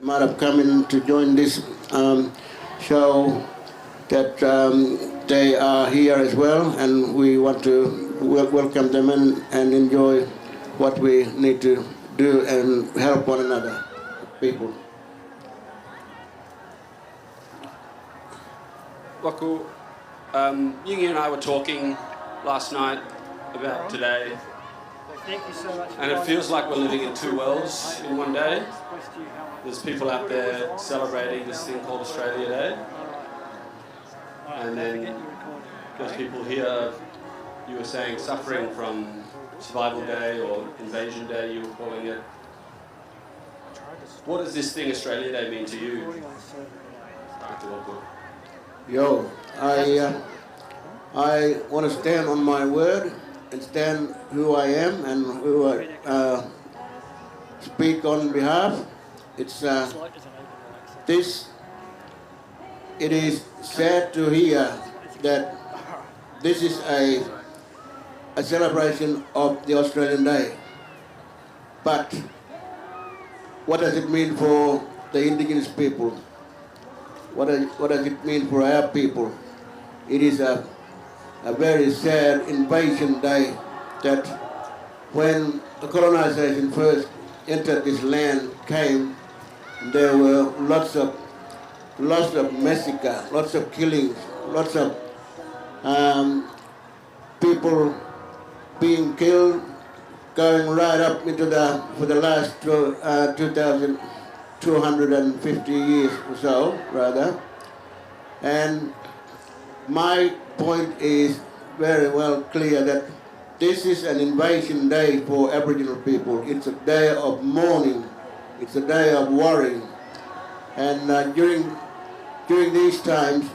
Might have come in to join this show that they are here as well, and we want to welcome them and enjoy what we need to do and help one another, people. Waku, Yingiya and I were talking last night about today, Thank you so much. and it feels like we're living in two worlds in one day. There's people out there celebrating this thing called Australia Day, and then there's people here, you were saying, suffering from Survival Day or Invasion Day, you were calling it. What does this thing Australia Day mean to you? Yo, I want to stand on my word and stand who I am and who I speak on behalf. It's it is sad to hear that this is a celebration of the Australian Day. But what does it mean for the indigenous people? What does it mean for our people? It is a very sad invasion day that when the colonization first entered this land came, there were lots of massacre, lots of killings, lots of people being killed, going right up into for the last 250 years or so, rather. And my point is very well clear that this is an invasion day for Aboriginal people. It's a day of mourning. It's a day of worry. And during these times,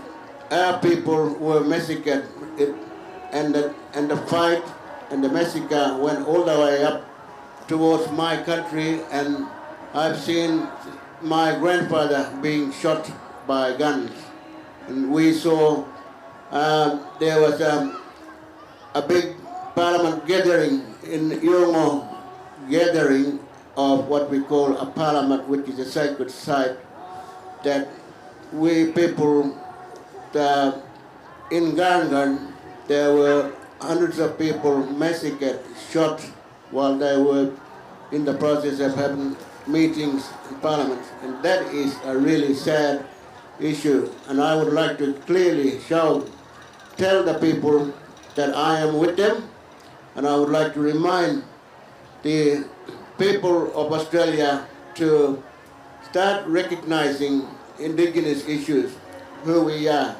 our people were massacred, and the fight and the massacre went all the way up towards my country, and I've seen my grandfather being shot by guns. And we saw there was a big parliament gathering in Yolngu, gathering of what we call a parliament, which is a sacred site, that we people, in Gangan, there were hundreds of people massacred, shot while they were in the process of having meetings in Parliament. And that is a really sad issue. And I would like to clearly tell the people that I am with them. And I would like to remind the people of Australia to start recognizing indigenous issues, who we are,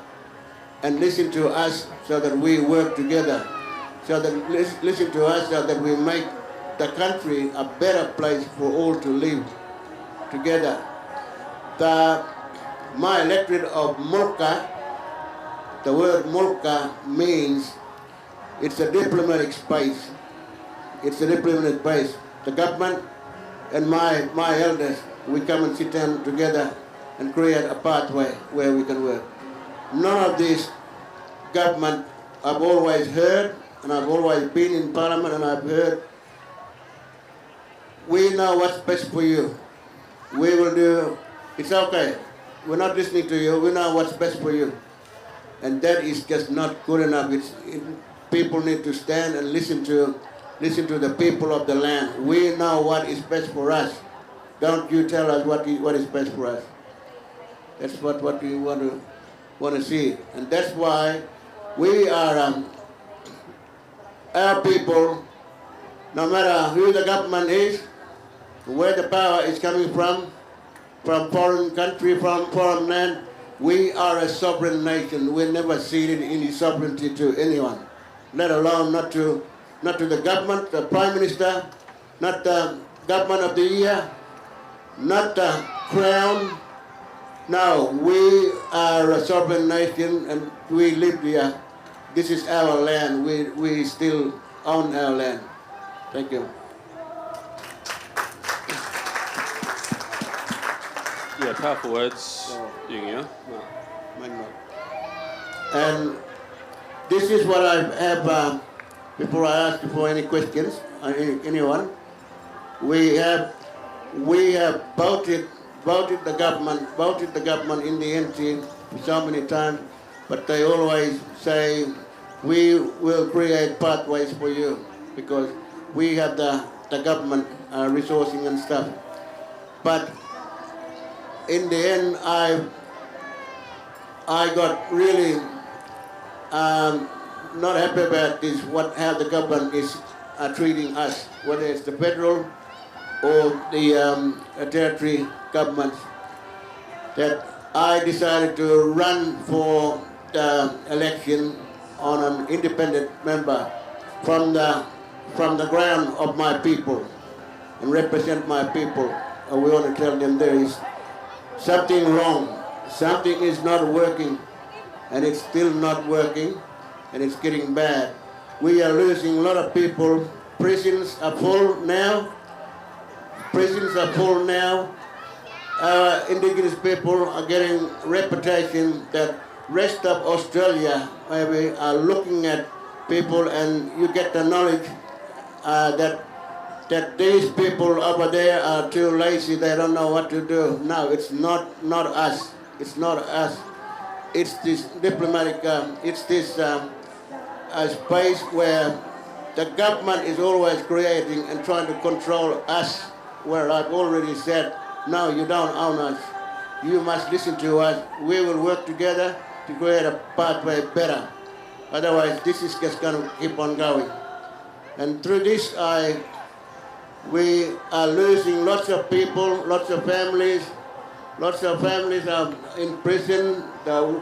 and listen to us so that we work together, so that listen to us so that we make the country a better place for all to live together. My electorate of Mulka, the word Mulka means it's a diplomatic space. It's a diplomatic space. The government and my elders, we come and sit down together and create a pathway where we can work. None of this government, I've always heard, and I've always been in Parliament, and I've heard, we know what's best for you. We will do, it's okay. We're not listening to you, we know what's best for you. And that is just not good enough. People need to stand and listen to the people of the land. We know what is best for us. Don't you tell us what is best for us. That's what we want to see. And that's why we are, our people, no matter who the government is, where the power is coming from foreign country, from foreign land, we are a sovereign nation. We never ceded any sovereignty to anyone, let alone not to the government, the Prime Minister, not the government of the year, not the Crown. No, we are a sovereign nation and we live here. This is our land. We still own our land. Thank you. Yeah, powerful words, Yingiya. And this is what I have, before I ask for any questions, anyone, we have voted voted the government in the NC so many times, but they always say, we will create pathways for you because we have the government resourcing and stuff. But in the end, I got really not happy about this, how the government is treating us, whether it's the federal or the territory governments, that I decided to run for the election on an independent member from the ground of my people and represent my people. And we want to tell them there is something wrong, something is not working, and it's still not working, and it's getting bad. We are losing a lot of people. Prisons are full now. Our indigenous people are getting reputation that rest of Australia maybe are looking at people, and you get the knowledge that these people over there are too lazy, they don't know what to do. No, it's not us. It's not us. It's this diplomatic, it's this space where the government is always creating and trying to control us, where I've already said, no, you don't own us. You must listen to us. We will work together to create a pathway better. Otherwise, this is just going to keep on going. And through this, we are losing lots of people, lots of families. Lots of families are in prison. The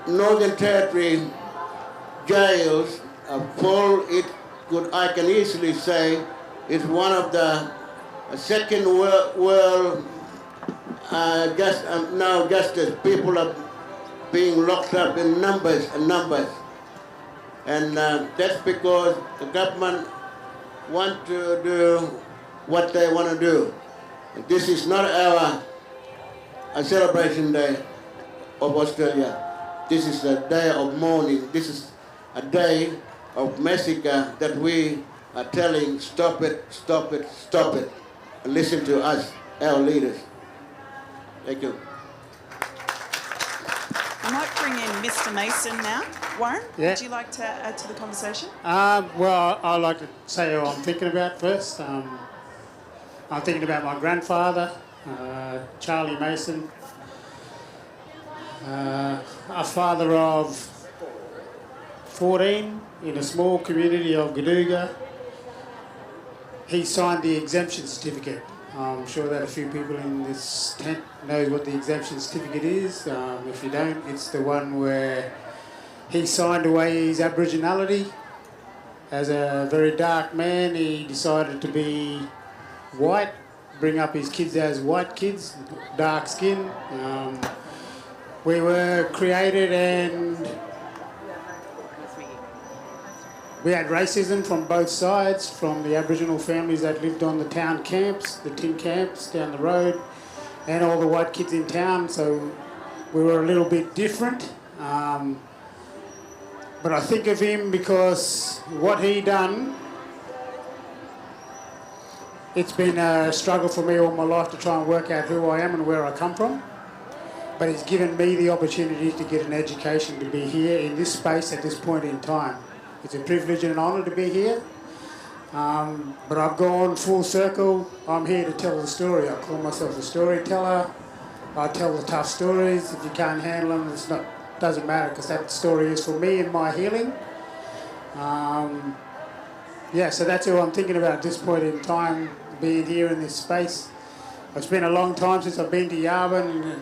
Northern Territory jails are full. I can easily say it's one of the second world justice. People are being locked up in numbers and numbers. And that's because the government want to do what they want to do. This is not a celebration day of Australia. This is a day of mourning. This is a day of massacre that we are telling, stop it, stop it, stop it. And listen to us, our leaders. Thank you. I might bring in Mr. Mason now. Warren, Yeah. would you like to add to the conversation? Well, I'd like to say who I'm thinking about first. I'm thinking about my grandfather, Charlie Mason, a father of 14 in a small community of Guyula. He signed the exemption certificate. I'm sure that a few people in this tent know what the exemption certificate is. If you don't, it's the one where he signed away his Aboriginality. As a very dark man, he decided to be white, bring up his kids as white kids, dark skin. We were created and we had racism from both sides, from the Aboriginal families that lived on the town camps, the tin camps down the road, and all the white kids in town, so we were a little bit different. But I think of him because what he done, it's been a struggle for me all my life to try and work out who I am and where I come from. But he's given me the opportunity to get an education, to be here in this space at this point in time. It's a privilege and an honour to be here. But I've gone full circle. I'm here to tell the story. I call myself a storyteller. I tell the tough stories. If you can't handle them, doesn't matter, because that story is for me and my healing. So that's who I'm thinking about at this point in time, being here in this space. It's been a long time since I've been to Yabun,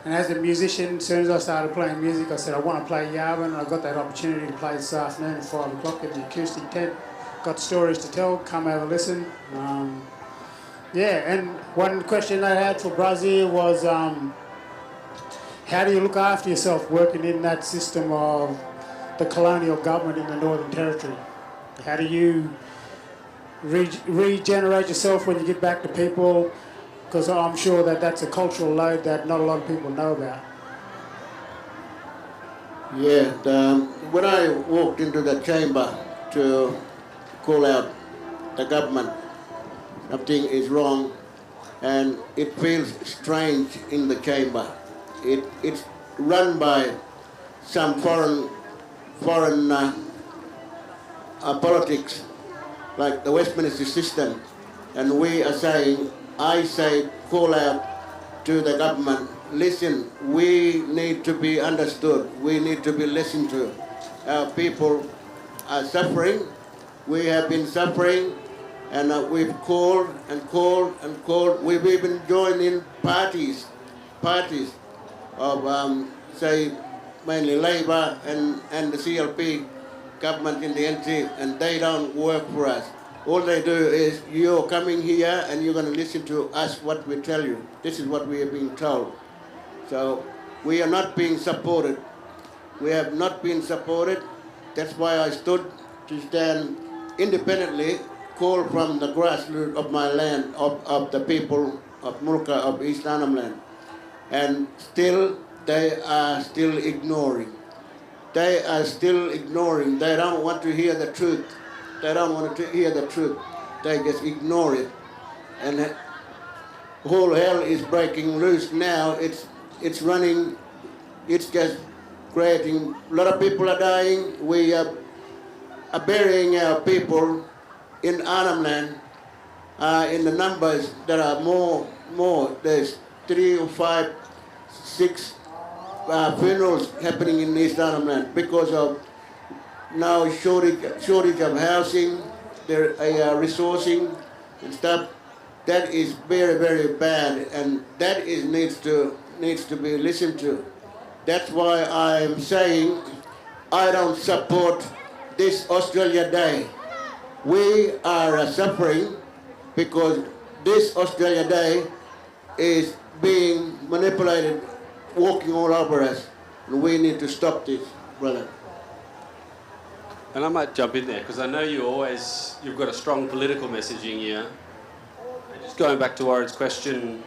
and as a musician, as soon as I started playing music, I said I want to play Yabun, and I got that opportunity to play this afternoon at 5 o'clock at the acoustic tent. Got stories to tell, come have a listen. And one question I had for Brazil was, how do you look after yourself working in that system of the colonial government in the Northern Territory? How do you regenerate yourself when you get back to people? Because I'm sure that that's a cultural load that not a lot of people know about. Yeah, when I walked into the chamber to call out the government, something is wrong, and it feels strange in the chamber. It's run by some foreign politics, like the Westminster system, and we are saying, I say, call out to the government, listen, we need to be understood, we need to be listened to. Our people are suffering, we have been suffering, and we've called and called and called. We've even joined in parties of, say, mainly Labour and the CLP government in the NT, and they don't work for us. All they do is, you're coming here and you're going to listen to us what we tell you. This is what we are being told. So we are not being supported. We have not been supported. That's why I stood to stand independently, call from the grassroots of my land, of the people of Mulka, of East Arnhem Land. And still, they are still ignoring. They are still ignoring. They don't want to hear the truth. They don't want to hear the truth. They just ignore it. And whole hell is breaking loose now. It's running, it's just creating, a lot of people are dying. We are burying our people in Arnhem Land in the numbers that are more. There's 3 or 5, 6 funerals happening in East Arnhem Land because of now shortage of housing, there resourcing and stuff. That is very, very bad, and that needs to be listened to. That's why I'm saying I don't support this Australia Day. We are suffering because this Australia Day is being manipulated, walking all over us, and we need to stop this, brother. And I might jump in there, because I know you've got a strong political messaging here. Just going back to Warren's question,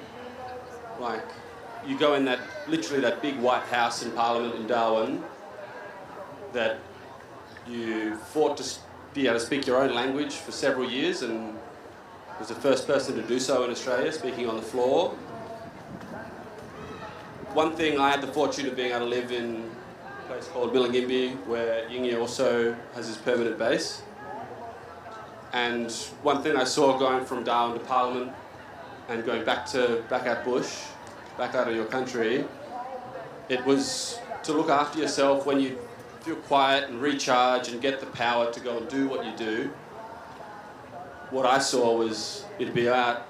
like, you go in literally that big white house in Parliament in Darwin, that you fought to be able to speak your own language for several years, and was the first person to do so in Australia, speaking on the floor. One thing, I had the fortune of being able to live in a place called Millingimby, where Yingiya also has his permanent base. And one thing I saw going from Darwin to Parliament and going back out bush, back out of your country, it was to look after yourself when you feel quiet and recharge and get the power to go and do what you do. What I saw was you'd be out,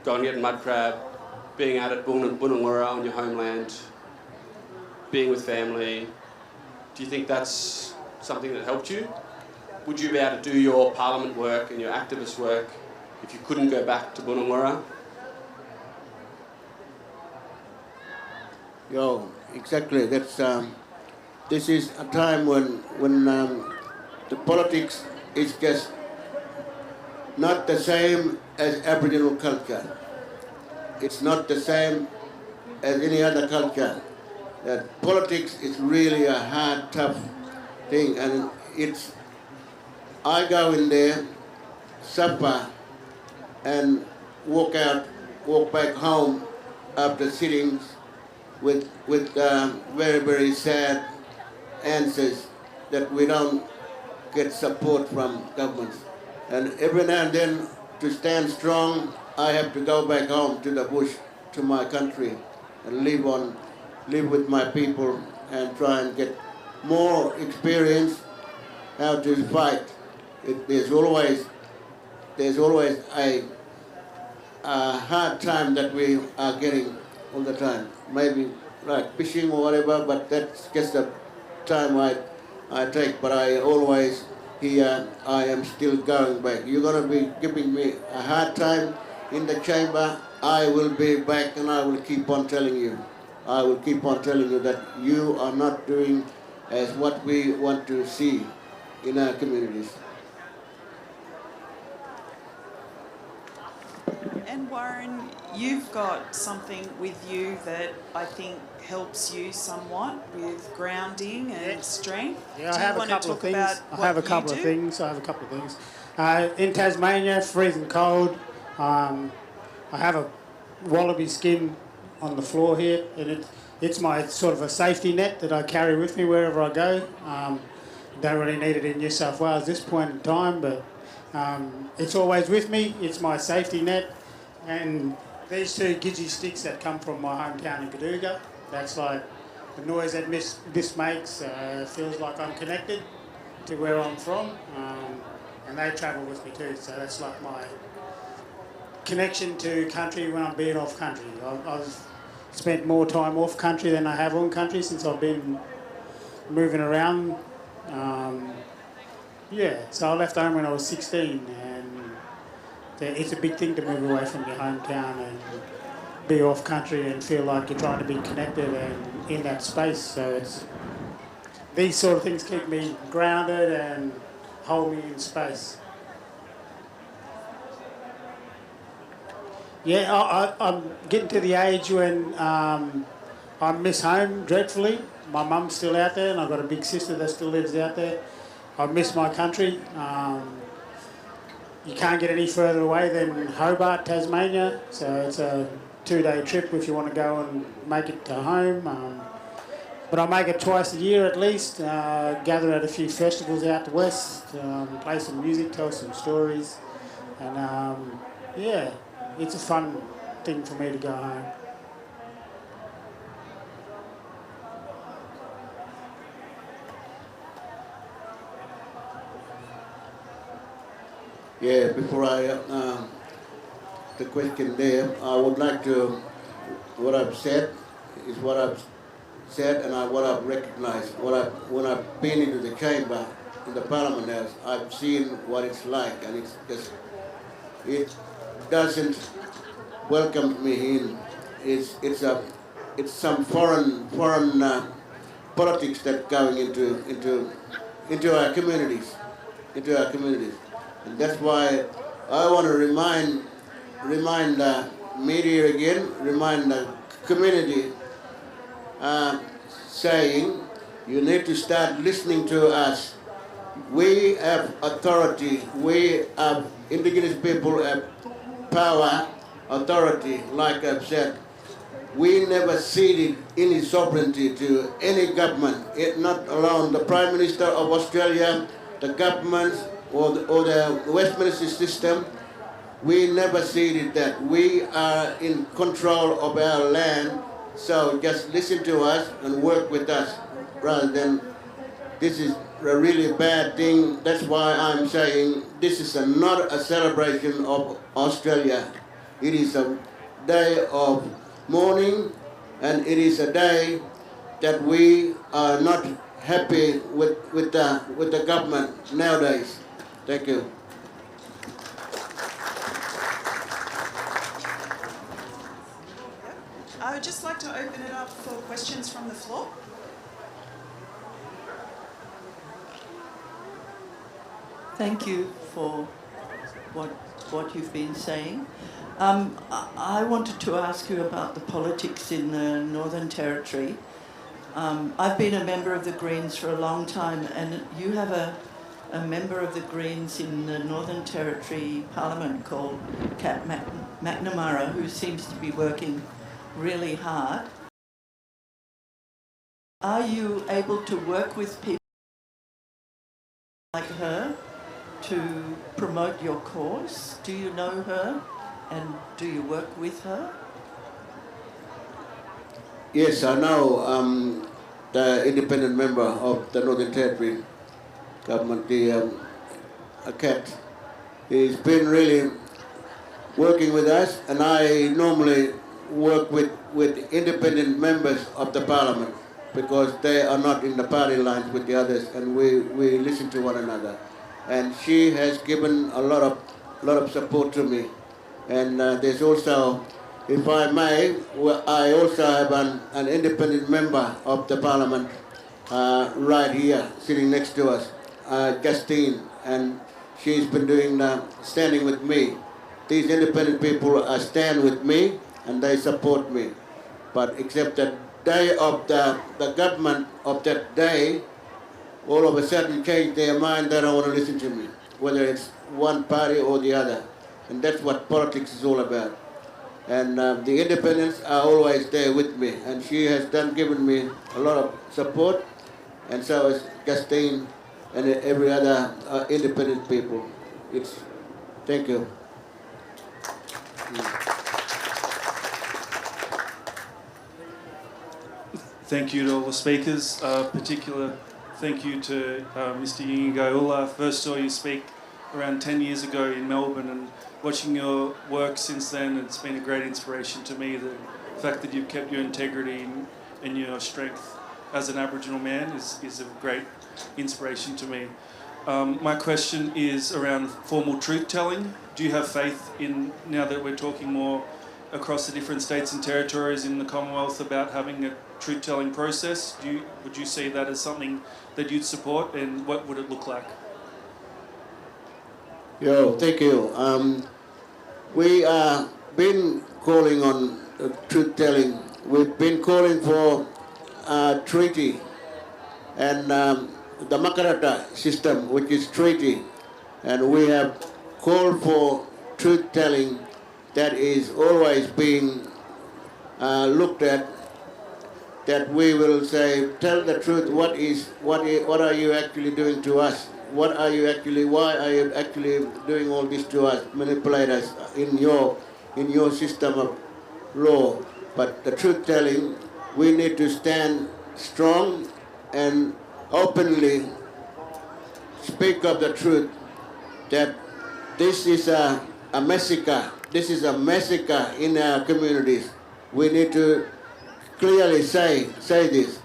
going and getting mud crab, being out at Bunungurra on your homeland, being with family. Do you think that's something that helped you? Would you be able to do your parliament work and your activist work if you couldn't go back to Bunungurra? Exactly. That's this is a time when the politics is just not the same as Aboriginal culture. It's not the same as any other culture. That politics is really a hard, tough thing, and I go in there, suffer, and walk back home after sittings with very, very sad answers that we don't get support from governments. And every now and then, to stand strong, I have to go back home to the bush, to my country, and live with my people and try and get more experience how to fight. There's always a hard time that we are getting all the time. Maybe like fishing or whatever, but that's just the time I take. But I always here, I am still going back. You're going to be giving me a hard time in the chamber. I will be back, and I will keep on telling you. I will keep on telling you that you are not doing as what we want to see in our communities. And Warren, you've got something with you that I think helps you somewhat with grounding and strength. Yeah, I have a couple of things. I have a couple of things. In Tasmania, freezing cold. I have a wallaby skin on the floor here, and it's my sort of a safety net that I carry with me wherever I go. Don't really need it in New South Wales at this point in time, but it's always with me. It's my safety net. And these two gidgee sticks that come from my hometown in KUW, that's like the noise that this makes. Feels like I'm connected to where I'm from, and they travel with me too. So that's like my connection to country when I'm being off country. I've spent more time off country than I have on country since I've been moving around. So I left home when I was 16, and it's a big thing to move away from your hometown and be off country and feel like you're trying to be connected and in that space. So these sort of things keep me grounded and hold me in space. Yeah, I'm getting to the age when I miss home dreadfully. My mum's still out there, and I've got a big sister that still lives out there. I miss my country. You can't get any further away than Hobart, Tasmania, so it's a 2-day trip if you want to go and make it to home. But I make it twice a year at least, gather at a few festivals out the west, play some music, tell some stories, and it's a fun thing for me to go home. Yeah, before the question there, I would like to, what I've said is what I've said and what I've recognized. When I've been into the chamber, in the Parliament House, I've seen what it's like, and it doesn't welcome me in. It's some foreign politics that going into our communities, and that's why I want to remind the media again, remind the community, saying you need to start listening to us. We have authority. We have Indigenous people have power, authority. Like I've said, we never ceded any sovereignty to any government. Not alone the Prime Minister of Australia, the governments, or the Westminster system. We never ceded that. We are in control of our land. So just listen to us and work with us, rather than this is a really bad thing. That's why I'm saying this is not a celebration of Australia. It is a day of mourning, and it is a day that we are not happy with the government nowadays. Thank you. I would just like to open it up for questions from the floor. Thank you for what you've been saying. I wanted to ask you about the politics in the Northern Territory. I've been a member of the Greens for a long time, and you have a member of the Greens in the Northern Territory Parliament called Kat McNamara, who seems to be working really hard. Are you able to work with people like her to promote your cause? Do you know her, and do you work with her? Yes, I know the independent member of the Northern Territory government, the Kat. He's been really working with us, and I normally work with independent members of the Parliament because they are not in the party lines with the others, and we listen to one another. And she has given a lot of support to me. And there's also, if I may, I also have an independent member of the Parliament right here, sitting next to us, Justine, and she's been doing standing with me. These independent people stand with me and they support me. But except that day of the government of that day, all of a sudden change their mind, they don't want to listen to me, whether it's one party or the other. And that's what politics is all about. And the independents are always there with me, and she has given me a lot of support, and so has Justine and every other independent people. Thank you. Thank you to all the speakers. Particular thank you to Mr. Yingiya. First saw you speak around 10 years ago in Melbourne, and watching your work since then, it's been a great inspiration to me. The fact that you've kept your integrity and your strength as an Aboriginal man is a great inspiration to me. My question is around formal truth-telling. Do you have faith in, now that we're talking more across the different states and territories in the Commonwealth, about having a truth-telling process? Would you see that as something that you'd support, and what would it look like? Thank you. We have been calling on truth-telling. We've been calling for a treaty, and the Makarata system, which is treaty, and we have called for truth-telling that is always being looked at, that we will say, tell the truth, what are you actually doing to us? Why are you actually doing all this to us, manipulate us in your system of law? But the truth-telling, we need to stand strong and openly speak of the truth, that this is a massacre. This is a massacre in our communities. We need to clearly say this.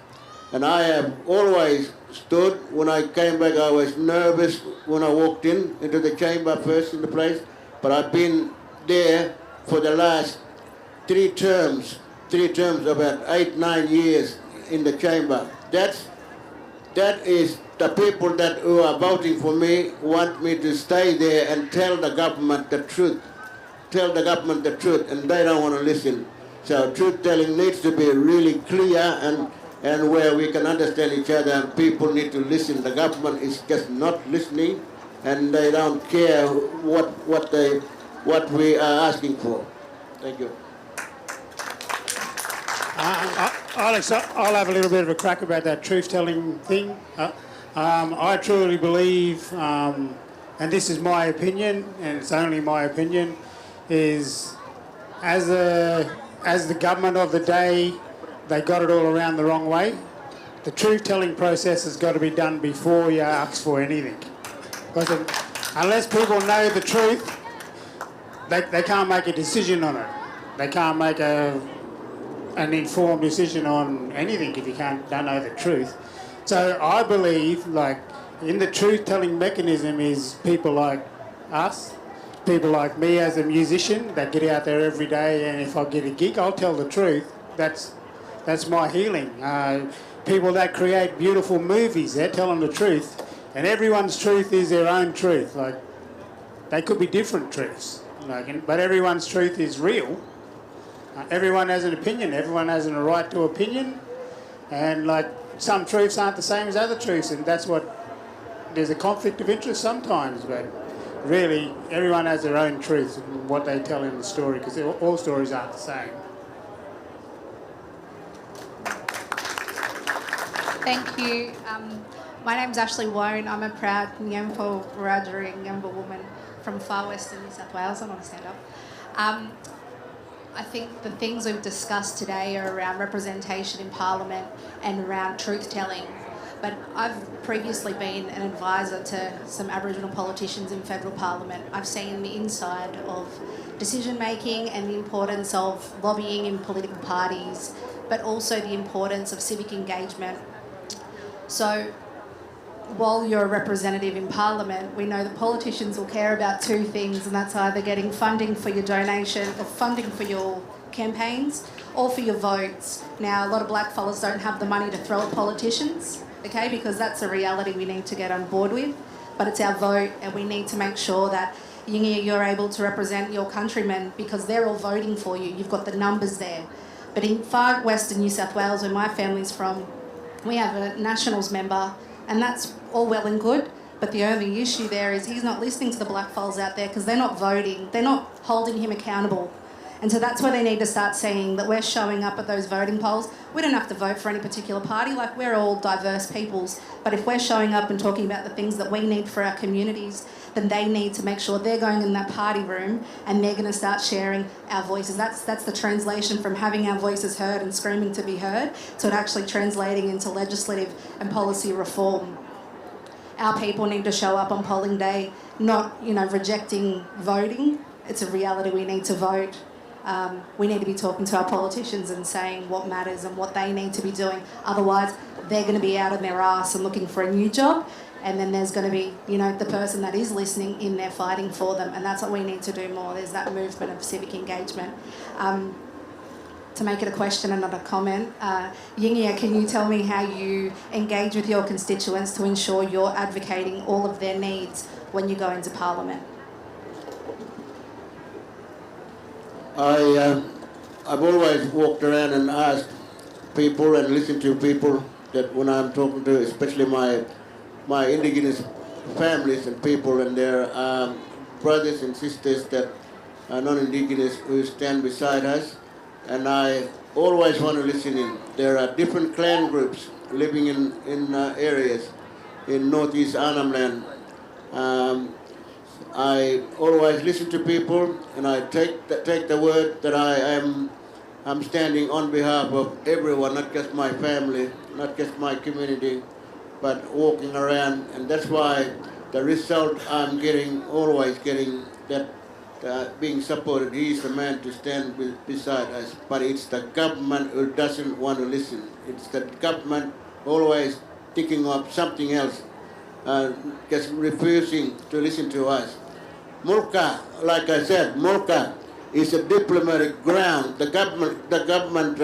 And I have always stood. When I came back, I was nervous when I walked into the chamber first in the place, but I've been there for the last three terms, about 8-9 years in the chamber. That is the people who are voting for me want me to stay there and tell the government the truth. Tell the government the truth, and they don't want to listen. So truth-telling needs to be really clear and where we can understand each other, and people need to listen. The government is just not listening, and they don't care what we are asking for. Thank you. Alex, I'll have a little bit of a crack about that truth-telling thing. I truly believe, and this is my opinion, and it's only my opinion, is as the government of the day, they got it all around the wrong way. The truth-telling process has got to be done before you ask for anything. Because unless people know the truth, they can't make a decision on it. They can't make an informed decision on anything if you don't know the truth. So I believe, like, in the truth-telling mechanism is people like us, people like me as a musician that get out there every day, and if I get a gig, I'll tell the truth. That's my healing. People that create beautiful movies, they're telling the truth, and everyone's truth is their own truth. Like, they could be different truths, but everyone's truth is real. Everyone has an opinion. Everyone has a right to opinion, and some truths aren't the same as other truths, and that's what there's a conflict of interest sometimes. But really, everyone has their own truth and what they tell in the story, because all stories aren't the same. Thank you. My name's Ashley Wone. I'm a proud Nyampo Wiradjuri Ngamba woman from far western New South Wales. I want to stand up. I think the things we've discussed today are around representation in Parliament and around truth-telling. But I've previously been an advisor to some Aboriginal politicians in federal Parliament. I've seen the inside of decision-making and the importance of lobbying in political parties, but also the importance of civic engagement. So while you're a representative in Parliament, we know that politicians will care about two things, and that's either getting funding for your donation or funding for your campaigns or for your votes. Now, a lot of blackfellas don't have the money to throw at politicians, okay, because that's a reality we need to get on board with, but it's our vote, and we need to make sure that you're able to represent your countrymen because they're all voting for you. You've got the numbers there. But in far western New South Wales, where my family's from, we have a Nationals member, and that's all well and good, but the only issue there is he's not listening to the blackfellas out there because they're not voting, they're not holding him accountable. And so that's where they need to start seeing that we're showing up at those voting polls. We don't have to vote for any particular party, like we're all diverse peoples. But if we're showing up and talking about the things that we need for our communities, then they need to make sure they're going in that party room and they're going to start sharing our voices. That's the translation from having our voices heard and screaming to be heard to it actually translating into legislative and policy reform. Our people need to show up on polling day, not, rejecting voting. It's a reality. We need to vote. We need to be talking to our politicians and saying what matters and what they need to be doing. Otherwise, they're going to be out on their ass and looking for a new job. And then there's going to be, the person that is listening in there fighting for them. And that's what we need to do more. There's that movement of civic engagement. To make it a question and not a comment, Yingiya, can you tell me how you engage with your constituents to ensure you're advocating all of their needs when you go into Parliament? I've always walked around and asked people and listened to people that when I'm talking to, especially my indigenous families and people and their brothers and sisters that are non-indigenous who stand beside us. And I always want to listen in. There are different clan groups living in areas in northeast Arnhem Land. I always listen to people, and I take the word that I'm standing on behalf of everyone, not just my family, not just my community, but walking around. And that's why the result I'm always getting that being supported. He is the man to stand beside us. But it's the government who doesn't want to listen. It's the government always thinking of something else, just refusing to listen to us. Mulka, like I said, Mulka is a diplomatic ground. The government,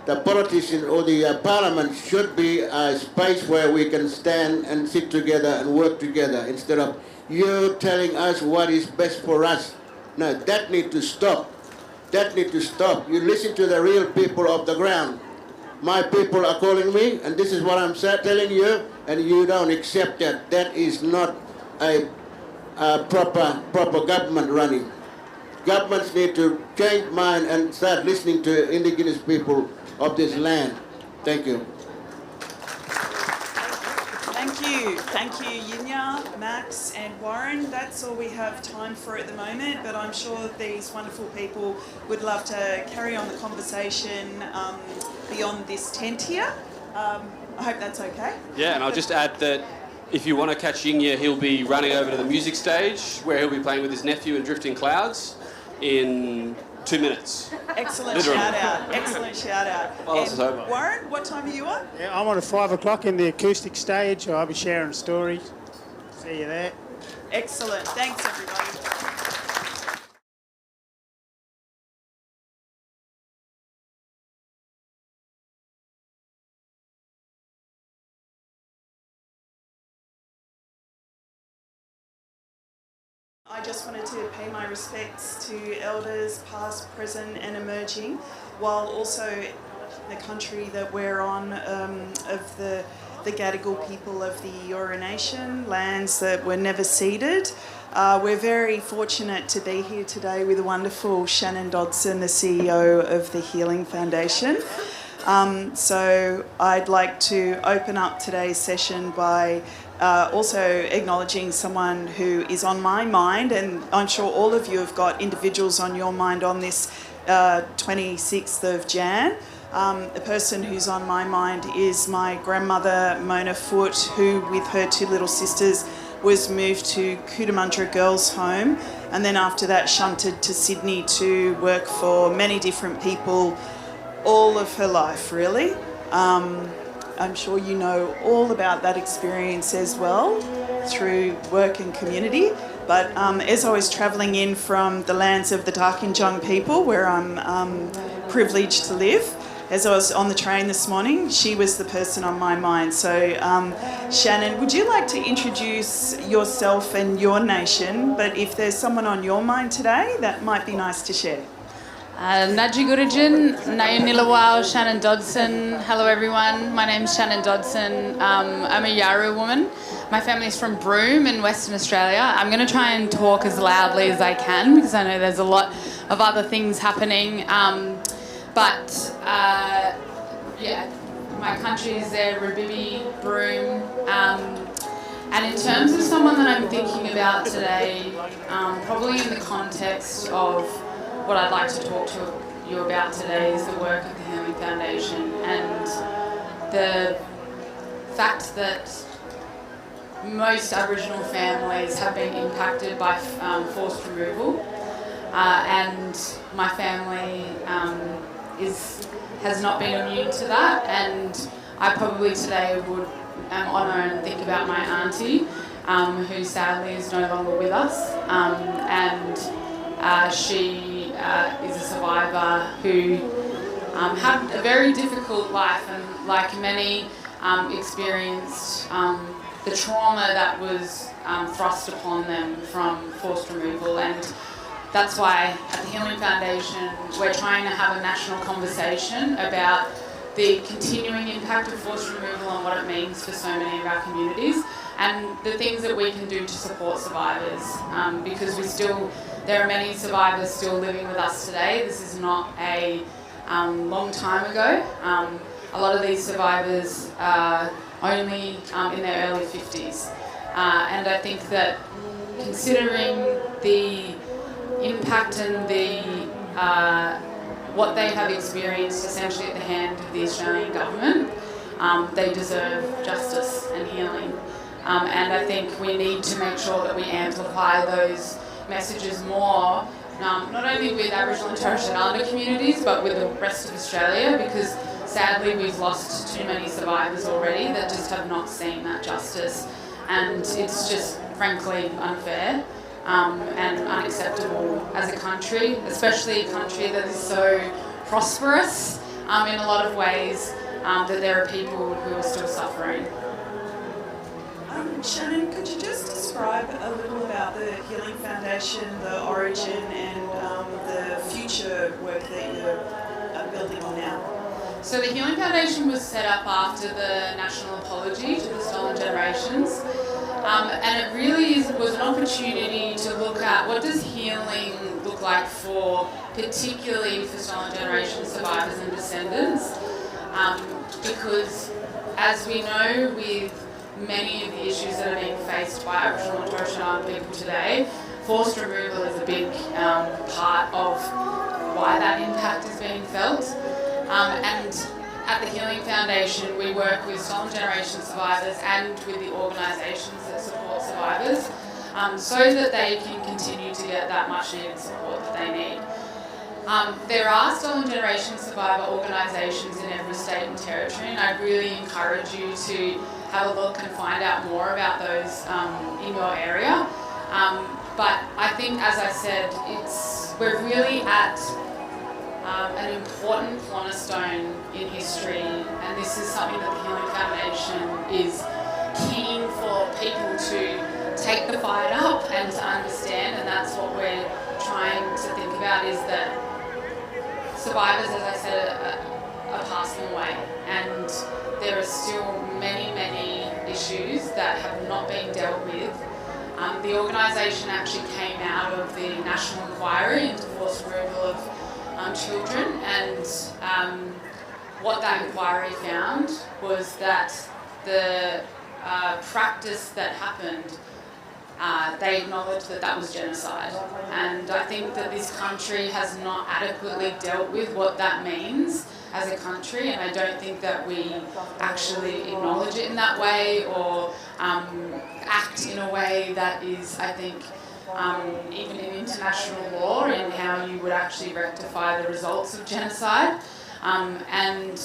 the politician or the parliament should be a space where we can stand and sit together and work together instead of you telling us what is best for us. No, that needs to stop. That needs to stop. You listen to the real people of the ground. My people are calling me, and this is what I'm telling you, and you don't accept that. That is not a proper government running. Governments need to change mind and start listening to indigenous people of this land. Thank you. Thank you, Yingiya, Max and Warren. That's all we have time for at the moment, but I'm sure these wonderful people would love to carry on the conversation beyond this tent here. I hope that's okay. Yeah, and I'll just add that if you want to catch Yingiya, he'll be running over to the music stage where he'll be playing with his nephew in Drifting Clouds in 2 minutes. Excellent Literally. shout out. Excellent shout out. Well, this is over. Warren, what time are you on? Yeah, I'm on at 5 o'clock in the acoustic stage. I'll be sharing stories. See you there. Excellent. Thanks, everybody. I just wanted to pay my respects to elders past, present and emerging, while also the country that we're on of the Gadigal people of the Eora Nation, lands that were never ceded. We're very fortunate to be here today with the wonderful Shannan Dodson, the CEO of the Healing Foundation. So I'd like to open up today's session by also acknowledging someone who is on my mind, and I'm sure all of you have got individuals on your mind on this 26th of Jan. The person who's on my mind is my grandmother, Mona Foot, who with her two little sisters was moved to Cootamundra Girls' Home, and then after that shunted to Sydney to work for many different people all of her life, really. I'm sure you know all about that experience as well through work and community. But as I was travelling in from the lands of the Darkinjung people, where I'm privileged to live, as I was on the train this morning, she was the person on my mind. So Shannan, would you like to introduce yourself and your nation? But if there's someone on your mind today, that might be nice to share. Nadji Gurujin, Nayunilawao, Shannan Dodson. Hello everyone, my name's Shannan Dodson. I'm a Yaru woman. My family's from Broome in Western Australia. I'm going to try and talk as loudly as I can because I know there's a lot other things happening. Yeah, my country is there, Rubibi, Broome. And in terms of someone that I'm thinking about today, probably in the context of what I'd like to talk to you about today is the work of the Healing Foundation and the fact that most Aboriginal families have been impacted by forced removal, and my family has not been immune to that, and I probably today would honour and think about my auntie, who sadly is no longer with us, and she is a survivor who had a very difficult life, and like many experienced the trauma that was thrust upon them from forced removal. And that's why at the Healing Foundation we're trying to have a national conversation about the continuing impact of forced removal and what it means for so many of our communities, and the things that we can do to support survivors, because there are many survivors still living with us today. This is not a long time ago. A lot of these survivors are only in their early 50s, and I think that considering the impact and the what they have experienced essentially at the hand of the Australian government, they deserve justice and healing. And I think we need to make sure that we amplify those messages more, not only with Aboriginal and Torres Strait Islander communities, but with the rest of Australia, because sadly we've lost too many survivors already that just have not seen that justice. And it's just frankly unfair. And unacceptable as a country, especially a country that is so prosperous in a lot of ways, that there are people who are still suffering. Shannan, could you just describe a little about the Healing Foundation, the origin and the future work that you're building on now? So the Healing Foundation was set up after the national apology to the stolen generations. And it really was an opportunity to look at what does healing look like particularly for stolen generation survivors and descendants, because as we know with many of the issues that are being faced by Aboriginal and Torres Strait Islander people today, forced removal is a big part of why that impact is being felt. And at the Healing Foundation, we work with stolen generation survivors and with the organisations that support survivors, so that they can continue to get that much needed support that they need. There are stolen generation survivor organisations in every state and territory, and I really encourage you to have a look and find out more about those in your area. But I think, as I said, we're really at an important cornerstone in history, and this is something that the Healing Foundation is keen for people to take the fight up and to understand, and that's what we're trying to think about, is that survivors, as I said, are passing away, and there are still many, many issues that have not been dealt with. The organisation actually came out of the national inquiry into forced removal of children, and what that inquiry found was that the practice that happened, they acknowledged that that was genocide. And I think that this country has not adequately dealt with what that means as a country, and I don't think that we actually acknowledge it in that way or act in a way that is, I think, even in international law, in how you would actually rectify the results of genocide. And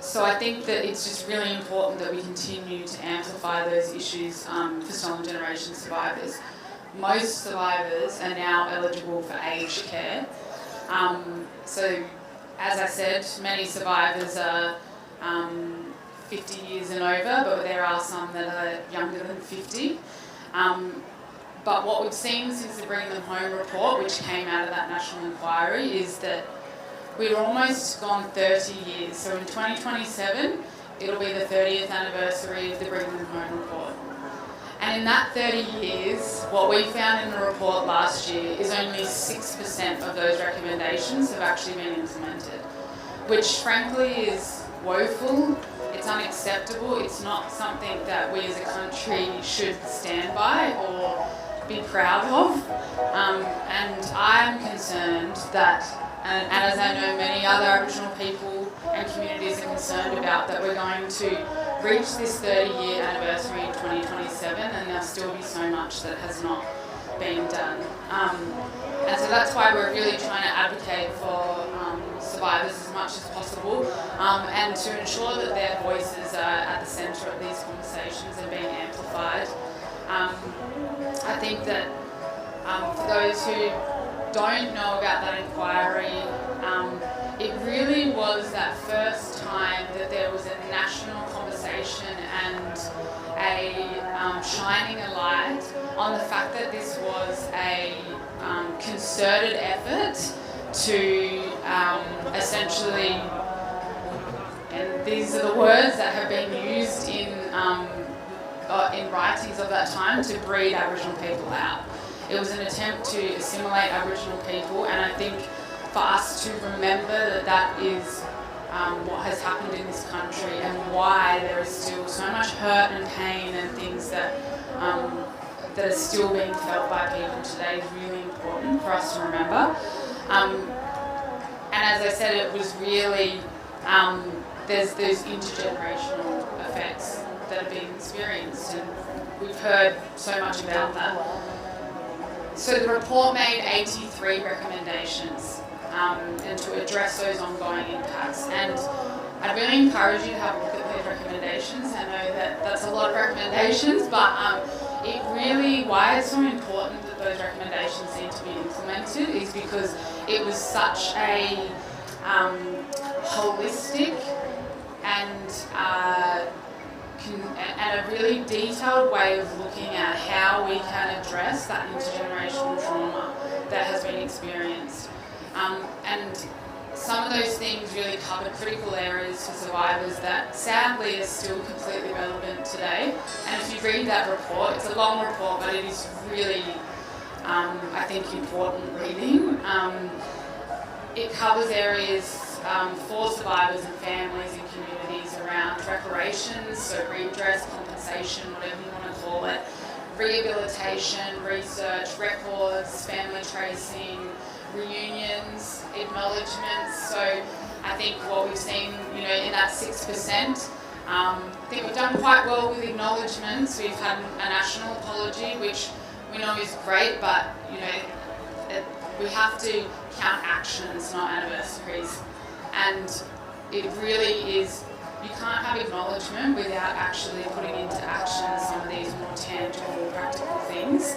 so I think that it's just really important that we continue to amplify those issues for stolen generation survivors. Most survivors are now eligible for aged care. So, as I said, many survivors are 50 years and over, but there are some that are younger than 50. But what we've seen since the Bring Them Home report, which came out of that national inquiry, is that we've almost gone 30 years. So in 2027, it'll be the 30th anniversary of the Bring Them Home report. And And in that 30 years, what we found in the report last year is only 6% of those recommendations have actually been implemented, which frankly is woeful. It's unacceptable. It's not something that we as a country should stand by or be proud of. And I'm concerned that, and as I know many other Aboriginal people and communities are concerned about, that we're going to reach this 30-year anniversary in 2027 and there'll still be so much that has not been done. And so that's why we're really trying to advocate for survivors as much as possible, and to ensure that their voices are at the centre of these conversations and being amplified. I think that for those who don't know about that inquiry, it really was that first time that there was a national conversation and a shining a light on the fact that this was a concerted effort to essentially, and these are the words that have been used in writings of that time, to breed Aboriginal people out. It was an attempt to assimilate Aboriginal people, and I think for us to remember that that is what has happened in this country and why there is still so much hurt and pain and things that that are still being felt by people today is really important for us to remember. And as I said, it was really, there's those intergenerational effects that are being experienced, and we've heard so much about that. So the report made 83 recommendations and to address those ongoing impacts. And I'd really encourage you to have a look at those recommendations. I know that that's a lot of recommendations, but it really, why it's so important that those recommendations need to be implemented is because it was such a holistic and a really detailed way of looking at how we can address that intergenerational trauma that has been experienced. And some of those things really covered critical areas for survivors that sadly are still completely relevant today. And if you read that report, it's a long report, but it is really, I think, important reading. It covers areas for survivors and families and communities around reparations, so redress, compensation, whatever you want to call it, rehabilitation, research, records, family tracing, reunions, acknowledgements. So I think what we've seen, in that 6%, I think we've done quite well with acknowledgements. We've had a national apology, which we know is great, but we have to count actions, not anniversaries. And it really is, you can't have acknowledgement without actually putting into action some of these more tangible, practical things.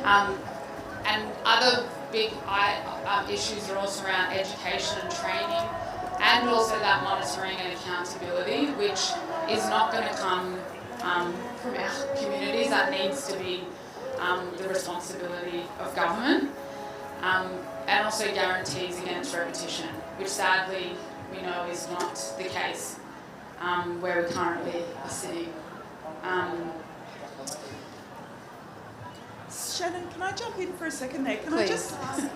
And other big issues are also around education and training, and also that monitoring and accountability, which is not going to come from our communities. That needs to be the responsibility of government, and also guarantees against repetition, which sadly we know is not the case where we currently are sitting. Shannan, can I jump in for a second there? Can Please. I just ask,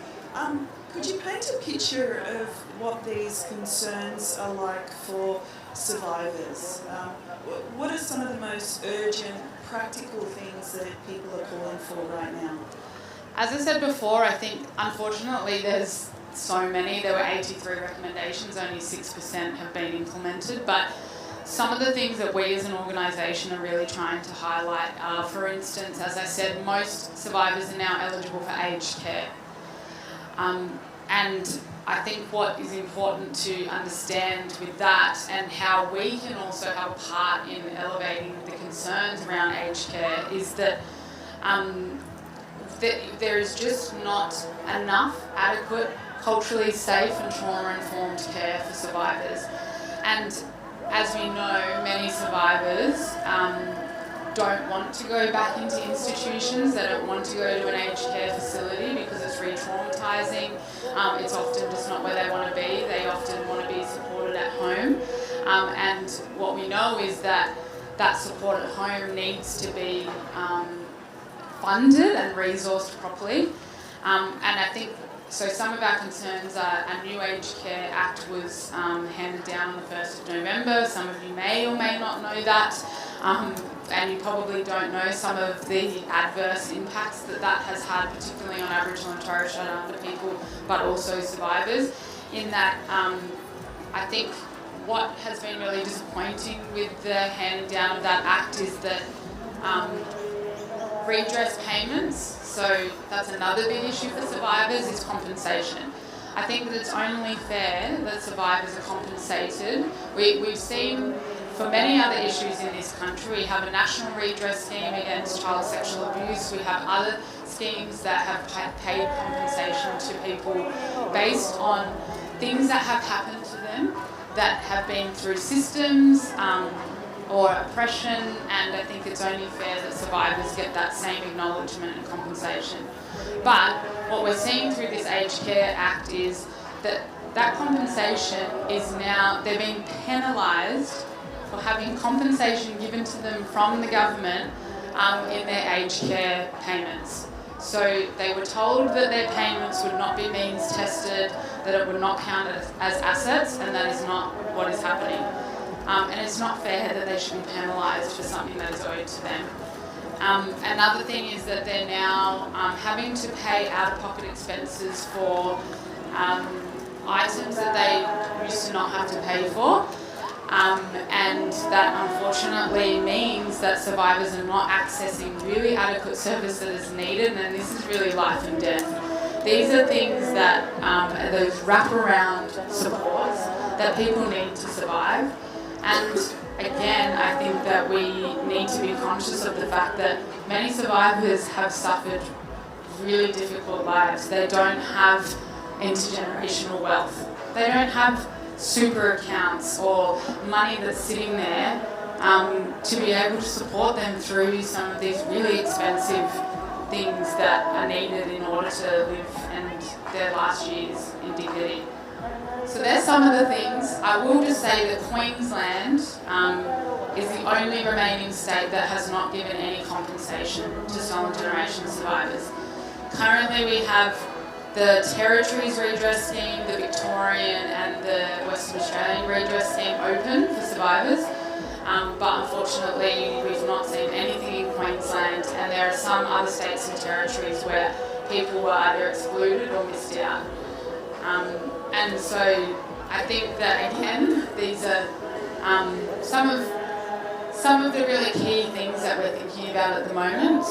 could you paint a picture of what these concerns are like for survivors? What are some of the most urgent, practical things that people are calling for right now? As I said before, I think unfortunately there's so many. There were 83 recommendations, only 6% have been implemented, but some of the things that we as an organisation are really trying to highlight are, for instance, as I said, most survivors are now eligible for aged care. And I think what is important to understand with that, and how we can also have a part in elevating the concerns around aged care, is that there is just not enough adequate, culturally safe and trauma-informed care for survivors. And as we know, many survivors don't want to go back into institutions. They don't want to go to an aged care facility because it's re-traumatising. It's often just not where they want to be. They often want to be supported at home. And what we know is that that support at home needs to be funded and resourced properly. And I think, so some of our concerns are a new Aged Care Act was handed down on the 1st of November. Some of you may or may not know that. And you probably don't know some of the adverse impacts that that has had, particularly on Aboriginal and Torres Strait Islander people, but also survivors. In that, I think what has been really disappointing with the handing down of that act is that redress payments, so that's another big issue for survivors, is compensation. I think that it's only fair that survivors are compensated. We've seen, for many other issues in this country, we have a national redress scheme against child sexual abuse. We have other schemes that have paid compensation to people based on things that have happened to them that have been through systems or oppression, and I think it's only fair that survivors get that same acknowledgement and compensation. But what we're seeing through this Aged Care Act is that that compensation is now, they're being penalised for having compensation given to them from the government in their aged care payments. So they were told that their payments would not be means tested, that it would not count as assets, and that is not what is happening. And it's not fair that they should be penalised for something that is owed to them. Another thing is that they're now having to pay out-of-pocket expenses for items that they used to not have to pay for. And that unfortunately means that survivors are not accessing really adequate service that is needed, and this is really life and death. These are things that are those wraparound supports that people need to survive. And again, I think that we need to be conscious of the fact that many survivors have suffered really difficult lives. They don't have intergenerational wealth. They don't have super accounts or money that's sitting there to be able to support them through some of these really expensive things that are needed in order to live and their last years in dignity. So there's some of the things. I will just say that Queensland is the only remaining state that has not given any compensation to stolen generation survivors. Currently we have the Territories Redress Scheme, the Victorian and the Western Australian Redress Scheme open for survivors, but unfortunately we've not seen anything in Queensland, and there are some other states and territories where people were either excluded or missed out. And so I think that again, these are some of the really key things that we're thinking about at the moment.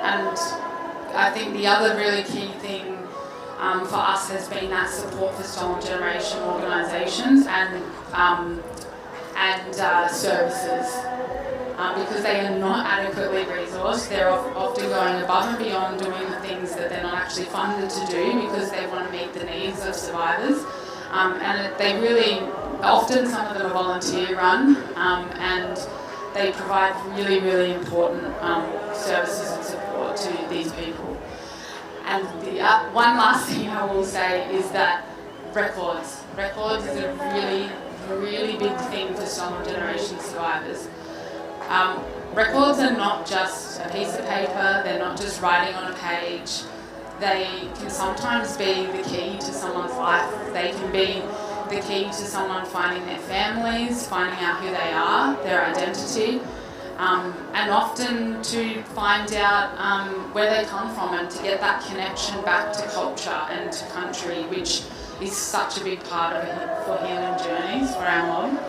And I think the other really key thing for us has been that support for stolen generation organisations and services. Because they are not adequately resourced, they're often going above and beyond doing the things that they're not actually funded to do because they want to meet the needs of survivors. And they really, often some of them are volunteer run, and they provide really, really important services and support to these people. And the one last thing I will say is that records. Records is a really, really big thing for stolen generation survivors. Records are not just a piece of paper, they're not just writing on a page. They can sometimes be the key to someone's life. They can be the key to someone finding their families, finding out who they are, their identity, and often to find out where they come from and to get that connection back to culture and to country, which is such a big part of it for healing journeys for our mob.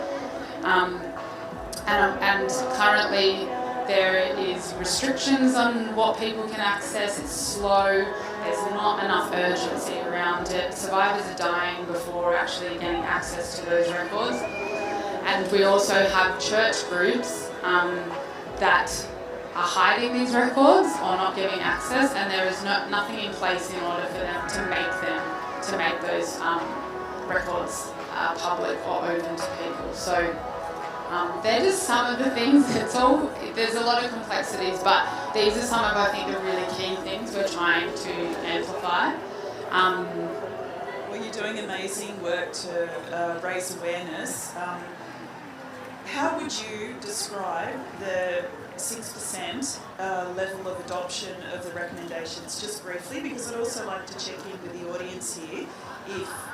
And currently there is restrictions on what people can access. It's slow. There's not enough urgency around it. Survivors are dying before actually getting access to those records. And we also have church groups that are hiding these records or not giving access, and there is nothing in place in order for them to make those records public or open to people. So they're just some of the things. There's a lot of complexities, but these are some of, I think, the really key things we're trying to amplify. Well, you're doing amazing work to raise awareness. how would you describe the 6% level of adoption of the recommendations, just briefly, because I'd also like to check in with the audience here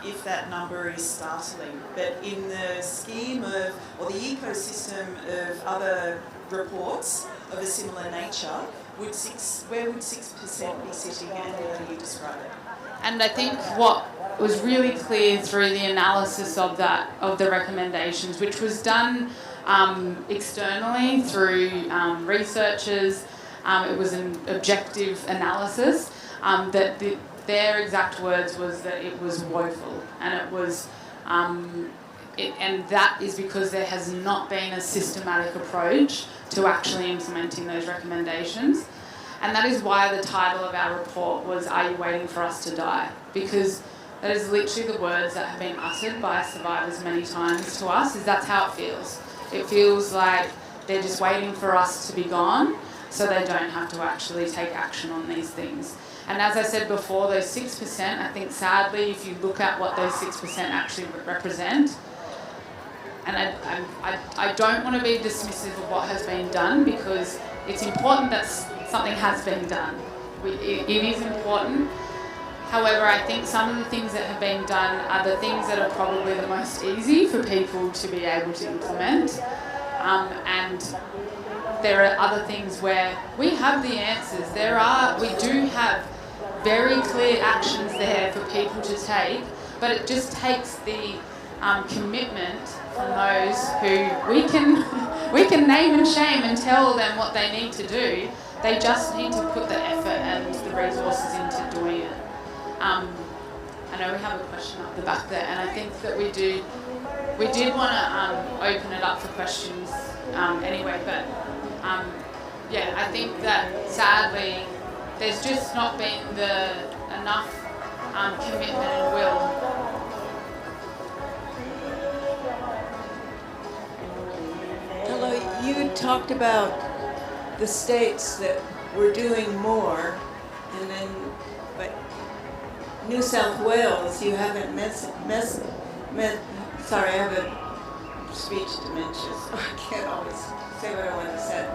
if that number is startling. But in the scheme of, or the ecosystem of other reports of a similar nature, where would 6% be sitting, and how do you describe it? And I think what was really clear through the analysis of the recommendations, which was done externally through researchers, it was an objective analysis, that their exact words was that it was woeful, and it was, and that is because there has not been a systematic approach to actually implementing those recommendations. And that is why the title of our report was "Are You Waiting for Us to Die?" Because that is literally the words that have been uttered by survivors many times to us, is that's how it feels. It feels like they're just waiting for us to be gone so they don't have to actually take action on these things. And as I said before, those 6%, I think sadly, if you look at what those 6% actually represent, and I don't want to be dismissive of what has been done, because it's important that something has been done. It is important. However, I think some of the things that have been done are the things that are probably the most easy for people to be able to implement. And there are other things where we have the answers. We do have very clear actions there for people to take, but it just takes the commitment from those who we can name and shame and tell them what they need to do. They just need to put the effort and the resources into doing it. I know we have a question up the back there, and I think that we did want to open it up for questions anyway, but yeah, I think that sadly there's just not been enough commitment and will. Hello, you talked about the states that were doing more, and then, but New South Wales, you haven't sorry, I have a speech dementia, so I can't always say what I want to say.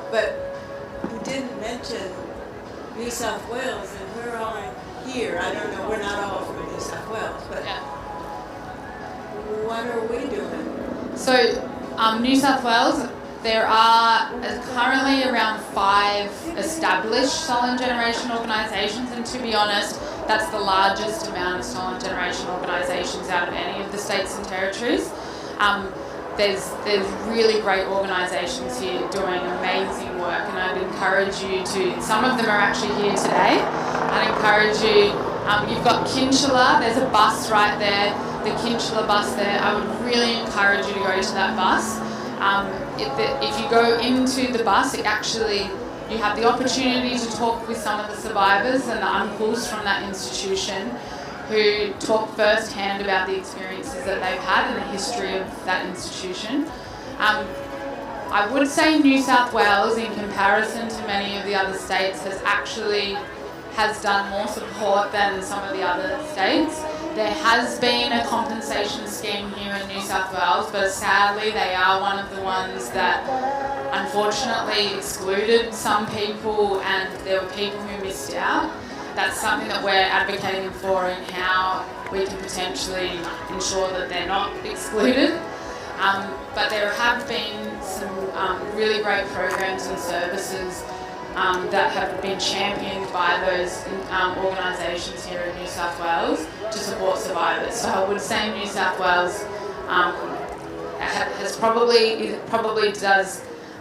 But you didn't mention New South Wales, and we're all here. I don't know, we're not all from New South Wales, but yeah. What are we doing? So, New South Wales, there are currently around 5 established stolen generation organisations, and to be honest, that's the largest amount of stolen generation organisations out of any of the states and territories. There's really great organisations here doing amazing work, and I'd encourage you to, some of them are actually here today, I'd encourage you, you've got Kinchela, there's a bus right there, the Kinchela bus there, I would really encourage you to go to that bus. If you go into the bus, you have the opportunity to talk with some of the survivors and the uncles from that institution who talk firsthand about the experiences that they've had and the history of that institution. I would say New South Wales, in comparison to many of the other states, has done more support than some of the other states. There has been a compensation scheme here in New South Wales, but sadly they are one of the ones that unfortunately excluded some people, and there were people who missed out. That's something that we're advocating for, in how we can potentially ensure that they're not excluded. But there have been some really great programs and services that have been championed by those organisations here in New South Wales to support survivors. So I would say New South Wales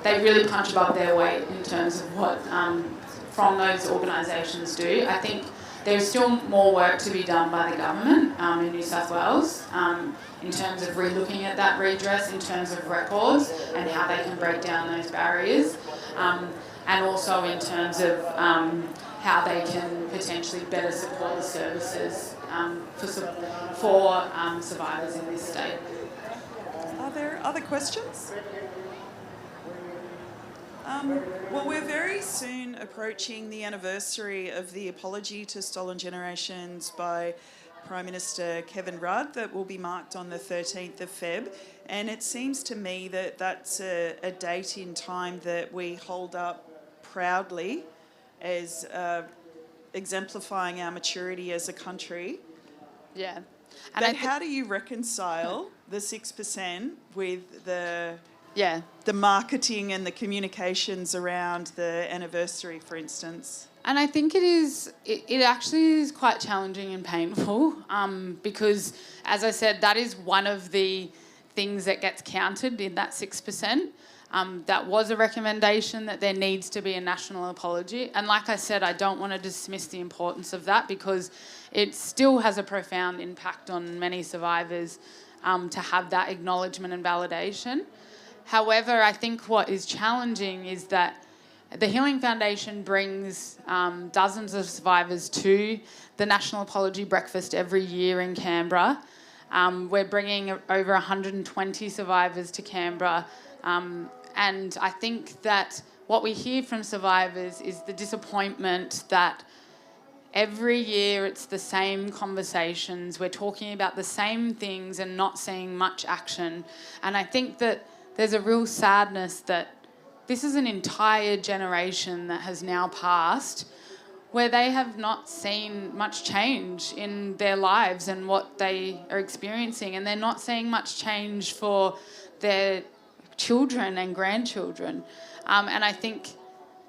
they really punch above their weight in terms of what from those organisations do. I think there's still more work to be done by the government in New South Wales in terms of relooking at that redress, in terms of records and how they can break down those barriers. And also in terms of how they can potentially better support the services for survivors in this state. Are there other questions? Well, we're very soon approaching the anniversary of the apology to stolen generations by Prime Minister Kevin Rudd that will be marked on the 13th of Feb. And it seems to me that that's a date in time that we hold up proudly as exemplifying our maturity as a country. Yeah. But how do you reconcile the 6% with the marketing and the communications around the anniversary, for instance? And I think it actually is quite challenging and painful because, as I said, that is one of the things that gets counted in that 6%. That was a recommendation that there needs to be a national apology. And like I said, I don't want to dismiss the importance of that because it still has a profound impact on many survivors to have that acknowledgement and validation. However, I think what is challenging is that the Healing Foundation brings dozens of survivors to the National Apology Breakfast every year in Canberra. We're bringing over 120 survivors to Canberra. And I think that what we hear from survivors is the disappointment that every year it's the same conversations. We're talking about the same things and not seeing much action. And I think that there's a real sadness that this is an entire generation that has now passed where they have not seen much change in their lives and what they are experiencing, and they're not seeing much change for their children and grandchildren. And I think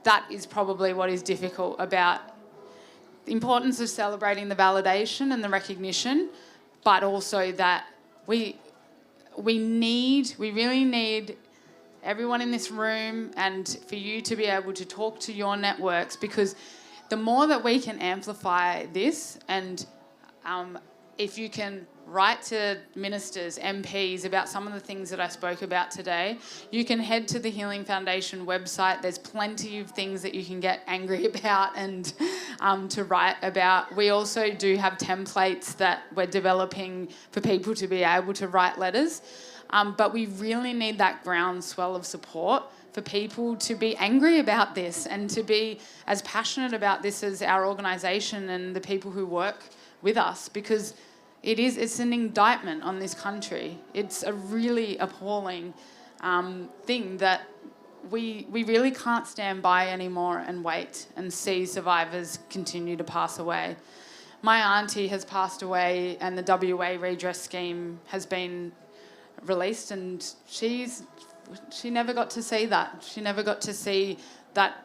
that is probably what is difficult about the importance of celebrating the validation and the recognition, but also that we really need everyone in this room and for you to be able to talk to your networks, because the more that we can amplify this, and if you can write to ministers, MPs about some of the things that I spoke about today, you can head to the Healing Foundation website. There's plenty of things that you can get angry about and to write about. We also do have templates that we're developing for people to be able to write letters. But we really need that groundswell of support for people to be angry about this and to be as passionate about this as our organisation and the people who work with us, because it's an indictment on this country. It's a really appalling thing that we really can't stand by anymore and wait and see survivors continue to pass away. My auntie has passed away and the WA redress scheme has been released, and she never got to see that. She never got to see that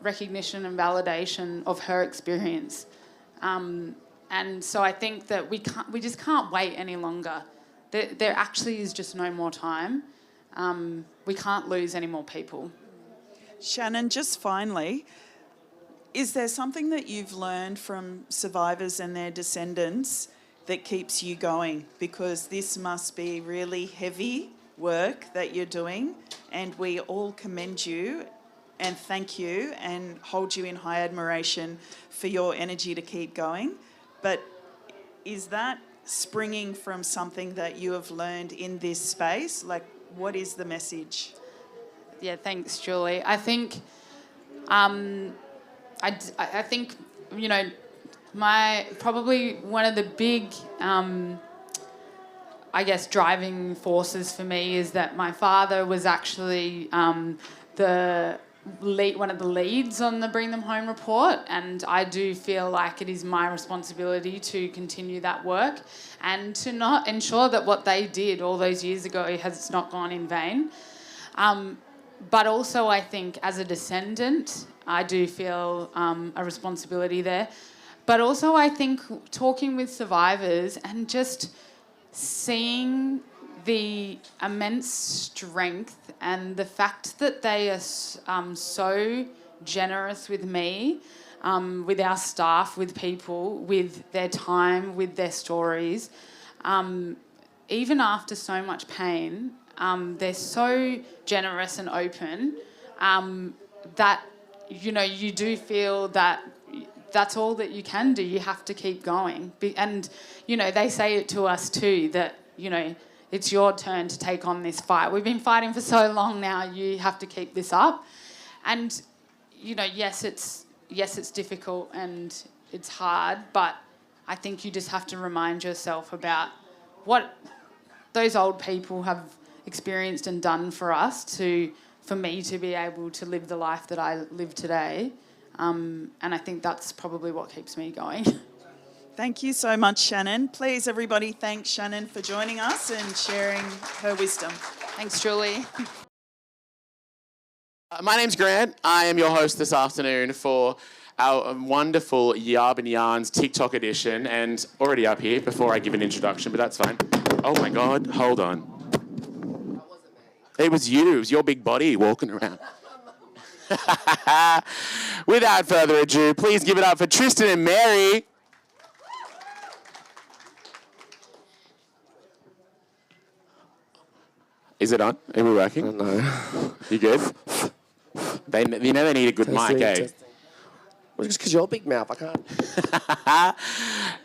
recognition and validation of her experience. And so I think that we just can't wait any longer. There actually is just no more time. We can't lose any more people. Shannan, just finally, is there something that you've learned from survivors and their descendants that keeps you going? Because this must be really heavy work that you're doing, and we all commend you and thank you and hold you in high admiration for your energy to keep going. But is that springing from something that you have learned in this space? Like, what is the message? Yeah, thanks, Julie. I think, I think, you know, probably one of the big, I guess, driving forces for me is that my father was actually one of the leads on the Bring Them Home report, and I do feel like it is my responsibility to continue that work and to not ensure that what they did all those years ago has not gone in vain. But also I think as a descendant, I do feel a responsibility there. But also I think talking with survivors and just seeing the immense strength and the fact that they are so generous with me, with our staff, with people, with their time, with their stories. Even after so much pain, they're so generous and open that, you know, you do feel that that's all that you can do. You have to keep going. And, you know, they say it to us too, that, you know, it's your turn to take on this fight. We've been fighting for so long now, you have to keep this up. And, you know, yes, it's difficult and it's hard, but I think you just have to remind yourself about what those old people have experienced and done for us for me to be able to live the life that I live today. And I think that's probably what keeps me going. Thank you so much, Shannan. Please, everybody, thank Shannan for joining us and sharing her wisdom. Thanks, Julie. My name's Grant. I am your host this afternoon for our wonderful Yabun Yarns TikTok edition, and already up here before I give an introduction, but that's fine. Oh my God, hold on. It was you. It was your big body walking around. Without further ado, please give it up for Tristan and Mary. Is it on? Are we working? No. You good? You know they need a good mic, eh? Well, just because you're a big mouth, I can't.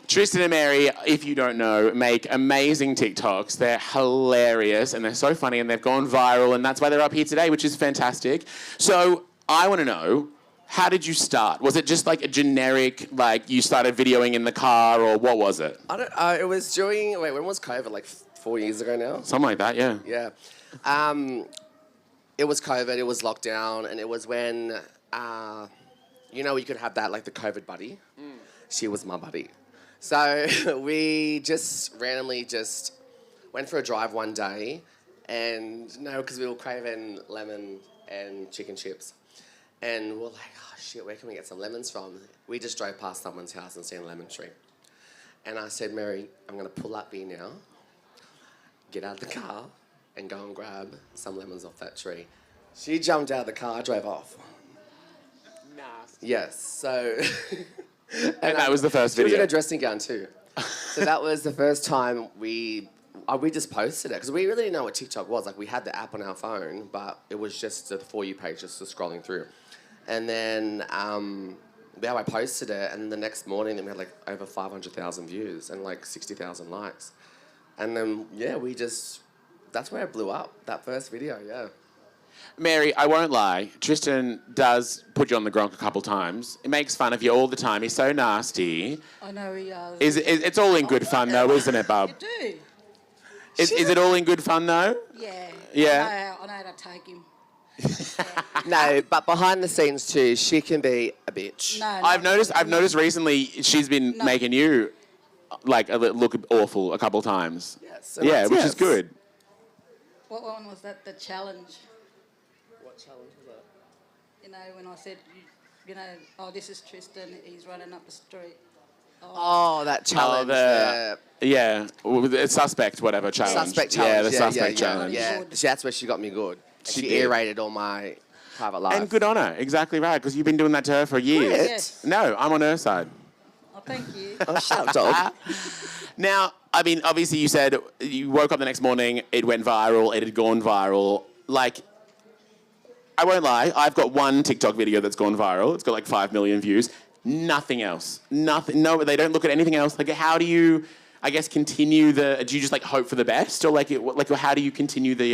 Tristan and Mary, if you don't know, make amazing TikToks. They're hilarious and they're so funny and they've gone viral, and that's why they're up here today, which is fantastic. So I want to know, how did you start? Was it just like a generic, like you started videoing in the car, or what was it? I don't. It was during. Wait, when was COVID? Like 4 years ago now. Something like that, yeah. Yeah. It was COVID. It was lockdown, and it was when you could have that, like the COVID buddy. She was my buddy. So we just randomly just went for a drive one day, and because we were craving lemon and chicken chips, and we're like, oh shit, where can we get some lemons from? We just drove past someone's house and seen a lemon tree, and I said, Mary, I'm gonna pull up here now, get out of the car, and go and grab some lemons off that tree. She jumped out of the car, drove off. Nasty. Yes, so... and that was the first video? She was in a dressing gown too. So that was the first time we just posted it, because we really didn't know what TikTok was. Like, we had the app on our phone, but it was just a For You page, just scrolling through. And then I posted it, and the next morning then we had like over 500,000 views and like 60,000 likes. And then, that's where it blew up, that first video, yeah. Mary, I won't lie, Tristan does put you on the gronk a couple times. He makes fun of you all the time. He's so nasty. I know he does. It's all in good fun, though, isn't it, bub? You do. Is it all in good fun, though? Yeah. Yeah. I know how to take him. No, but behind the scenes too, she can be a bitch. No, I've noticed recently she's been making you look awful a couple times. Yes. Yeah, which is good. What one was that? The challenge. What challenge was that? You know, when I said, oh, this is Tristan, he's running up the street. Oh, that challenge. The suspect, whatever challenge. Suspect challenge. Yeah, the suspect challenge. Yeah, that's where she got me good. She aerated all my private life. And good on her, exactly right, because you've been doing that to her for years. Yes. No, I'm on her side. Oh, thank you. Oh, shut up, dog. Now, I mean, obviously you said you woke up the next morning, it went viral, it had gone viral. Like, I won't lie, I've got one TikTok video that's gone viral. It's got like 5 million views. Nothing else. Nothing. No, they don't look at anything else. Like, how do you, I guess, continue do you just like hope for the best? Or how do you continue the,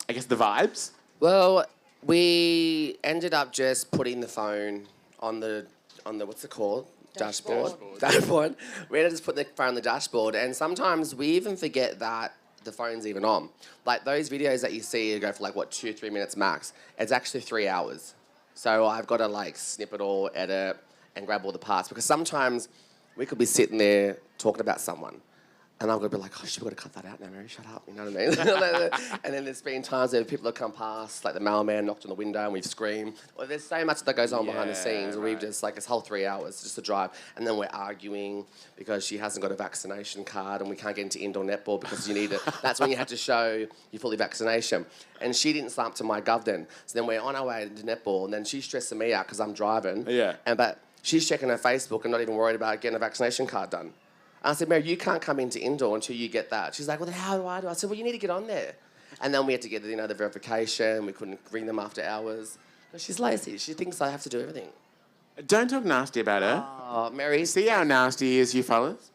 the vibes? Well, we ended up just putting the phone on the what's it called? Dashboard. We ended up just putting the phone on the dashboard, and sometimes we even forget that the phone's even on. Like, those videos that you see go for 2-3 minutes max. It's actually 3 hours. So I've got to snip it all, edit, and grab all the parts, because sometimes we could be sitting there talking about someone, and I'm going to be like, oh, shit, we've got to cut that out now, Mary, shut up, you know what I mean? And then there's been times where people have come past, like the mailman knocked on the window and we've screamed. Well, there's so much that goes on behind the scenes. Right. We've just, this whole 3 hours just to drive, and then we're arguing because she hasn't got a vaccination card and we can't get into indoor netball because you need it. That's when you have to show your fully vaccination. And she didn't sign up to my gov then. So then we're on our way to netball, and then she's stressing me out because I'm driving. Yeah. But she's checking her Facebook and not even worried about getting a vaccination card done. I said, Mary, you can't come into indoor until you get that. She's like, well, then how do I do it? I said, well, you need to get on there. And then we had to get, the verification. We couldn't ring them after hours. But she's lazy. She thinks I have to do everything. Don't talk nasty about her. Oh, Mary. See how nasty he is, you fellas?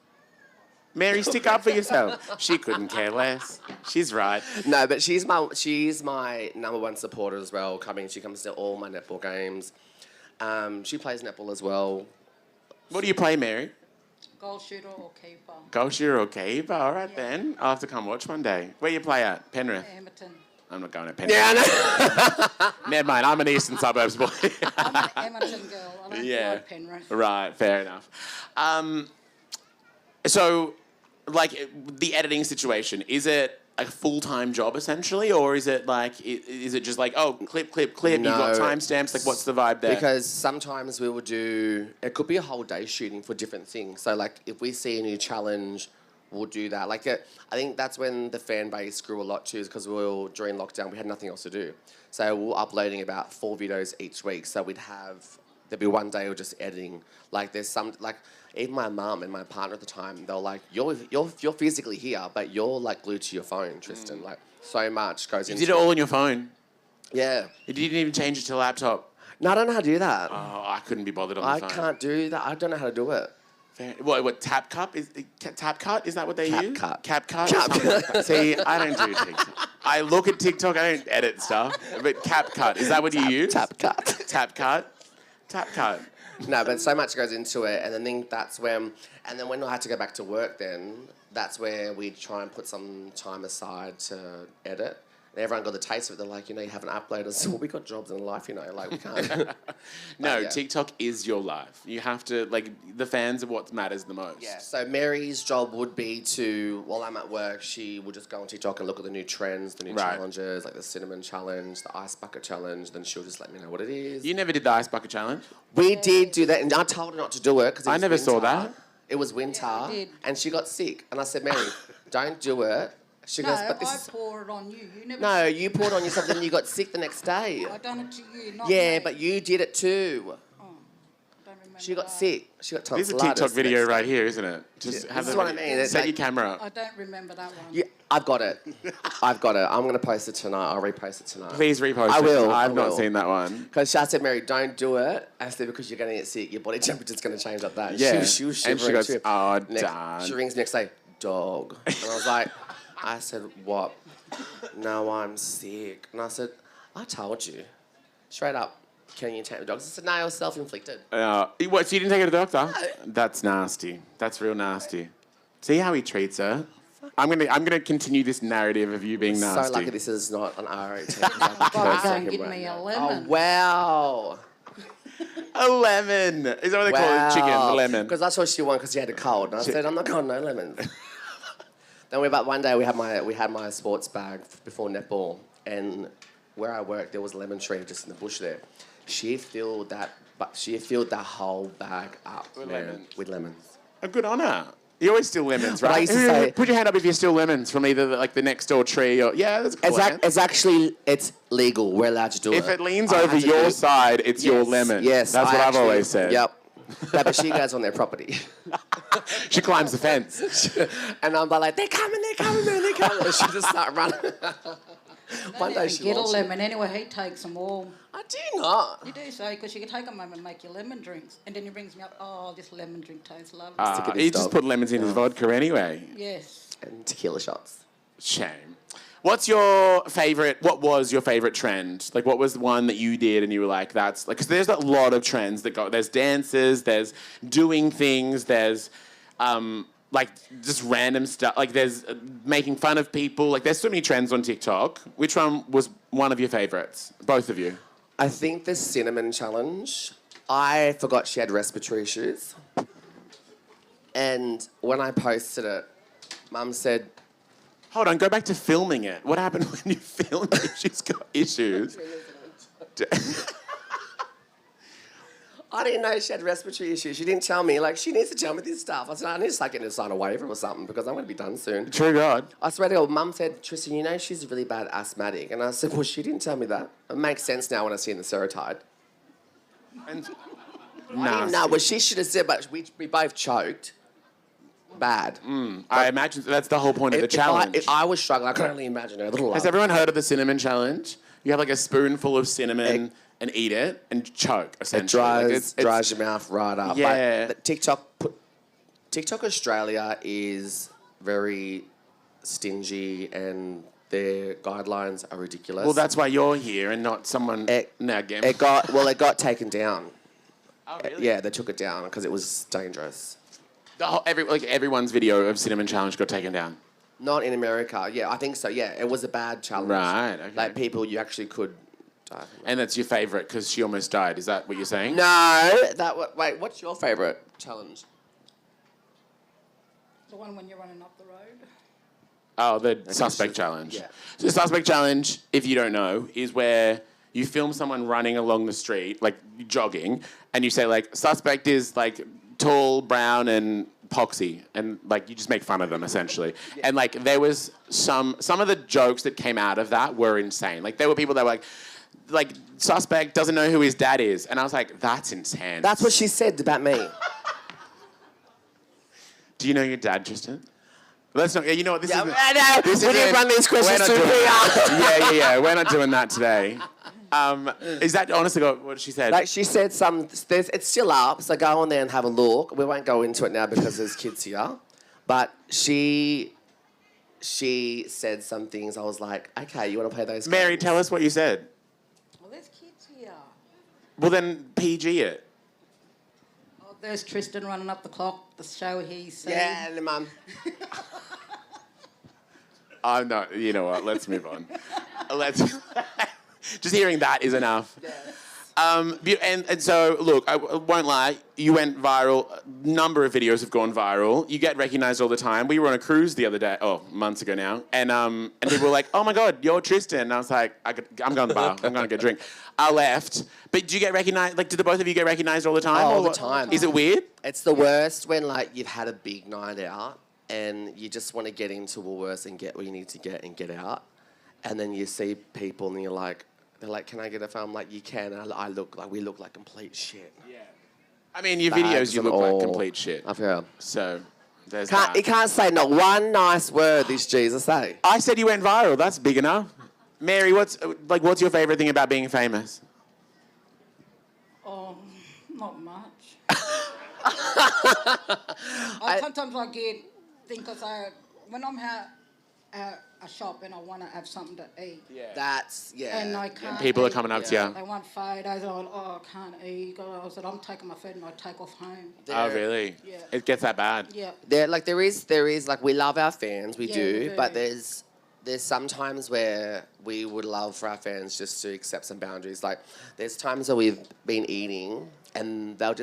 Mary, stick up for yourself. She couldn't care less. She's right. No, but she's my #1 supporter as well. She comes to all my netball games. She plays netball as well. What do you play, Mary? Goal shooter or keeper. Goal shooter or keeper? All right then. I'll have to come watch one day. Where you play at? Penrith? Edmonton. I'm not going to Penrith. Yeah, I know. Never mind. I'm an eastern suburbs boy. I'm an Edmonton girl. I don't like Penrith. Right. Fair enough. So, like, the editing situation, is it a full-time job essentially, or is it like, is it just like, oh, clip, No. you've got timestamps, like what's the vibe there? Because sometimes we will do, it could be a whole day shooting for different things. So like if we see a new challenge, we'll do that. Like I think that's when the fan base grew a lot too, is because during lockdown, we had nothing else to do. So we were uploading about 4 videos each week. So there'd be one day of just editing. Like there's some, like even my mum and my partner at the time, they're like, you're physically here, but you're like glued to your phone, Tristan. Like so much goes into it. You did it all on your phone? Yeah. You didn't even change it to a laptop? No, I don't know how to do that. Oh, I couldn't be bothered on the phone. I can't do that. I don't know how to do it. What tap cut? Tap cut? Is that what they use? Cut. Cap cut? Cut. See, I don't do TikTok. I look at TikTok, I don't edit stuff. But cap cut, is that what you use? Tap cut. Tap cut? Tap cut. No, but so much goes into it, and then when I had to go back to work that's where we try and put some time aside to edit. And everyone got the taste of it. They're like, you haven't uploaded. So we got jobs in life, like we can't. No, TikTok is your life. You have to, like, the fans are what matters the most. Yeah, so Mary's job would be while I'm at work, she would just go on TikTok and look at the new trends, the new challenges, like the cinnamon challenge, the ice bucket challenge, then she'll just let me know what it is. You never did the ice bucket challenge? We did do that, and I told her not to do it because I never saw that. It was winter, and she got sick. And I said, Mary, don't do it. She goes, but this is... pour it on you. You never... No, you poured on yourself, then you got sick the next day. I done it to you, not Yeah, me. but you did it too. Don't remember She got sick. She got tonsillitis. This is a TikTok video right here, isn't it? Just have this is what I mean. Set your camera up. I don't remember that one. Yeah, I've got it. I'm going to post it tonight. I'll repost it tonight. Please repost it. I will. I've not seen that one. Because I said, Mary, don't do it. I said, because you're going to get sick. Your body temperature's going to change like that. Yeah. She was and she goes, oh, darn. She rings next day, dog. And I was like... I said, what? No, I'm sick. And I said, I told you. Straight up, can you take the dogs? I said, no, it was self-inflicted. What, so you didn't take her to the doctor? No. That's nasty. That's real nasty. See how he treats her? I'm gonna continue this narrative of you being nasty. So lucky this is not an R18. I've got to go and give me a lemon. Oh, wow. A lemon. Is that what they call it? Chicken, a lemon. Because that's what she wanted because she had a cold. And I said, I'm not going no lemons. Then one day we had my sports bag before netball, and where I worked there was a lemon tree just in the bush there. She filled that whole bag up with lemons. A good on her. You always steal lemons, But I right? used to say- Put your hand up if you steal lemons from either the next door tree or that's a good one. It's legal. We're allowed to do it. If it leans over your side, it's your lemon. Yes, that's what I've always said. Yep. No, but she goes on their property. She climbs the fence. And I'm like, they're coming, man, they're coming. And she just start running. One day she get a launched lemon anyway. He takes them all. I do not. You do so because you can take them home and make your lemon drinks, and then he brings me up. Oh, this lemon drink tastes lovely. He just put lemons in his vodka anyway. Yes. And tequila shots. Shame. What was your favourite trend? Like, what was the one that you did and you were like, that's... like, because there's a lot of trends that go... There's dances, there's doing things, there's, like, just random stuff. Like, there's making fun of people. Like, there's so many trends on TikTok. Which one was one of your favourites? Both of you. I think the cinnamon challenge. I forgot she had respiratory issues. And when I posted it, Mum said... Hold on, go back to filming it. What happened when you filmed it? She's got issues. I didn't know she had respiratory issues. She didn't tell me. Like, she needs to tell me this stuff. I said, I need to start getting her to sign a waiver or something because I'm going to be done soon. True God. I swear to God, Mum said, Tristan, she's a really bad asthmatic. And I said, well, she didn't tell me that. It makes sense now when I see in the serotype. And I didn't know. Well, she should have said, but we both choked. Bad. I imagine that's the whole point of the challenge. If I was struggling, I can only imagine her little. Has everyone heard of the cinnamon challenge? You have like a spoonful of cinnamon and eat it and choke, essentially. It dries your mouth right up. Yeah. But TikTok Australia is very stingy and their guidelines are ridiculous. Well, that's why you're here and not someone... It got taken down. Oh, really? Yeah, they took it down because it was dangerous. Everyone's video of Cinnamon Challenge got taken down. Not in America. Yeah, I think so. Yeah, it was a bad challenge. Right. Okay. Like people, you actually could die. And that's your favourite because she almost died. Is that what you're saying? No, wait. What's your favourite challenge? The one when you're running up the road. Oh, the suspect challenge. Yeah. So the suspect challenge, if you don't know, is where you film someone running along the street, like jogging, and you say like, suspect is like tall, brown, and poxy, and like you just make fun of them essentially. Yeah. And like there was some of the jokes that came out of that were insane. Like there were people that were like suspect doesn't know who his dad is, and I was like, that's insane. That's what she said about me. Do you know your dad, Tristan? Let's not. You know what? This is. We didn't run these questions through PR. Yeah. We're not doing that today. Is that honestly what she said? Like she said, it's still up, so go on there and have a look. We won't go into it now because there's kids here, but she said some things. I was like, okay, you want to play those? Mary, games? tell us what you said. Well, there's kids here. Well, then PG it. Oh, there's Tristan running up the clock. The show he's seen. Yeah, Mum. I'm not. You know what? Let's move on. Just hearing that is enough. Yes. And so, look, I won't lie, you went viral. A number of videos have gone viral. You get recognised all the time. We were on a cruise the other day, months ago now, and people were like, oh my God, you're Tristan. And I was like, I'm going to the bar. I'm going to get a drink. I left. But do you get recognised? Like, do the both of you get recognised all the time? All the time. Is it weird? It's the worst when, like, you've had a big night out and you just want to get into Woolworths and get what you need to get and get out. And then you see people and you're like, they're like, can I get a phone? I'm like, you can. And we look like complete shit. Yeah. I mean, your videos, you look like complete shit. I've heard. So, there's that. You can't say not one nice word, this Jesus, eh? I said you went viral. That's big enough. Mary, what's your favourite thing about being famous? Oh, not much. Sometimes I think when I'm at a shop and I want to have something to eat. Yeah. And I can't. People are coming up to you. They want photos. I can't eat. I said, I'm taking my food and I take off home. Oh, really? Yeah. It gets that bad? Yeah. There is, like, we love our fans, we do, but there's sometimes where we would love for our fans just to accept some boundaries. Like, there's times where we've been eating and they'll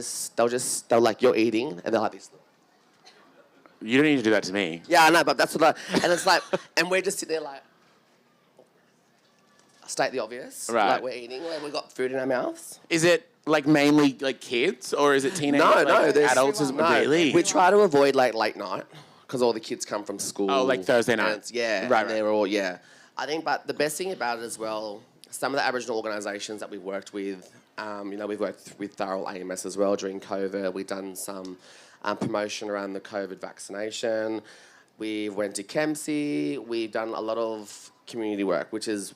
like, you're eating, and they're like this. You don't need to do that to me. Yeah, I know, but that's what and it's like, and we're just sitting there like, state the obvious. Right. Like, we're eating, like, we've got food in our mouths. Is it, like, mainly, like, kids, or is it teenagers? No, there's adults as well. Really? We try to avoid, like, late night, because all the kids come from school. Oh, like Thursday night. Yeah, right. They're all, I think, but the best thing about it as well, some of the Aboriginal organisations that we've worked with, we've worked with Thurl AMS as well during COVID. We've done some promotion around the COVID vaccination. We went to Kempsey. We've done a lot of community work, which is,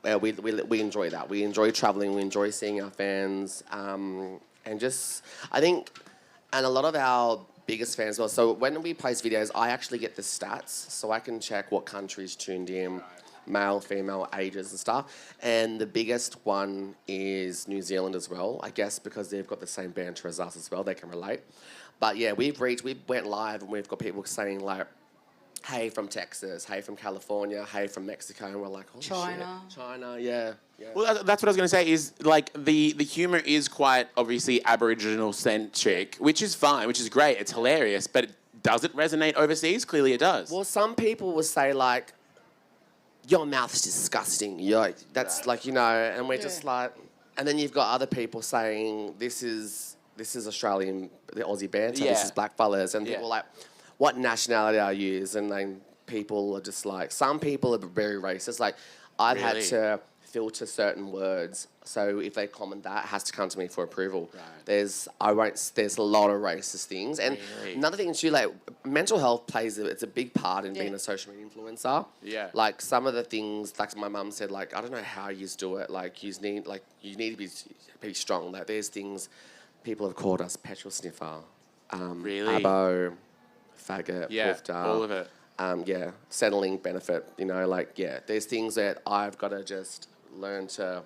we enjoy that. We enjoy travelling. We enjoy seeing our fans. And a lot of our biggest fans as well. So when we post videos, I actually get the stats, so I can check what countries tuned in, male, female, ages and stuff. And the biggest one is New Zealand as well, I guess because they've got the same banter as us as well, they can relate. But yeah, we went live and we've got people saying like, hey from Texas, hey from California, hey from Mexico, and we're like, oh China. shit. China, yeah. Well, that's what I was going to say is, like, the humour is quite obviously Aboriginal-centric, which is fine, which is great, it's hilarious, but does it resonate overseas? Clearly it does. Well, some people will say like, your mouth's disgusting, that's like, and we're just like, and then you've got other people saying, this is Australian, the Aussie banter, this is Blackfullas, and people are like, what nationality are you? And then people are just like, some people are very racist. Like, I've had to filter certain words, so if they comment that, it has to come to me for approval. Right. There's a lot of racist things. And another thing too, like, mental health it's a big part in being a social media influencer. Yeah. Like, some of the things, like my mum said, like, I don't know how you do it. Like, you need to be pretty strong. Like, there's things people have called us petrol sniffer, abo, faggot, woofter, all of it. settling benefit, there's things that I've got to just learn to,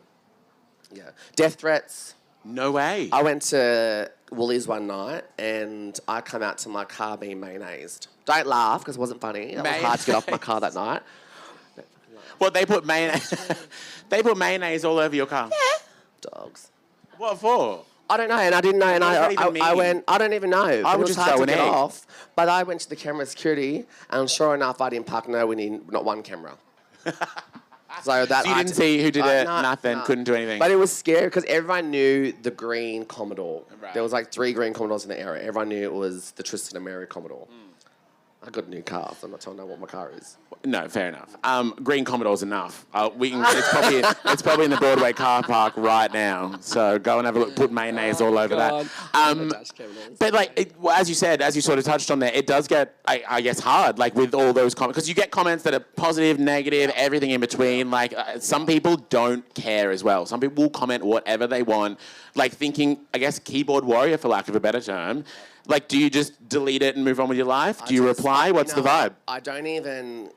death threats, No way. I went to Woolies one night and I come out to my car being mayonnaised. Don't laugh because it wasn't funny. It was hard to get off my car that night. What, they put mayonnaise? They put mayonnaise all over your car? Yeah. Dogs. What for? I don't know, and I didn't know, and I went, I don't even know. I would it was just hard go to and get eat. off, but I went to the camera security, and sure enough, I didn't park nowhere near not one camera. So you didn't see who did it, nothing, couldn't do anything. But it was scary because everyone knew the green Commodore. Right. There was like 3 green Commodores in the area. Everyone knew it was the Tristan the Mob Commodore. I got a new car, so I'm not telling you what my car is. No, fair enough. Green Commodore's enough. It's probably in the Broadway car park right now. So go and have a look. Put mayonnaise all over that. But like, as you said, as you sort of touched on there, it does get, I guess, hard. Like with all those comments, because you get comments that are positive, negative, everything in between. Like some people don't care as well. Some people will comment whatever they want, like thinking, I guess, keyboard warrior for lack of a better term. Like, do you just delete it and move on with your life? Do you reply? What's the vibe? I don't even...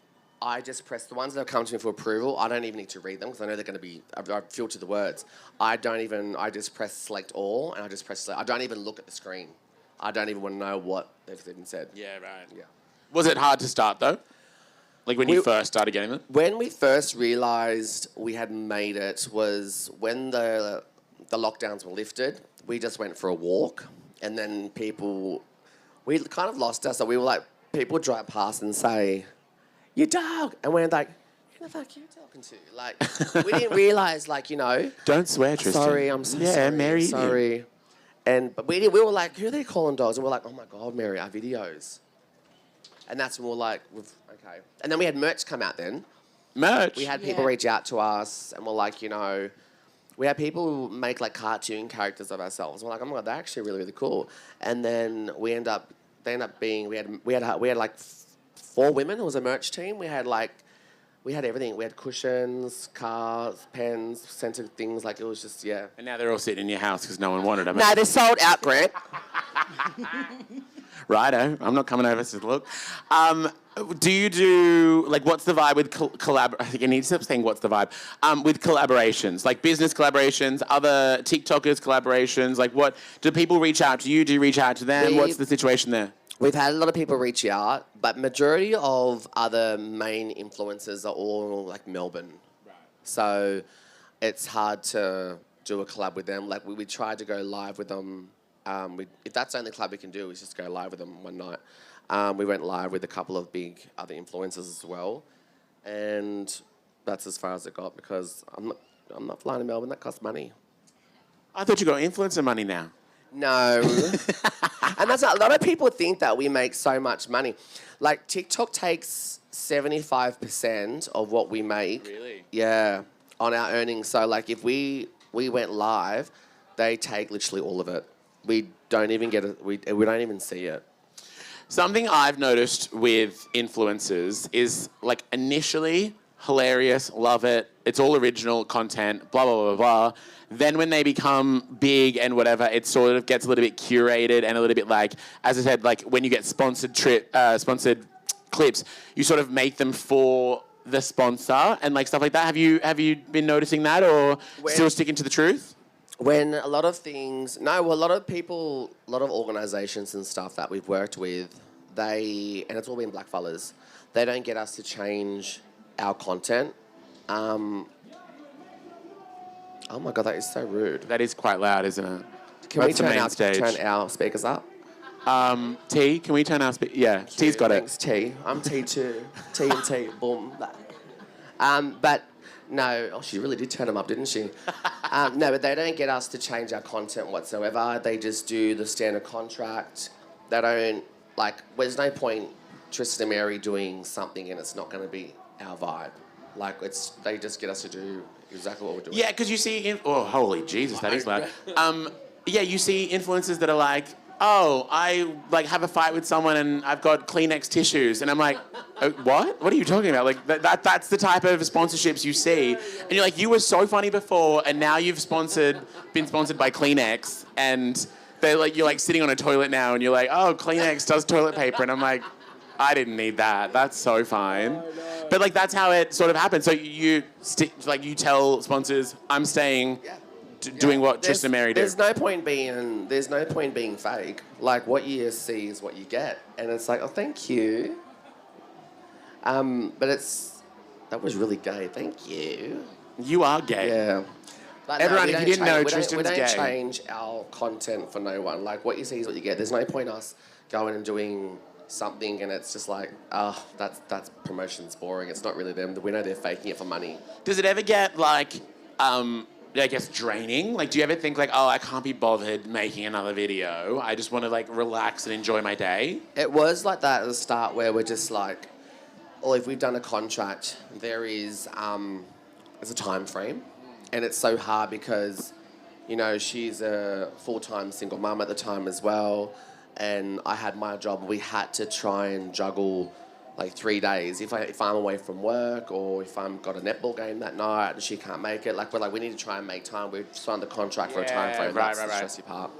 I just press the ones that have come to me for approval. I don't even need to read them because I know they're going to be... I filter the words. I just press select all and I just press select. I don't even look at the screen. I don't even want to know what they've even said. Yeah, right. Yeah. Was it hard to start, though? Like when you first started getting them? When we first realised we had made it was when the lockdowns were lifted. We just went for a walk. And then we kind of lost us. So we were like, people drive past and say, "You dog," and we're like, "Who the fuck are you talking to?" Like, we didn't realise, like, you know. Don't swear, Tristan. Sorry, I'm so sorry. Yeah, Mary. Sorry. But we were like, who are they calling dogs? And we're like, oh my God, Mary, our videos. And that's when we're like, okay. And then we had merch come out then. Merch? We had people reach out to us and we're like, you know, we had people make like cartoon characters of ourselves. We're like, oh my God, they're actually really, really cool. And then they end up being, we had like 4 women. It was a merch team. We had everything. We had cushions, cars, pens, scented things. Like it was just, yeah. And now they're all sitting in your house because no one wanted them. No, they're sold out, Grant. Righto, I'm not coming over to look. Do you do, like, what's the vibe with I think I need to stop saying what's the vibe. With collaborations, like business collaborations, other TikTokers collaborations, like what, do people reach out to you? Do you reach out to them? What's the situation there? We've had a lot of people reach out, but majority of other main influencers are all like Melbourne. Right. So it's hard to do a collab with them. Like we tried to go live with them. If that's the only collab we can do, is just go live with them one night. We went live with a couple of big other influencers as well, and that's as far as it got because I'm not flying to Melbourne. That costs money. I thought you got influencer money now. No, and that's a lot of people think that we make so much money. Like TikTok takes 75% of what we make. Really? Yeah, on our earnings. So like if we went live, they take literally all of it. We don't even get it. We don't even see it. Something I've noticed with influencers is, like, initially hilarious, love it, it's all original content, blah, blah, blah, blah. Then when they become big and whatever, it sort of gets a little bit curated and a little bit like, as I said, like when you get sponsored clips, you sort of make them for the sponsor and like stuff like that. Have you been noticing that or still sticking to the truth? When a lot of things, a lot of people, a lot of organisations and stuff that we've worked with, and it's all been Blackfullas, they don't get us to change our content. Oh my God, that is so rude. That is quite loud, isn't it? Can we turn our speakers up? T, can we turn our speakers? Yeah, T's got Thanks, T. I'm T too. T and T, boom. But no, she really did turn them up, didn't she? No, but they don't get us to change our content whatsoever. They just do the standard contract. They don't, there's no point Tristan and Mary doing something and it's not going to be our vibe. They just get us to do exactly what we're doing. Yeah, because you see, holy Jesus, that is loud. Yeah, you see influencers that are like, oh, I have a fight with someone and I've got Kleenex tissues. And I'm like, what? What are you talking about? That's the type of sponsorships you see. And you're like, you were so funny before and now you've been sponsored by Kleenex. And you're sitting on a toilet now and you're like, oh, Kleenex does toilet paper. And I'm like, I didn't need that. That's so fine. Oh, no. But that's how it sort of happens. So you tell sponsors, I'm staying doing what Tristan and Mary do. There's no point being fake. Like, what you see is what you get. And it's like, oh, thank you. But that was really gay. Thank you. You are gay. Yeah. But everyone, if you didn't know, Tristan's gay. We don't change our content for no one. Like, what you see is what you get. There's no point us going and doing something and it's just like, oh, that's promotion's boring. It's not really them. We know they're faking it for money. Does it ever get, like, I guess, draining? Like, do you ever think, like, oh, I can't be bothered making another video. I just want to, like, relax and enjoy my day? It was like that at the start where we're just like, or if we've done a contract, there's a time frame. And it's so hard because, you know, she's a full-time single mum at the time as well. And I had my job. We had to try and juggle like 3 days. If I'm away from work or if I'm got a netball game that night and she can't make it, like we're like, we need to try and make time. We've signed the contract for a time frame. That's the stressy part.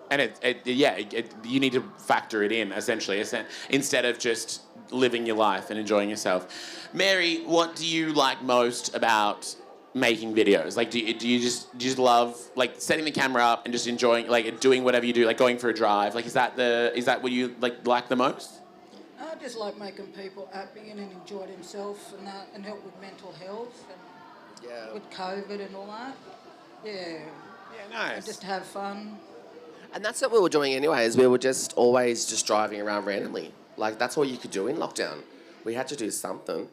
And you need to factor it in, essentially, instead of just living your life and enjoying yourself. Mary, what do you like most about making videos? Like, do you just love, like, setting the camera up and just enjoying, like, doing whatever you do, like going for a drive? Like, is that what you like the most? I just like making people happy and enjoy themselves and help with mental health and with COVID and all that. Yeah. Yeah, nice. And just have fun. And that's what we were doing anyways. We were just always just driving around randomly. Like, that's all you could do in lockdown. We had to do something.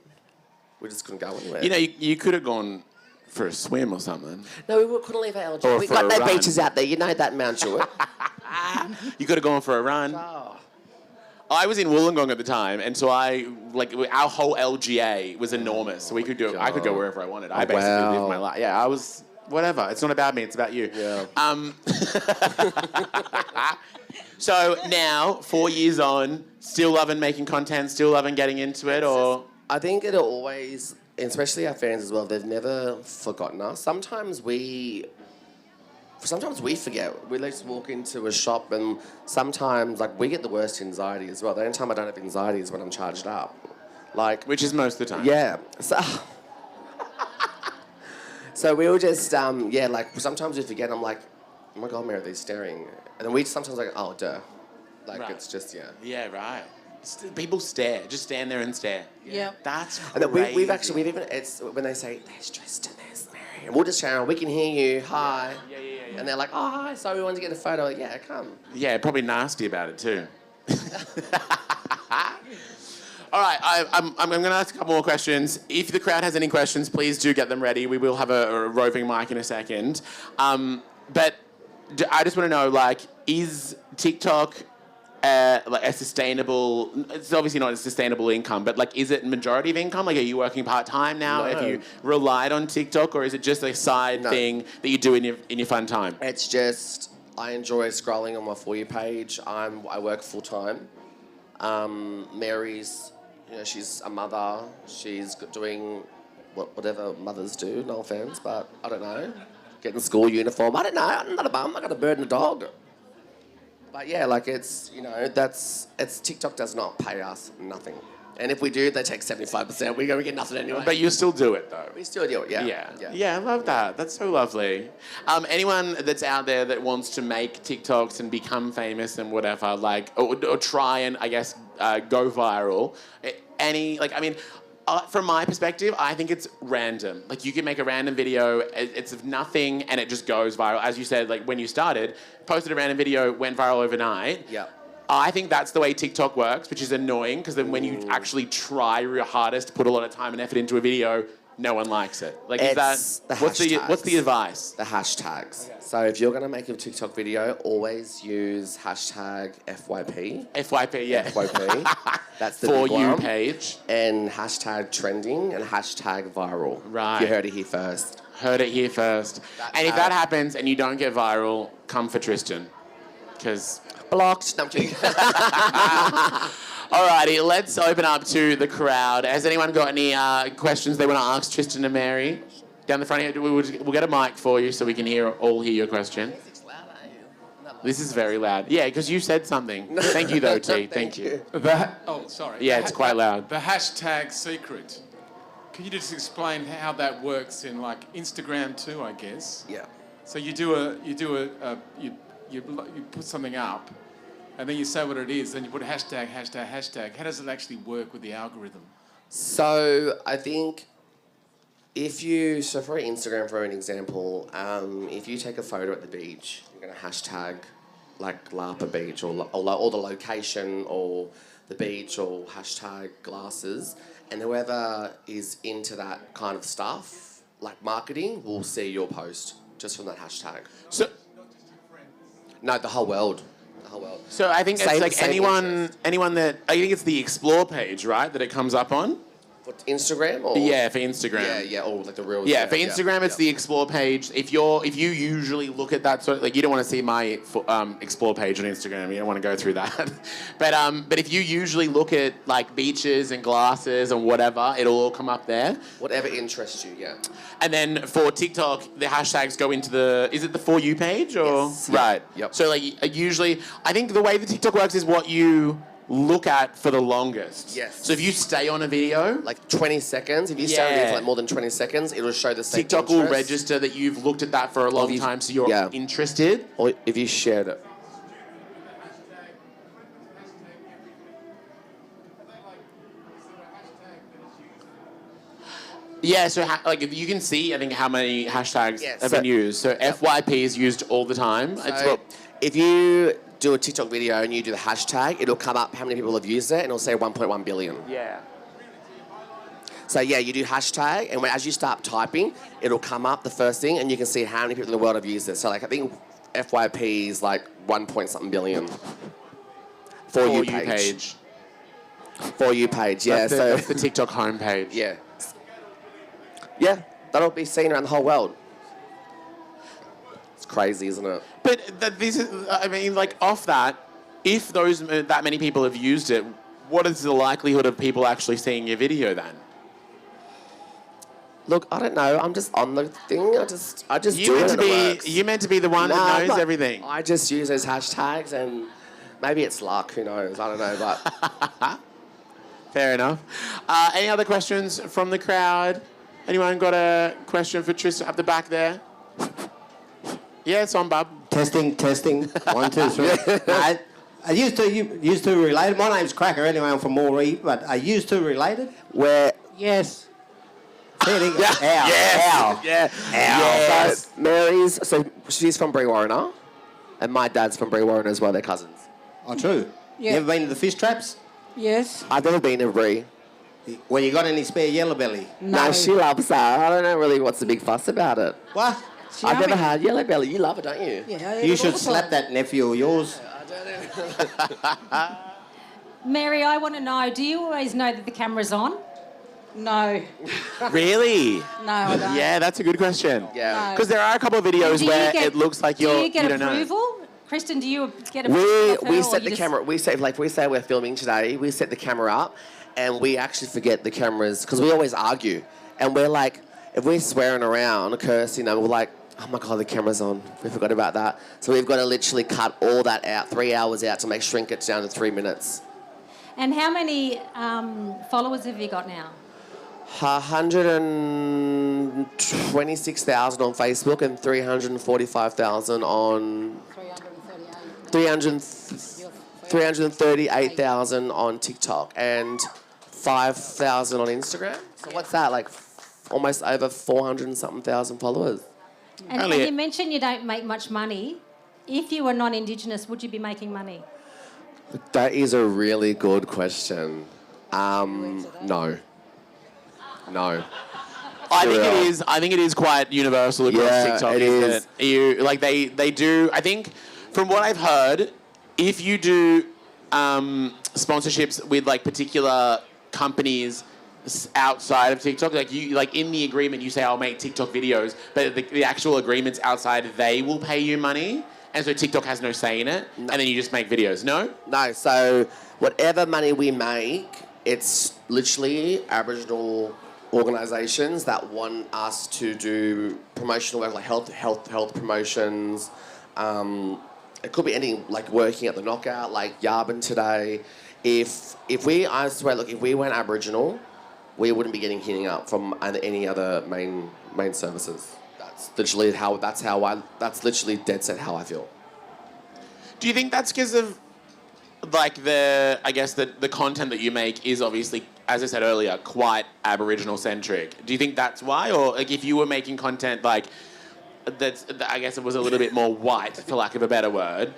We just couldn't go anywhere. You know, you could have gone for a swim or something. No, we couldn't leave our LG. We got no beaches out there. You know that, Mount Jewett. You could have gone for a run. Oh. I was in Wollongong at the time, and so our whole LGA was enormous. So we could do. I could go wherever I wanted. I basically lived my life. Yeah, I was whatever. It's not about me. It's about you. Yeah. So now, 4 years on, still loving making content, still loving getting into it, or I think it'll always, especially our fans as well. They've never forgotten us. Sometimes we forget. We just walk into a shop and sometimes, like, we get the worst anxiety as well. The only time I don't have anxiety is when I'm charged up. Like, which is most of the time. Yeah. So we'll just, like, sometimes we forget. I'm like, oh my God, Mary, they're staring. And then we sometimes like, oh, duh. Like, right. It's just, Yeah, right. People stare. Just stand there and stare. Yeah. That's crazy. And then we've even, it's when they say, there's Tristan, there's Mary. And we'll just shout, we can hear you, hi. Yeah. And they're like, oh, hi, sorry, we wanted to get a photo. Yeah, come. Yeah, probably nasty about it too. All right, I'm going to ask a couple more questions. If the crowd has any questions, please do get them ready. We will have a roving mic in a second. But I just want to know, like, is TikTok like a sustainable? It's obviously not a sustainable income, but like, is it majority of income? Like, are you working part time now? No. Have you relied on TikTok, or is it just a side thing that you do in your fun time? It's just I enjoy scrolling on my For You page. I work full time. Mary's, you know, she's a mother. She's doing whatever mothers do. No offense, but I don't know. Getting school uniform. I don't know. I'm not a bum. I got a bird and a dog. But yeah, like, it's, you know, TikTok does not pay us nothing. And if we do, they take 75%. We're going to get nothing anyway. But you still do it, though. We still do it, yeah. Yeah, I love that. That's so lovely. Anyone that's out there that wants to make TikToks and become famous and whatever, like, or try and, I guess, go viral, from my perspective, I think it's random. Like, you can make a random video, it's of nothing, and it just goes viral. As you said, like, when you started, posted a random video, went viral overnight. Yeah. I think that's the way TikTok works, which is annoying, because then when you actually try your hardest, put a lot of time and effort into a video, no one likes it. Like, what's the advice? The hashtags. Okay. So if you're going to make a TikTok video, always use hashtag FYP. FYP, yeah. FYP. That's the For big You one. page. And hashtag trending and hashtag viral. Right. You heard it here first. Heard it here first. And if that happens and you don't get viral, come for Tristan. Because... Blocked. No, I'm joking. Alrighty, let's open up to the crowd. Has anyone got any questions they want to ask Tristan and Mary? Down the front here, we'll get a mic for you so we can all hear your question. This is very loud. Yeah, because you said something. Thank you, though, T. Thank you. Sorry. Yeah, it's quite loud. The hashtag secret. Can you just explain how that works in, like, Instagram too, I guess? Yeah. So you put something up, and then you say what it is, then you put hashtag. How does it actually work with the algorithm? So I think so for Instagram, for an example, if you take a photo at the beach, you're going to hashtag like Lapa Beach or the location or the beach or hashtag glasses, and whoever is into that kind of stuff, like marketing, will see your post just from that hashtag. So, no, the whole world. The whole world. So I think it's like anyone that, I think it's the explore page, right, that it comes up on? For Instagram or? Yeah, for Instagram. Yeah, or like the real. Yeah, for Instagram, it's the explore page. If you usually look at that sort of, like, you don't want to see my explore page on Instagram. You don't want to go through that. But if you usually look at like beaches and glasses and whatever, it'll all come up there. Whatever interests you, yeah. And then for TikTok, the hashtags go into is it the For You page or? Yes. Right. Yep. So like usually, I think the way the TikTok works is what you look at for the longest. Yes. So if you stay on a video, like 20 seconds, if you stay on a video for like more than 20 seconds, it'll show the same TikTok will register that you've looked at that for a long time, so you're interested. Or if you shared it. Yeah, so like if you can see, I think how many hashtags have been used. So FYP is used all the time. So if you do a TikTok video and you do the hashtag, it'll come up how many people have used it, and it'll say 1.1 billion. Yeah. So yeah, you do hashtag, and as you start typing, it'll come up the first thing, and you can see how many people in the world have used it. So like I think FYP is like 1.something billion. For You page. For You page, yeah. That's the TikTok homepage. Yeah. Yeah, that'll be seen around the whole world. It's crazy, isn't it? But this is, I mean, like off that, if that many people have used it, what is the likelihood of people actually seeing your video then? Look, I don't know. I'm just on the thing. I just do it. You're meant to be the one that knows everything. I just use those hashtags, and maybe it's luck. Who knows? I don't know, but fair enough. Any other questions from the crowd? Anyone got a question for Tristan up the back there? Yeah, it's on, bub. Testing. 1, 2, 3. I used to relate it. My name's Cracker anyway. I'm from Moree, but I used to relate it. Where? Yes. Yes. So Mary's. So she's from Brewarrina, and my dad's from Brewarrina as well. They're cousins. Oh, true. Yeah. You ever been to the fish traps? Yes. I've never been to Bree. Well, you got any spare yellow belly? No, she loves that. I don't know really what's the big fuss about it. What? I've never had yellow belly. You love it, don't you? Yeah. You should slap that nephew of yours. Mary, I want to know, do you always know that the camera's on? No. Really? No, I don't. Yeah, that's a good question. Yeah. Because there are a couple of videos where it looks like you don't know. approval? Kristen, do you get approval? We set the camera. We say we're filming today. We set the camera up, and we actually forget the cameras because we always argue, and we're like, if we're swearing around, cursing, we're like, oh my God, the camera's on. We forgot about that. So we've got to literally cut all that out, 3 hours out to shrink it down to 3 minutes. And how many followers have you got now? 126,000 on Facebook and 345,000 on... 338,000 on TikTok and 5,000 on Instagram. So what's that, like almost over 400 and something thousand followers? And you mentioned you don't make much money. If you were non-Indigenous, would you be making money? That is a really good question. No. I think it is quite universal across TikTok. It is. They do. I think from what I've heard, if you do sponsorships with like particular companies outside of TikTok, like in the agreement you say I'll make TikTok videos, but the actual agreements outside, they will pay you money, and so TikTok has no say in it, and then you just make videos. No, so whatever money we make, it's literally Aboriginal organisations that want us to do promotional work, like health promotions. It could be anything, like working at the Knockout, like Yabun today. I swear, look, if we weren't Aboriginal, we wouldn't be getting hitting up from any other main services. that's literally dead set how I feel. Do you think that's because of, like, the content that you make is obviously, as I said earlier, quite Aboriginal-centric? Do you think that's why? Or, like, if you were making content, like, I guess it was a little bit more white, for lack of a better word,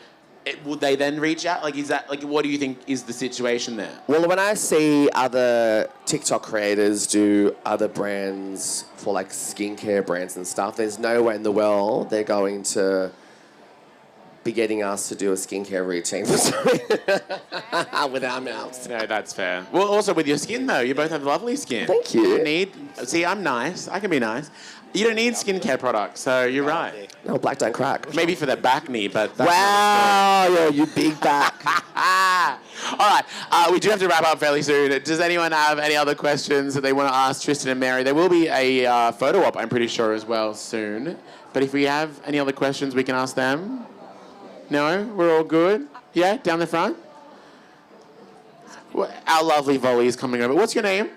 would they then reach out? Like, is that, like, what do you think is the situation there? Well, when I see other TikTok creators do other brands for, like, skincare brands and stuff, there's no way in the world they're going to be getting us to do a skincare routine with our mouths. No, that's fair. Well, also with your skin, though. You both have lovely skin. Thank you. You don't need... See, I'm nice. I can be nice. You don't need skincare products, so you're right. No, black don't crack. Maybe for the back knee, but... That's wow, you big back. All right, we do have to wrap up fairly soon. Does anyone have any other questions that they want to ask Tristan and Mary? There will be a photo op, I'm pretty sure, as well soon. But if we have any other questions, we can ask them. No? We're all good? Yeah? Down the front? Our lovely volley is coming over. What's your name?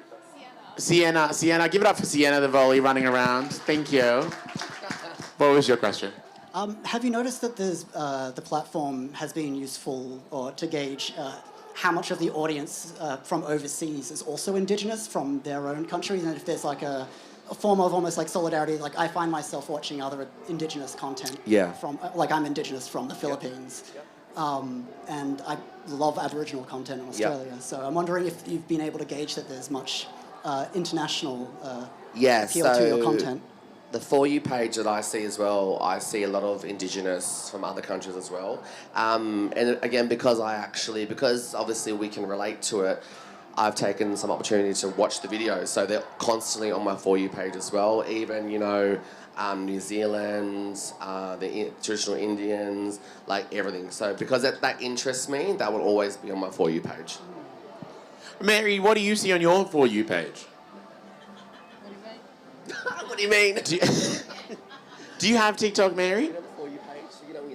Sienna. Sienna. Give it up for Sienna, the volley, running around. Thank you. What was your question? Have you noticed that the platform has been useful or to gauge how much of the audience from overseas is also Indigenous from their own countries, and if there's like a form of almost like solidarity? Like, I find myself watching other Indigenous content from, like, I'm Indigenous from the Philippines. And I love Aboriginal content in Australia. So I'm wondering if you've been able to gauge that there's much international appeal to your content. The For You page that I see as well, I see a lot of Indigenous from other countries as well. And again, because obviously we can relate to it, I've taken some opportunity to watch the videos, so they're constantly on my For You page as well. Even, New Zealand, the traditional Indians, like everything. So because that interests me, that will always be on my For You page. Mary, what do you see on your For You page? What do you mean? Do you have TikTok, Mary?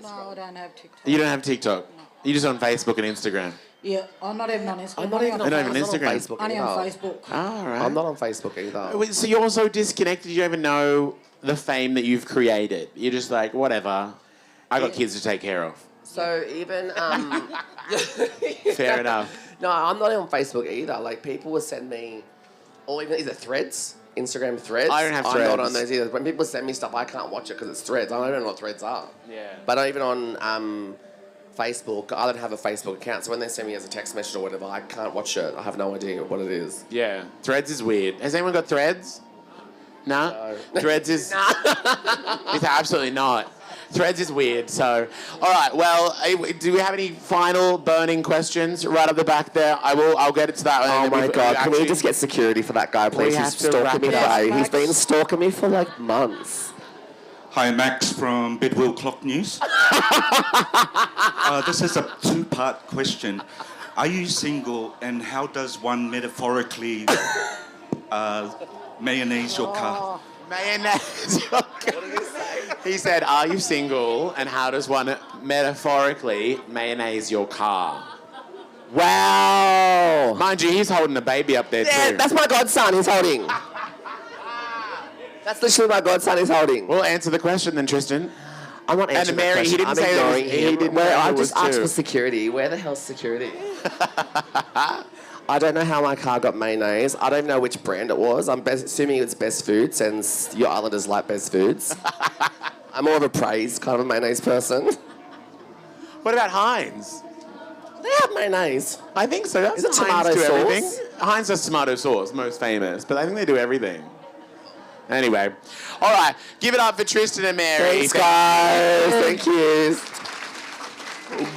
No, I don't have TikTok. You don't have TikTok? No. You're just on Facebook and Instagram? Yeah, I'm not even on Instagram. I'm not even on Facebook. Only on Facebook. All right. I'm not on Facebook either. So you're so disconnected, you don't even know the fame that you've created. You're just like, whatever. I got kids to take care of. So even... Fair enough. No, I'm not on Facebook either. Like, people will send me... Or even, is it Threads? Instagram Threads? I don't have Threads. I'm not on those either. When people send me stuff, I can't watch it because it's Threads. I don't even know what Threads are. Yeah. But even on Facebook, I don't have a Facebook account, so when they send me as a text message or whatever, I can't watch it. I have no idea what it is. Yeah. Threads is weird. Has anyone got Threads? No? Threads is... It's absolutely not. Threads is weird, so... All right, well, do we have any final burning questions right up the back there? I'll get it to that. Oh my God, can we just get security for that guy, please? He's stalking me today. He's been stalking me for like months. Hi, Max from Bidwell Clock News. This is a two-part question. Are you single, and how does one metaphorically mayonnaise your car? Mayonnaise your car. What did he say? He said, are you single, and how does one metaphorically mayonnaise your car? Wow. Mind you, he's holding a baby up there too. Yeah, that's my godson he's holding. That's literally my godson he's holding. We'll answer the question then, Tristan. I'm not answering the question. And Mary, he didn't say that he didn't know I it was just asked two. for security. Where the hell's security? I don't know how my car got mayonnaise. I don't even know which brand it was. I'm assuming it's Best Foods, and your islanders like Best Foods. I'm more of a praise kind of a mayonnaise person. What about Heinz? They have mayonnaise. I think so. That's Is it Heinz tomato do sauce? everything. Heinz does tomato sauce, most famous, but I think they do everything. Anyway, all right, give it up for Tristan and Mary. Thanks, guys. Thank you.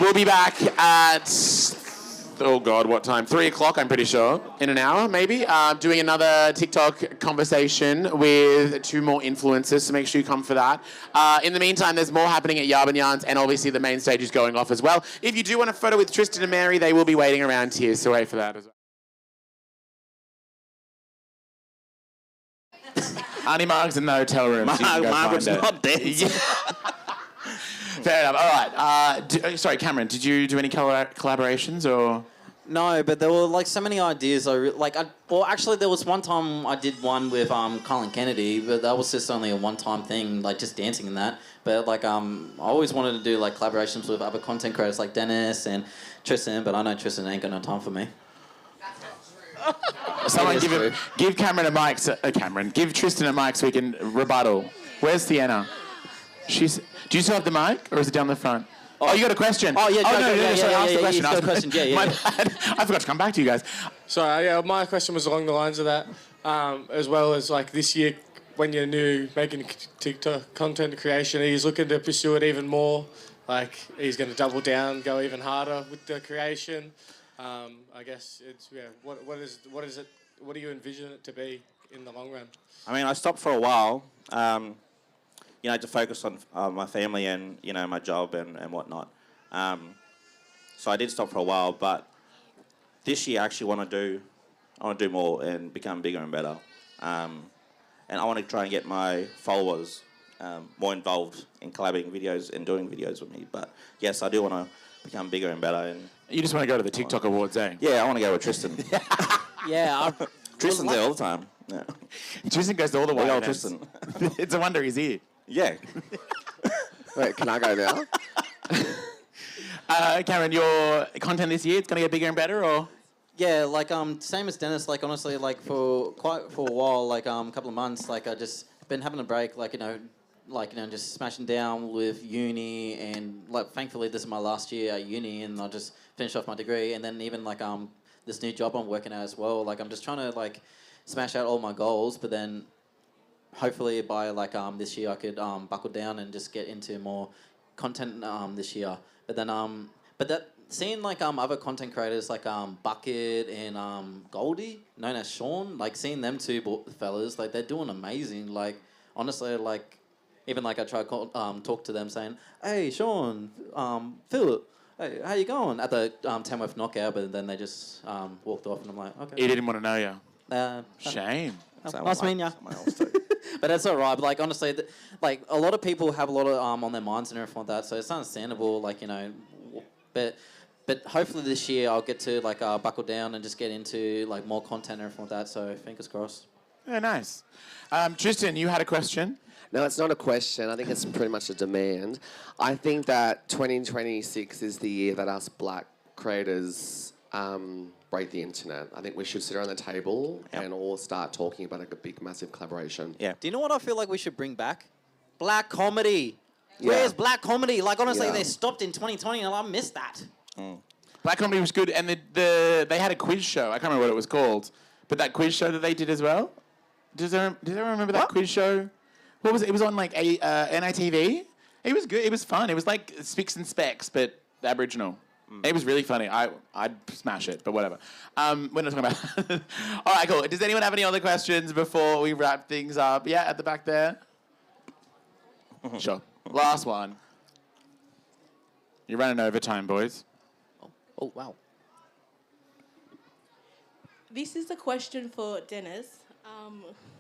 We'll be back at, oh God, what time? 3 o'clock, I'm pretty sure, in an hour, maybe, doing another TikTok conversation with 2 more influencers, so make sure you come for that. In the meantime, there's more happening at Yabun Yarns, and obviously the main stage is going off as well. If you do want a photo with Tristan and Mary, they will be waiting around here, so wait for that as well. Auntie Marg's in the hotel room. Margaret's not dead. Yeah. Fair enough. All right. Sorry, Cameron, did you do any collaborations or...? No, but there were like so many ideas. Actually, there was one time I did one with Colin Kennedy, but that was just only a one-time thing, like just dancing and that. But like I always wanted to do like collaborations with other content creators like Dennis and Tristan, but I know Tristan ain't got no time for me. Someone give Cameron a mic. Give Tristan a mic so we can rebuttal. Where's Sienna? Do you still have the mic, or is it down the front? Oh, you got a question? Oh, yeah. Ask the question. Got a question. My bad. I forgot to come back to you guys. So, my question was along the lines of that, as well as, like, this year, when you're new, making TikTok content creation, he's looking to pursue it even more. Like, he's going to double down, go even harder with the creation. I guess it's, what do you envision it to be in the long run? I mean, I stopped for a while, to focus on my family and, my job and whatnot. So I did stop for a while, but this year I actually want to do more and become bigger and better. And I want to try and get my followers more involved in collabing videos and doing videos with me. But yes, I do want to become bigger and better. And you just want to go to the TikTok Awards, eh? Yeah, I want to go with Tristan. Yeah, Tristan's there all the time. Yeah. Tristan goes to all the Big way. old Tristan. It's a wonder he's here. Yeah. Wait, can I go now? Cameron, your content this year, it's going to get bigger and better, or? Yeah, like same as Dennis. Like honestly, like for a while, like a couple of months, like I just been having a break, just smashing down with uni, and like thankfully this is my last year at uni, and I just finished off my degree, and then even like this new job I'm working at as well. Like I'm just trying to like smash out all my goals, but then hopefully by like this year I could buckle down and just get into more content this year. But then seeing like other content creators like Bucket and Goldie, known as Sean, like seeing them two fellas, like they're doing amazing. Like honestly, like even like I try to talk to them saying, "Hey Sean, Philip, hey, how you going?" At the Tamworth knockout, but then they just walked off, and I'm like, okay. He didn't want to know you. Shame. Nice meeting ya. But that's all right. But like honestly, like a lot of people have a lot of on their minds and everything like that, so it's understandable. Like but hopefully this year I'll get to like buckle down and just get into like more content and everything like that. So fingers crossed. Yeah, nice. Tristan, you had a question? No, it's not a question. I think it's pretty much a demand. I think that 2026 is the year that us black creators break the internet. I think we should sit around the table and all start talking about like a big, massive collaboration. Yeah. Do you know what I feel like we should bring back? Black comedy. Yeah. Where's black comedy? Like honestly, they stopped in 2020, and I missed that. Black comedy was good, and they had a quiz show. I can't remember what it was called, but that quiz show that they did as well. Does everyone remember that quiz show? What was it? It was on like NITV. It was good. It was fun. It was like Spicks and Specks, but Aboriginal. It was really funny. I'd smash it, but whatever. We're not talking about. All right, cool. Does anyone have any other questions before we wrap things up? Yeah, at the back there. Sure. Last one. You're running over time, boys. Oh wow. This is a question for Dennis.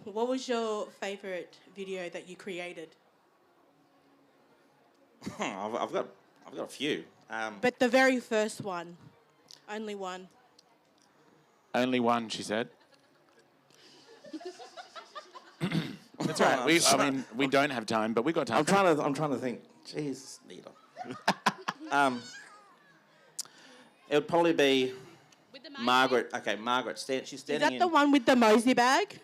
What was your favourite video that you created? I've got a few. But the very first one. Only one. Only one, she said. That's right. We don't have time, but we got time. I'm trying to think. Jeez, Nita. It would probably be Margaret. Okay, Margaret. She's standing. Is that the one with the Mosey bag?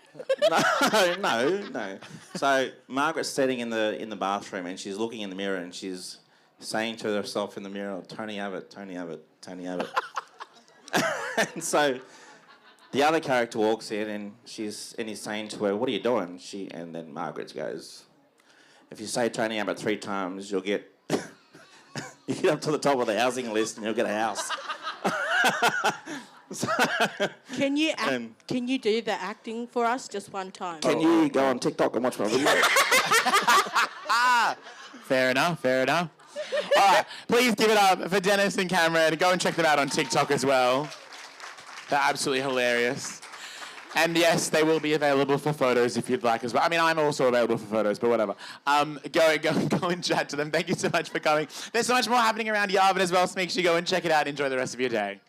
No. So Margaret's standing in the bathroom, and she's looking in the mirror, and she's saying to herself in the mirror, "Tony Abbott, Tony Abbott, Tony Abbott." And so the other character walks in, and he's saying to her, "What are you doing?" And then Margaret goes, "If you say Tony Abbott 3 times, you'll get you get up to the top of the housing list, and you'll get a house." Can you do the acting for us just one time? Can you go on TikTok and watch my video? Fair enough. All right, please give it up for Dennis and Cameron. Go and check them out on TikTok as well. They're absolutely hilarious. And yes, they will be available for photos if you'd like as well. I mean, I'm also available for photos, but whatever. Go and chat to them. Thank you so much for coming. There's so much more happening around Yabun as well, so make sure you go and check it out. Enjoy the rest of your day.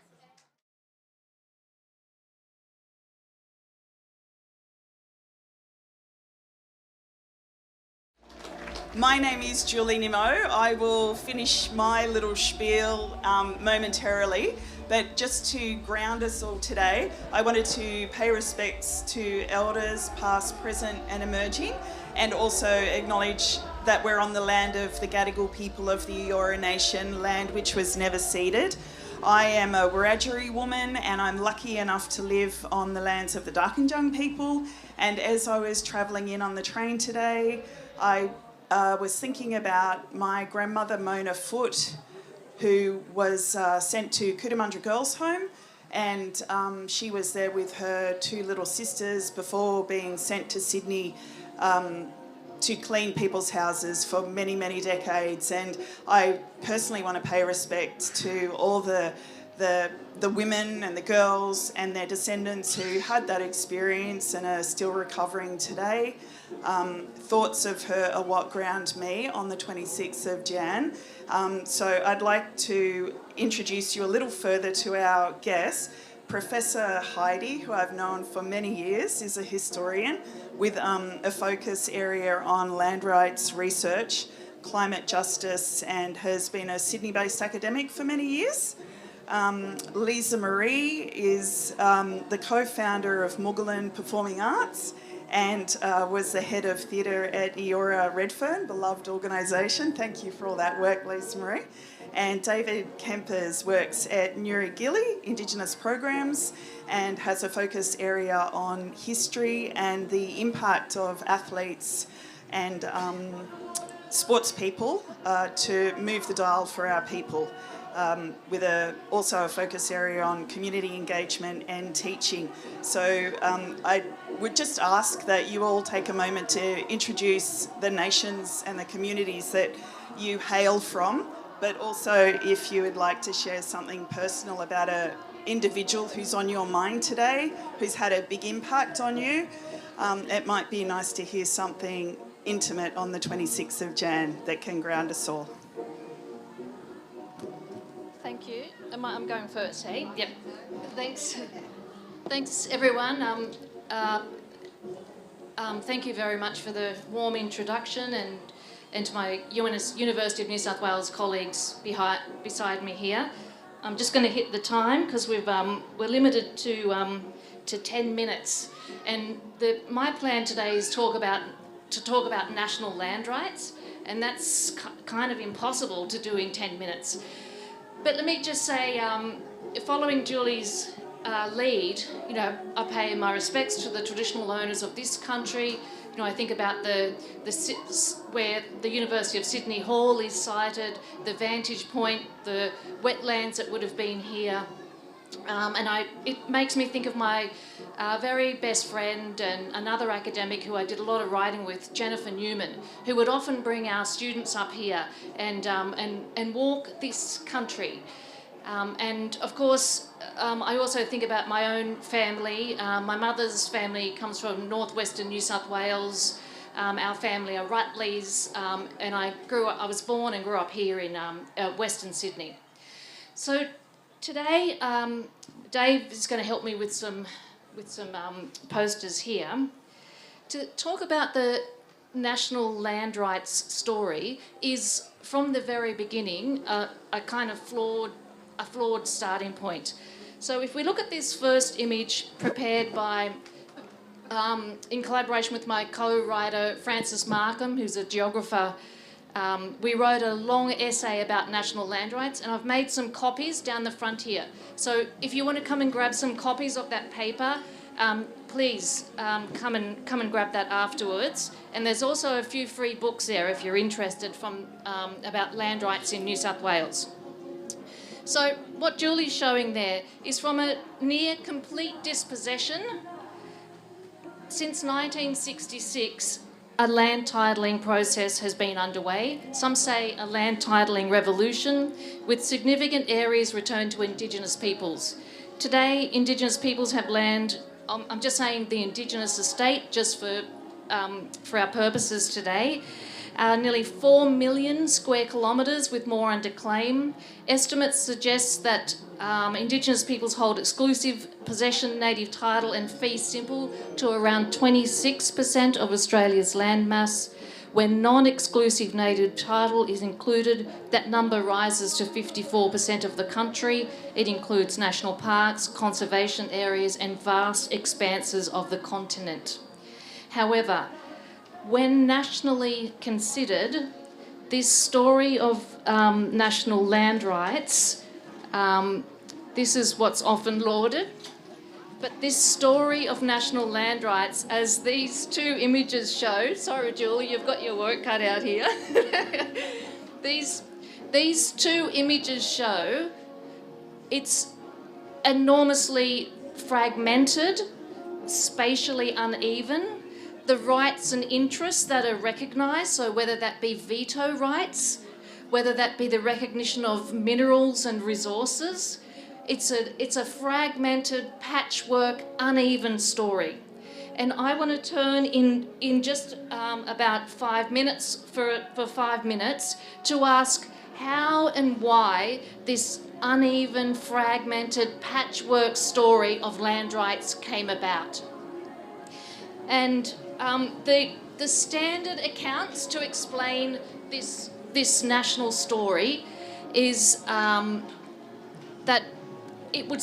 My name is Julie Nimmo. I will finish my little spiel momentarily, but just to ground us all today, I wanted to pay respects to elders past, present and emerging, and also acknowledge that we're on the land of the Gadigal people of the Eora Nation, land which was never ceded. I am a Wiradjuri woman and I'm lucky enough to live on the lands of the Darkinjung people, and as I was travelling in on the train today, I was thinking about my grandmother Mona Foote, who was sent to Cootamundra Girls' Home, and she was there with her 2 little sisters before being sent to Sydney to clean people's houses for many, many decades. And I personally want to pay respect to all the women and the girls and their descendants who had that experience and are still recovering today. Thoughts of her are what ground me on the 26th of Jan. So I'd like to introduce you a little further to our guest. Professor Heidi, who I've known for many years, is a historian with a focus area on land rights research, climate justice, and has been a Sydney-based academic for many years. Liza-Mare is the co-founder of Moogahlin Performing Arts and was the head of theatre at Eora Redfern, beloved organisation. Thank you for all that work, Liza-Mare. And David Kampers works at Nuragili Indigenous Programs and has a focus area on history and the impact of athletes and sports people to move the dial for our people, with also a focus area on community engagement and teaching. So I would just ask that you all take a moment to introduce the nations and the communities that you hail from, but also if you would like to share something personal about an individual who's on your mind today, who's had a big impact on you. It might be nice to hear something intimate on the 26th of Jan that can ground us all. Thank you. I'm going first, hey? Yep. Thanks everyone. Thank you very much for the warm introduction and to my University of New South Wales colleagues beside me here. I'm just going to hit the time because we're limited to 10 minutes, and my plan today is to talk about national land rights, and that's kind of impossible to do in 10 minutes. But let me just say, following Julie's lead, I pay my respects to the traditional owners of this country. I think about where the University of Sydney Hall is sited, the vantage point, the wetlands that would have been here. It makes me think of my very best friend and another academic who I did a lot of writing with, Jennifer Newman, who would often bring our students up here and walk this country. And of course, I also think about my own family. My mother's family comes from northwestern New South Wales. Our family are Rutleys, and I was born and grew up here in Western Sydney. So today, Dave is going to help me with some posters here. To talk about the national land rights story is, from the very beginning, a kind of flawed starting point. So if we look at this first image prepared by, in collaboration with my co-writer Francis Markham, who's a geographer, we wrote a long essay about national land rights, and I've made some copies down the front here. So if you want to come and grab some copies of that paper, please come and grab that afterwards. And there's also a few free books there if you're interested about land rights in New South Wales. So what Julie's showing there is from a near complete dispossession. Since 1966, a land titling process has been underway. Some say a land titling revolution, with significant areas returned to Indigenous peoples. Today, Indigenous peoples have land, I'm just saying the Indigenous estate, just for our purposes today, nearly 4 million square kilometres with more under claim. Estimates suggest that Indigenous peoples hold exclusive possession, native title and fee simple to around 26% of Australia's land mass, When non-exclusive native title is included, that number rises to 54% of the country. It includes national parks, conservation areas and vast expanses of the continent. However, when nationally considered, this story of national land rights, this is what's often lauded, but this story of national land rights, as these two images show, sorry Julie, you've got your work cut out here. These two images show it's enormously fragmented, spatially uneven, the rights and interests that are recognised, so whether that be veto rights, whether that be the recognition of minerals and resources, it's a fragmented, patchwork, uneven story. And I want to turn in just about 5 minutes, for 5 minutes, to ask how and why this uneven, fragmented, patchwork story of land rights came about. And the standard accounts to explain this national story is that it would,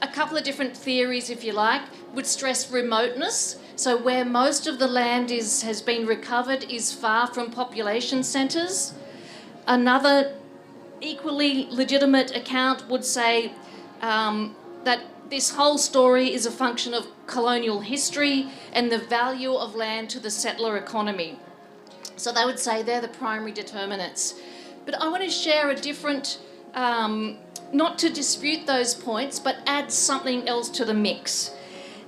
a couple of different theories, if you like, would stress remoteness. So where most of the land has been recovered is far from population centres. Another equally legitimate account would say that this whole story is a function of colonial history and the value of land to the settler economy. So they would say they're the primary determinants. But I want to share a different, not to dispute those points, but add something else to the mix.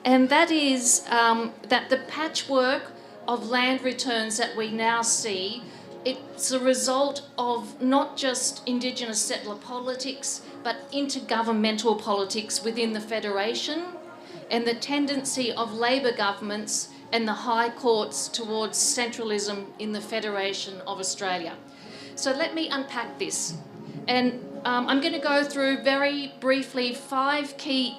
And that is that the patchwork of land returns that we now see, it's a result of not just Indigenous settler politics, but intergovernmental politics within the Federation and the tendency of Labor governments and the high courts towards centralism in the Federation of Australia. So let me unpack this. And I'm going to go through very briefly 5 key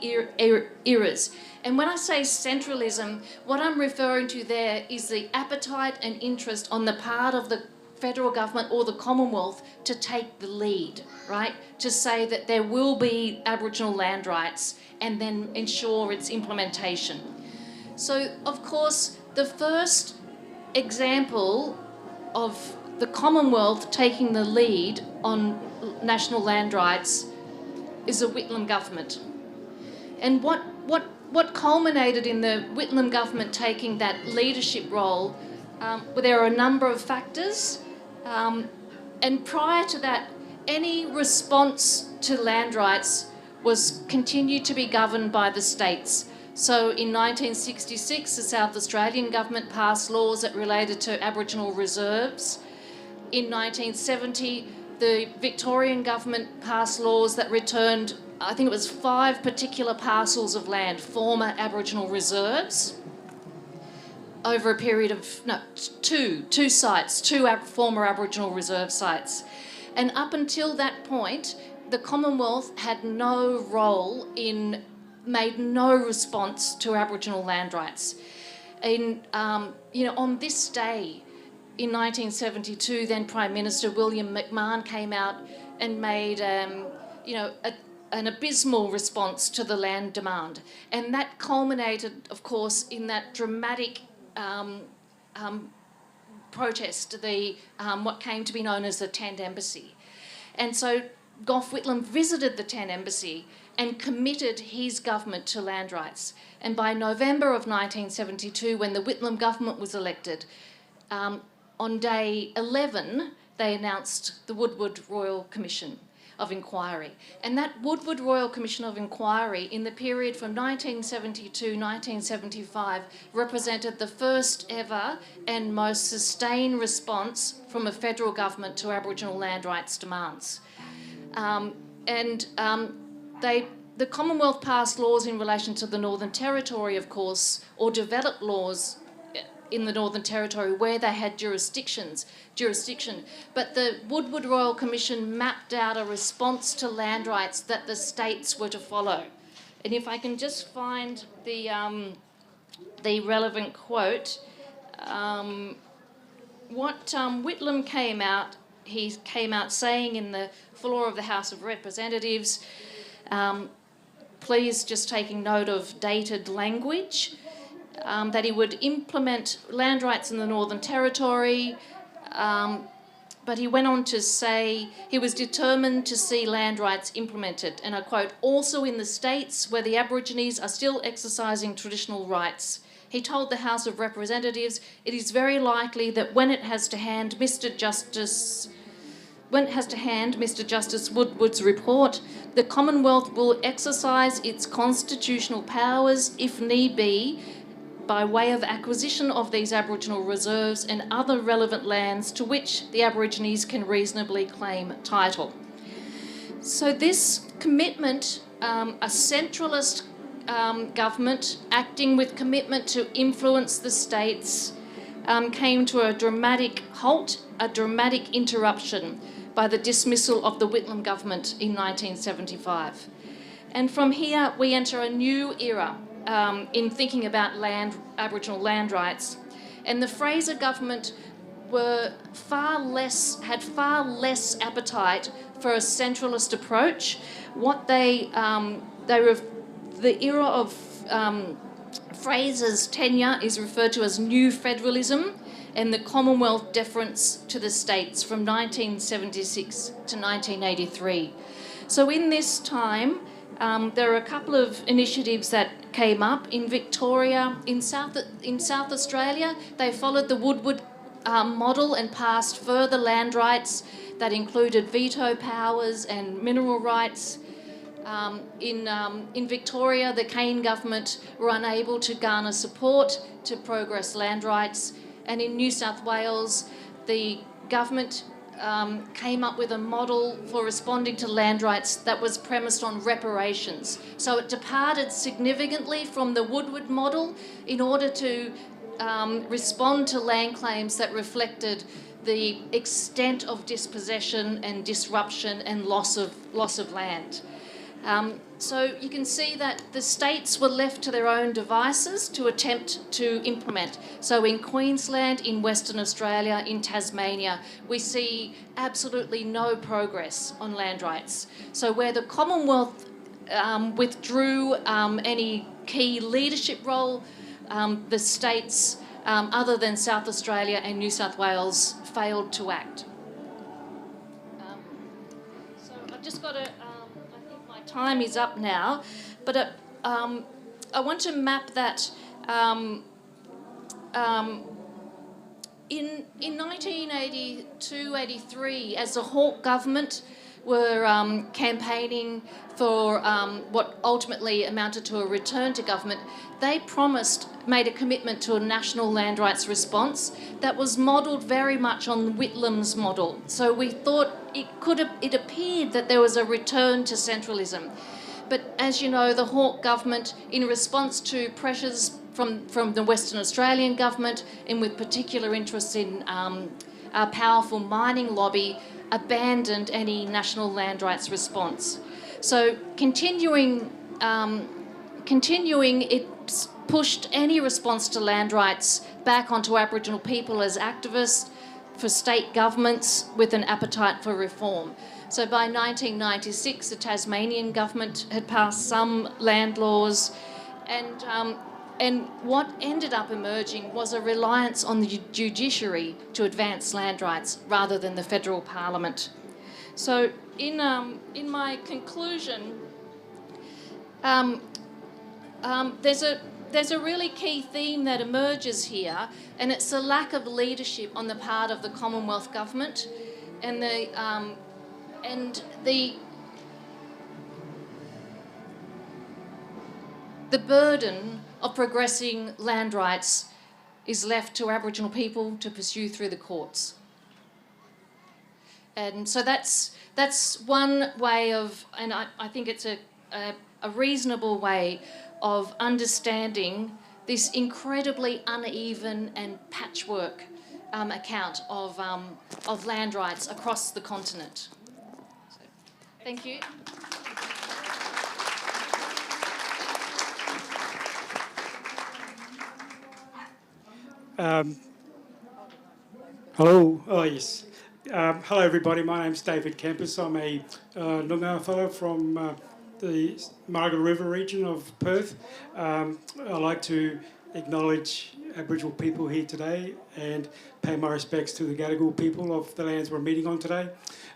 eras. And when I say centralism, what I'm referring to there is the appetite and interest on the part of the federal government or the Commonwealth to take the lead, right? To say that there will be Aboriginal land rights and then ensure its implementation. So, of course, the first example of the Commonwealth taking the lead on national land rights is the Whitlam government. And what culminated in the Whitlam government taking that leadership role, there are a number of factors. And prior to that, any response to land rights was continued to be governed by the states. So in 1966, the South Australian government passed laws that related to Aboriginal reserves. In 1970, the Victorian government passed laws that returned, I think it was 5 particular parcels of land, former Aboriginal reserves, over a period of, two sites, 2 former Aboriginal reserve sites. And up until that point, the Commonwealth had no role in, made no response to Aboriginal land rights. In, on this day, in 1972, then Prime Minister William McMahon came out and made, an abysmal response to the land demand. And that culminated, of course, in that dramatic protest, what came to be known as the Tent Embassy. And so Gough Whitlam visited the Tent Embassy and committed his government to land rights. And by November of 1972, when the Whitlam government was elected, on day 11, they announced the Woodward Royal Commission of Inquiry. And that Woodward Royal Commission of Inquiry, in the period from 1972 to 1975, represented the first ever and most sustained response from a federal government to Aboriginal land rights demands. The Commonwealth passed laws in relation to the Northern Territory, of course, or developed laws in the Northern Territory where they had jurisdiction. But the Woodward Royal Commission mapped out a response to land rights that the states were to follow. And if I can just find the relevant quote, what Whitlam he came out saying in the floor of the House of Representatives, please just taking note of dated language, that he would implement land rights in the Northern Territory, but he went on to say he was determined to see land rights implemented, and I quote, also in the states where the Aborigines are still exercising traditional rights. He told the House of Representatives it is very likely that when it has to hand Mr. Justice Woodward's report, the Commonwealth will exercise its constitutional powers, if need be, by way of acquisition of these Aboriginal reserves and other relevant lands to which the Aborigines can reasonably claim title. So this commitment, a centralist government acting with commitment to influence the states, came to a dramatic halt, a dramatic interruption by the dismissal of the Whitlam government in 1975. And from here we enter a new era in thinking about Aboriginal land rights. And the Fraser government had far less appetite for a centralist approach. The era of Fraser's tenure is referred to as New Federalism and the Commonwealth deference to the states from 1976 to 1983. So in this time, there are a couple of initiatives that came up in Victoria. In South Australia, they followed the Woodward model and passed further land rights that included veto powers and mineral rights. In Victoria, the Kane government were unable to garner support to progress land rights, and in New South Wales, the government came up with a model for responding to land rights that was premised on reparations. So it departed significantly from the Woodward model in order to respond to land claims that reflected the extent of dispossession and disruption and loss of land. So you can see that the states were left to their own devices to attempt to implement. So in Queensland, in Western Australia, in Tasmania, we see absolutely no progress on land rights. So where the Commonwealth withdrew any key leadership role, the states, other than South Australia and New South Wales, failed to act. So I've just got to... time is up now, but I want to map that in 1982-83, as the Hawke government were campaigning for what ultimately amounted to a return to government, they made a commitment to a national land rights response that was modelled very much on Whitlam's model. So we thought it appeared that there was a return to centralism. But as you know, the Hawke government, in response to pressures from the Western Australian government, and with particular interest in our powerful mining lobby, abandoned any national land rights response. So continuing, it pushed any response to land rights back onto Aboriginal people as activists, for state governments with an appetite for reform. So by 1996, the Tasmanian government had passed some land laws, and what ended up emerging was a reliance on the judiciary to advance land rights rather than the federal parliament. So in my conclusion, there's a really key theme that emerges here, and it's the lack of leadership on the part of the Commonwealth government, and the burden of progressing land rights is left to Aboriginal people to pursue through the courts. And so that's one way of, and I think it's a reasonable way of understanding this incredibly uneven and patchwork account of land rights across the continent. So, thank you. Hello. Oh, yes. Hello, everybody. My name's David Kampers. I'm a Noongar fellow from the Margaret River region of Perth. I'd like to acknowledge Aboriginal people here today and pay my respects to the Gadigal people of the lands we're meeting on today.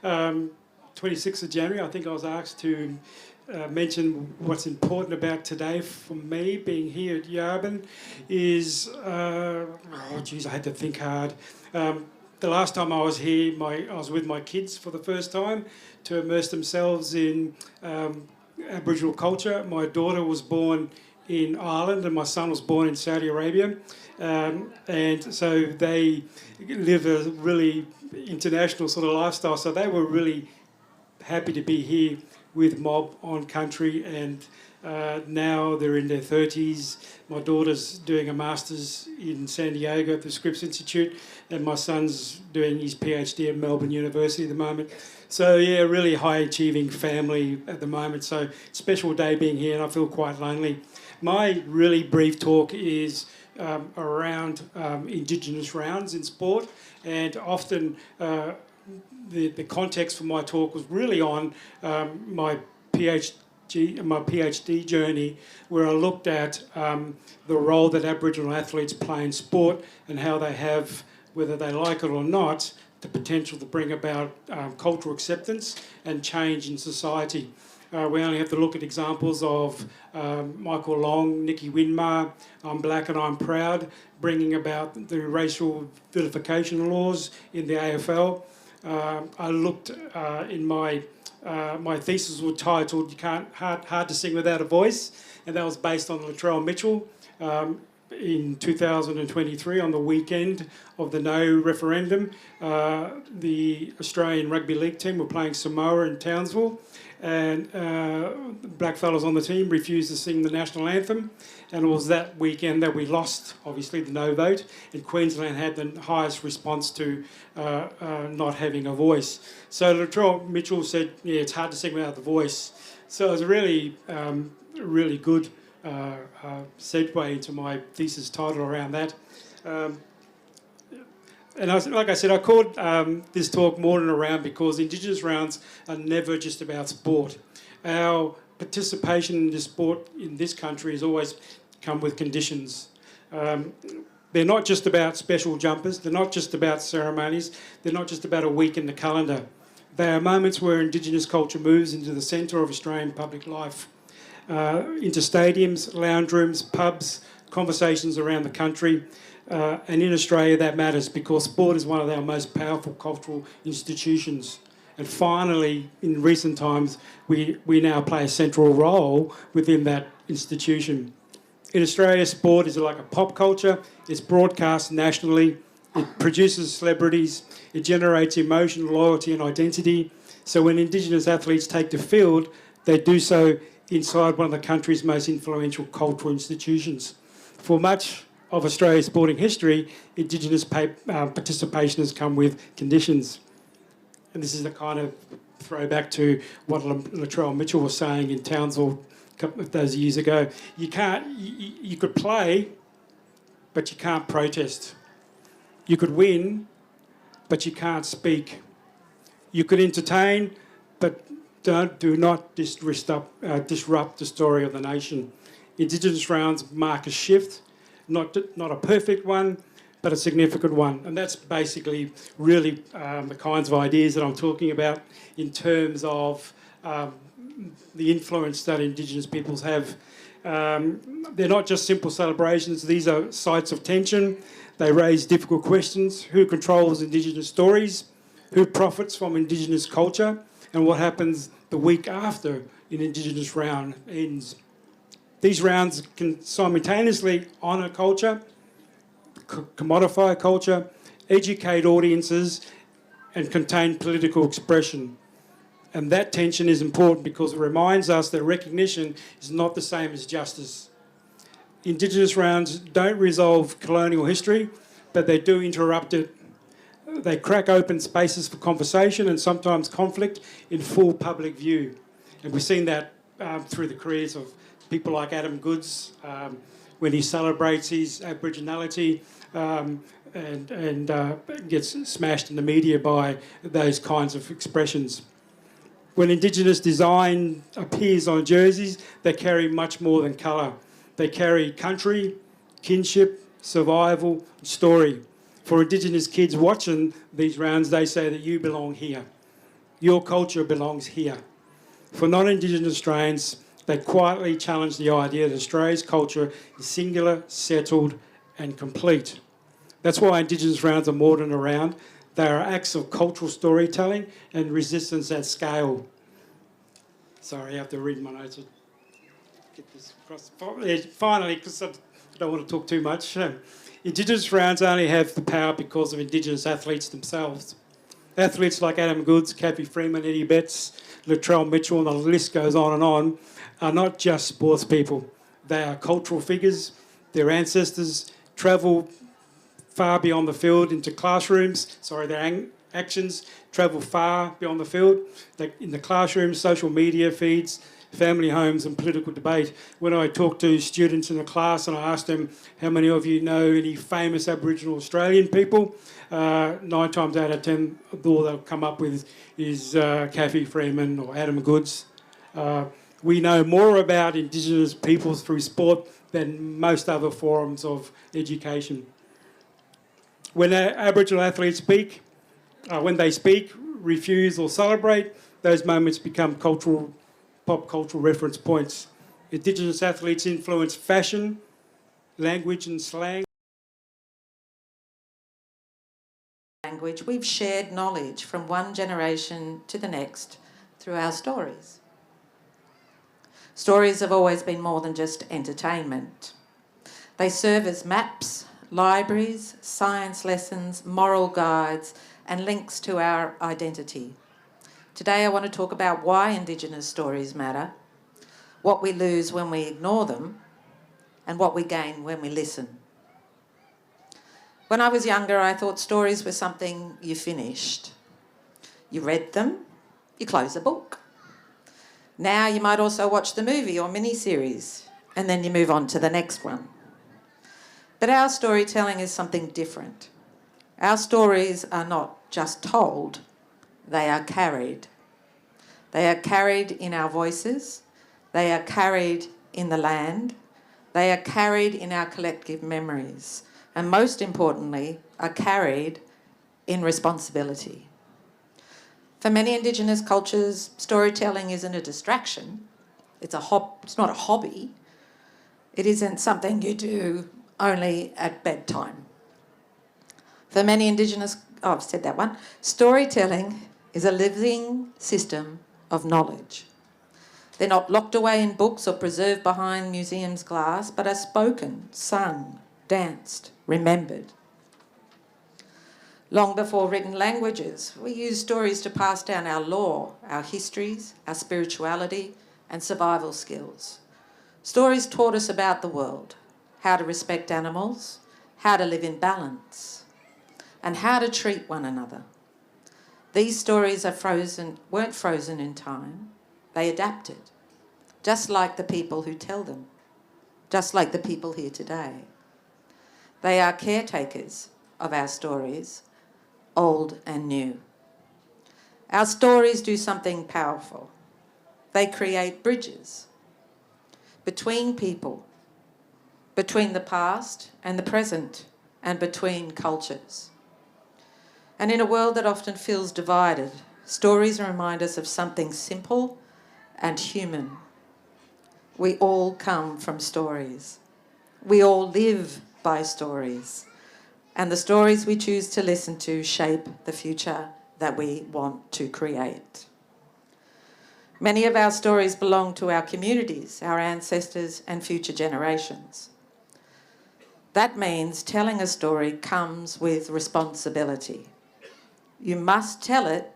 26th of January, I think I was asked to mention what's important about today for me being here at Yabun is, I had to think hard. The last time I was here, I was with my kids for the first time to immerse themselves in Aboriginal culture. My daughter was born in Ireland and my son was born in Saudi Arabia. And so they live a really international sort of lifestyle. So they were really happy to be here with Mob on country, and now they're in their 30s. My daughter's doing a master's in San Diego at the Scripps Institute, and my son's doing his PhD at Melbourne University at the moment. So yeah, really high-achieving family at the moment. So special day being here, and I feel quite lonely. My really brief talk is around Indigenous rounds in sport, and often the context for my talk was really on my PhD journey, where I looked at the role that Aboriginal athletes play in sport and how they have, whether they like it or not, the potential to bring about cultural acceptance and change in society. We only have to look at examples of Michael Long, Nicky Winmar, I'm Black and I'm Proud, bringing about the racial vilification laws in the AFL. I looked in my thesis was titled Hard to Sing Without a Voice, and that was based on Latrell Mitchell in 2023 on the weekend of the no referendum. The Australian Rugby League team were playing Samoa in Townsville, and Blackfullas on the team refused to sing the national anthem, and it was that weekend that we lost, obviously, the no vote, and Queensland had the highest response to not having a voice. So Latrell Mitchell said, yeah, it's hard to sing without the voice. So it was a really, really good segue into my thesis title around that. And like I said, I called this talk More Than a Round because Indigenous rounds are never just about sport. Our participation in the sport in this country has always come with conditions. They're not just about special jumpers, they're not just about ceremonies, they're not just about a week in the calendar. They are moments where Indigenous culture moves into the centre of Australian public life, into stadiums, lounge rooms, pubs, conversations around the country. And in Australia that matters because sport is one of our most powerful cultural institutions. And finally, in recent times, we now play a central role within that institution. In Australia, sport is like a pop culture. It's broadcast nationally. It produces celebrities. It generates emotion, loyalty and identity. So when Indigenous athletes take the field, they do so inside one of the country's most influential cultural institutions. For much of Australia's sporting history, Indigenous participation has come with conditions. And this is a kind of throwback to what Latrell Mitchell was saying in Townsville a couple of those years ago. You could play, but you can't protest. You could win, but you can't speak. You could entertain, but do not disrupt the story of the nation. Indigenous rounds mark a shift, not a perfect one, but a significant one. And that's basically really the kinds of ideas that I'm talking about in terms of the influence that Indigenous peoples have. They're not just simple celebrations, these are sites of tension. They raise difficult questions. Who controls Indigenous stories? Who profits from Indigenous culture? And what happens the week after an Indigenous round ends? These rounds can simultaneously honour culture, commodify culture, educate audiences, and contain political expression. And that tension is important because it reminds us that recognition is not the same as justice. Indigenous rounds don't resolve colonial history, but they do interrupt it. They crack open spaces for conversation and sometimes conflict in full public view. And we've seen that through the careers of people like Adam Goodes, when he celebrates his Aboriginality, and gets smashed in the media by those kinds of expressions. When Indigenous design appears on jerseys, they carry much more than colour. They carry country, kinship, survival, story. For Indigenous kids watching these rounds, they say that you belong here. Your culture belongs here. For non-Indigenous Australians, they quietly challenge the idea that Australia's culture is singular, settled and complete. That's why Indigenous rounds are more than a round. They are acts of cultural storytelling and resistance at scale. Sorry, I have to read my notes to get this across. Finally, because I don't want to talk too much. Indigenous rounds only have the power because of Indigenous athletes themselves. Athletes like Adam Goodes, Kathy Freeman, Eddie Betts, Latrell Mitchell, and the list goes on, are not just sports people. They are cultural figures. Their ancestors travel far beyond the field into classrooms. Their actions travel far beyond the field. In the classrooms, social media feeds, family homes and political debate. When I talk to students in the class and I ask them, how many of you know any famous Aboriginal Australian people? 9 times out of 10, all they'll come up with is Kathy Freeman or Adam Goodes. We know more about Indigenous peoples through sport than most other forms of education. When Aboriginal athletes speak, refuse or celebrate, those moments become pop cultural reference points. Indigenous athletes influence fashion, language and slang. Language, we've shared knowledge from one generation to the next through our stories. Stories have always been more than just entertainment. They serve as maps, libraries, science lessons, moral guides, and links to our identity. Today I want to talk about why Indigenous stories matter, what we lose when we ignore them, and what we gain when we listen. When I was younger, I thought stories were something you finished. You read them, you close a book. Now you might also watch the movie or mini-series, and then you move on to the next one. But our storytelling is something different. Our stories are not just told, they are carried. They are carried in our voices, they are carried in the land, they are carried in our collective memories, and most importantly, are carried in responsibility. For many Indigenous cultures, storytelling isn't a distraction. It's not a hobby. It isn't something you do only at bedtime. For many Indigenous, I've said that one, storytelling is a living system of knowledge. They're not locked away in books or preserved behind museums' glass, but are spoken, sung, danced, remembered. Long before written languages, we use stories to pass down our lore, our histories, our spirituality, and survival skills. Stories taught us about the world, how to respect animals, how to live in balance, and how to treat one another. These stories weren't frozen in time, they adapted, just like the people who tell them, just like the people here today. They are caretakers of our stories, old and new. Our stories do something powerful. They create bridges between people, between the past and the present, and between cultures. And in a world that often feels divided, stories remind us of something simple and human. We all come from stories. We all live by stories. And the stories we choose to listen to shape the future that we want to create. Many of our stories belong to our communities, our ancestors, and future generations. That means telling a story comes with responsibility. You must tell it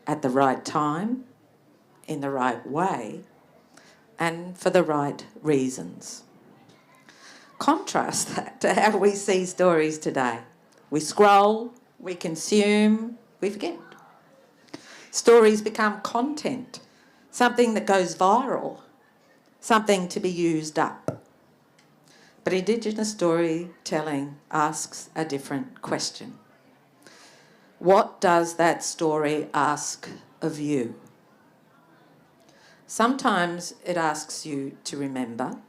at the right time, in the right way, and for the right reasons. Contrast that to how we see stories today. We scroll, we consume, we forget. Stories become content, something that goes viral, something to be used up. But Indigenous storytelling asks a different question. What does that story ask of you? Sometimes it asks you to remember.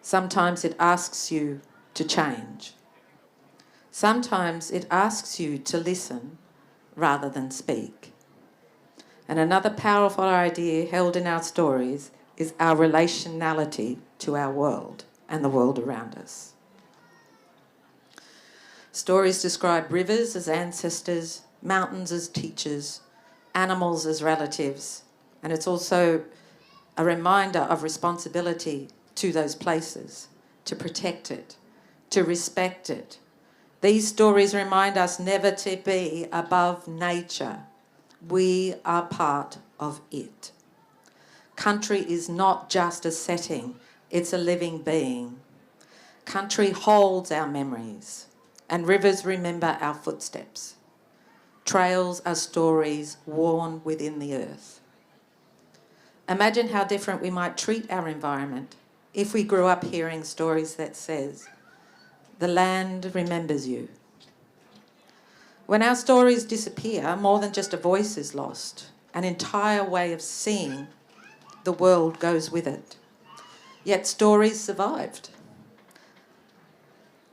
Sometimes it asks you to change. Sometimes it asks you to listen rather than speak. And another powerful idea held in our stories is our relationality to our world and the world around us. Stories describe rivers as ancestors, mountains as teachers, animals as relatives, and it's also a reminder of responsibility to those places, to protect it, to respect it. These stories remind us never to be above nature. We are part of it. Country is not just a setting, it's a living being. Country holds our memories, and rivers remember our footsteps. Trails are stories worn within the earth. Imagine how different we might treat our environment if we grew up hearing stories that says, the land remembers you. When our stories disappear, more than just a voice is lost. An entire way of seeing the world goes with it. Yet stories survived.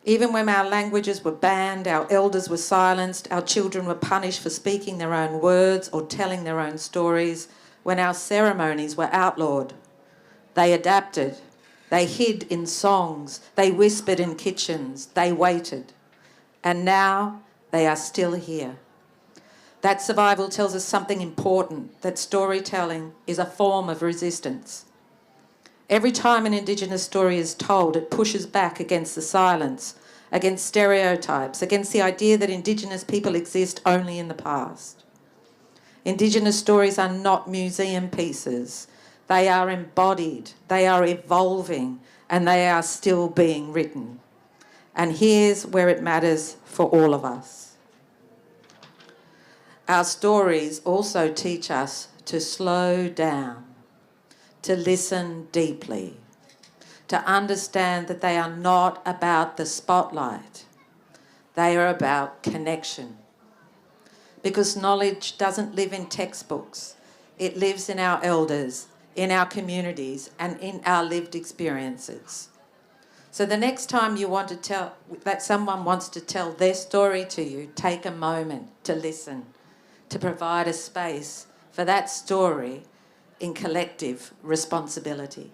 Even when our languages were banned, our elders were silenced, our children were punished for speaking their own words or telling their own stories, when our ceremonies were outlawed, they adapted, they hid in songs, they whispered in kitchens, they waited. And now they are still here. That survival tells us something important, that storytelling is a form of resistance. Every time an Indigenous story is told, it pushes back against the silence, against stereotypes, against the idea that Indigenous people exist only in the past. Indigenous stories are not museum pieces. They are embodied, they are evolving, and they are still being written. And here's where it matters for all of us. Our stories also teach us to slow down, to listen deeply, to understand that they are not about the spotlight. They are about connection. Because knowledge doesn't live in textbooks. It lives in our elders, in our communities, and in our lived experiences. So the next time you want to tell, that someone wants to tell their story to you, take a moment to listen, to provide a space for that story in collective responsibility.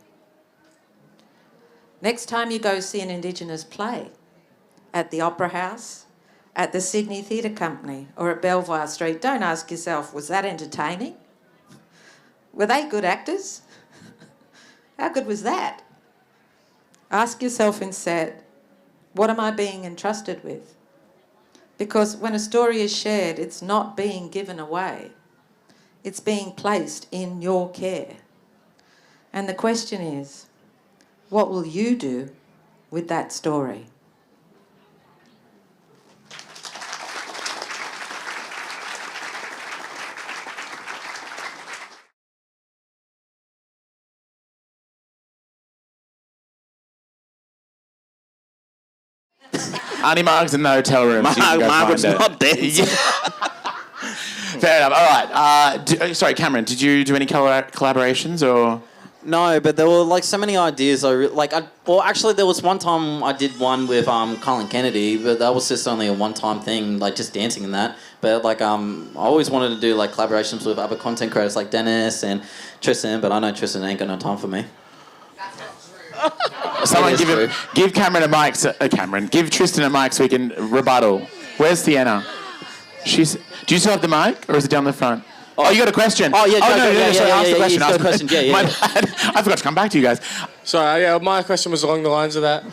Next time you go see an Indigenous play at the Opera House, at the Sydney Theatre Company, or at Belvoir Street, don't ask yourself, was that entertaining? Were they good actors? How good was that? Ask yourself instead, what am I being entrusted with? Because when a story is shared, it's not being given away. It's being placed in your care. And the question is, what will you do with that story? Auntie Marg's in the hotel room. So you can go Margaret's find her. not dead. Yeah. Fair enough. All right. Sorry, Cameron, did you do any collaborations or...? No, but there were like so many ideas. Well, actually, there was one time I did one with Colin Kennedy, but that was just only a one-time thing, like just dancing in that. But like I always wanted to do like collaborations with other content creators like Dennis and Tristan, but I know Tristan ain't got no time for me. Someone give Cameron a mic. Give Tristan a mic so we can rebuttal. Where's Sienna? Do you still have the mic, or is it down the front? Oh, you got a question? Oh, yeah. Sorry, ask the question. Got a question. Yeah. My bad. I forgot to come back to you guys. Sorry, yeah, my question was along the lines of that,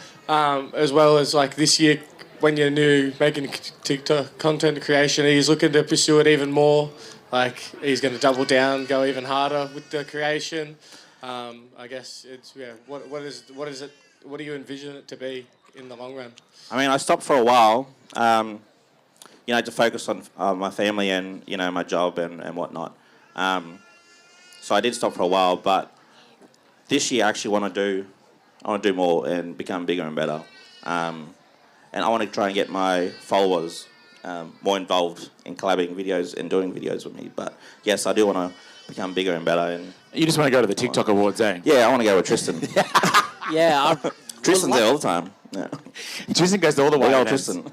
as well as like this year when you're new making TikTok content creation, he's looking to pursue it even more. Like he's going to double down, go even harder with the creation. I guess it's What is it? What do you envision it to be in the long run? I mean, I stopped for a while, to focus on my family and, my job and whatnot. So I did stop for a while, but this year I actually want to do I want to do more and become bigger and better. And I want to try and get my followers more involved in collabing videos and doing videos with me. But yes, I do want to become bigger and better. And you just want to go to the TikTok Awards, eh? Yeah, I want to go with Tristan. Yeah, Tristan's there all the time. Yeah. Tristan goes to all the way. Old Tristan.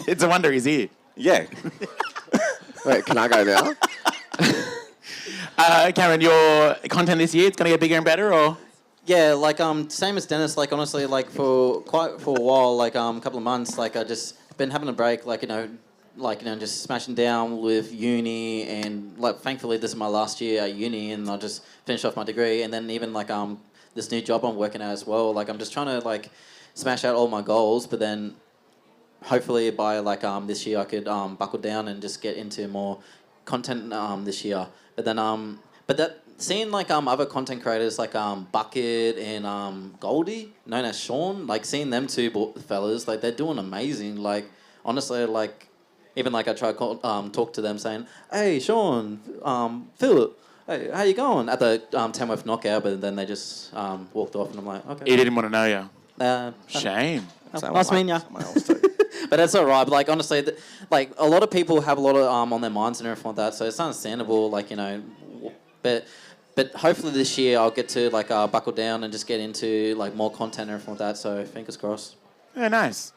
It's a wonder he's here. Yeah. Wait, can I go now? Cameron, your content this year, it's going to get bigger and better, or? Yeah, like same as Dennis. Like honestly, like for a while, like a couple of months, like I just been having a break, just smashing down with uni, and like thankfully this is my last year at uni, and I just finished off my degree, and then even like this new job I'm working at as well. Like I'm just trying to like smash out all my goals, but then hopefully by like this year I could buckle down and just get into more content this year. But then seeing like other content creators like Bucket and Goldie, known as Sean, like seeing them two fellas, like they're doing amazing. Like honestly, like even like I try to talk to them saying, "Hey Sean, Philip, hey, how you going?" At the Tamworth knockout, but then they just walked off, and I'm like, okay. He didn't want to know you. Shame. Nice meeting ya. But that's all right. But like honestly, like a lot of people have a lot of on their minds and everything like that, so it's understandable. Like but hopefully this year I'll get to like buckle down and just get into like more content and everything like that. So fingers crossed. Yeah, nice.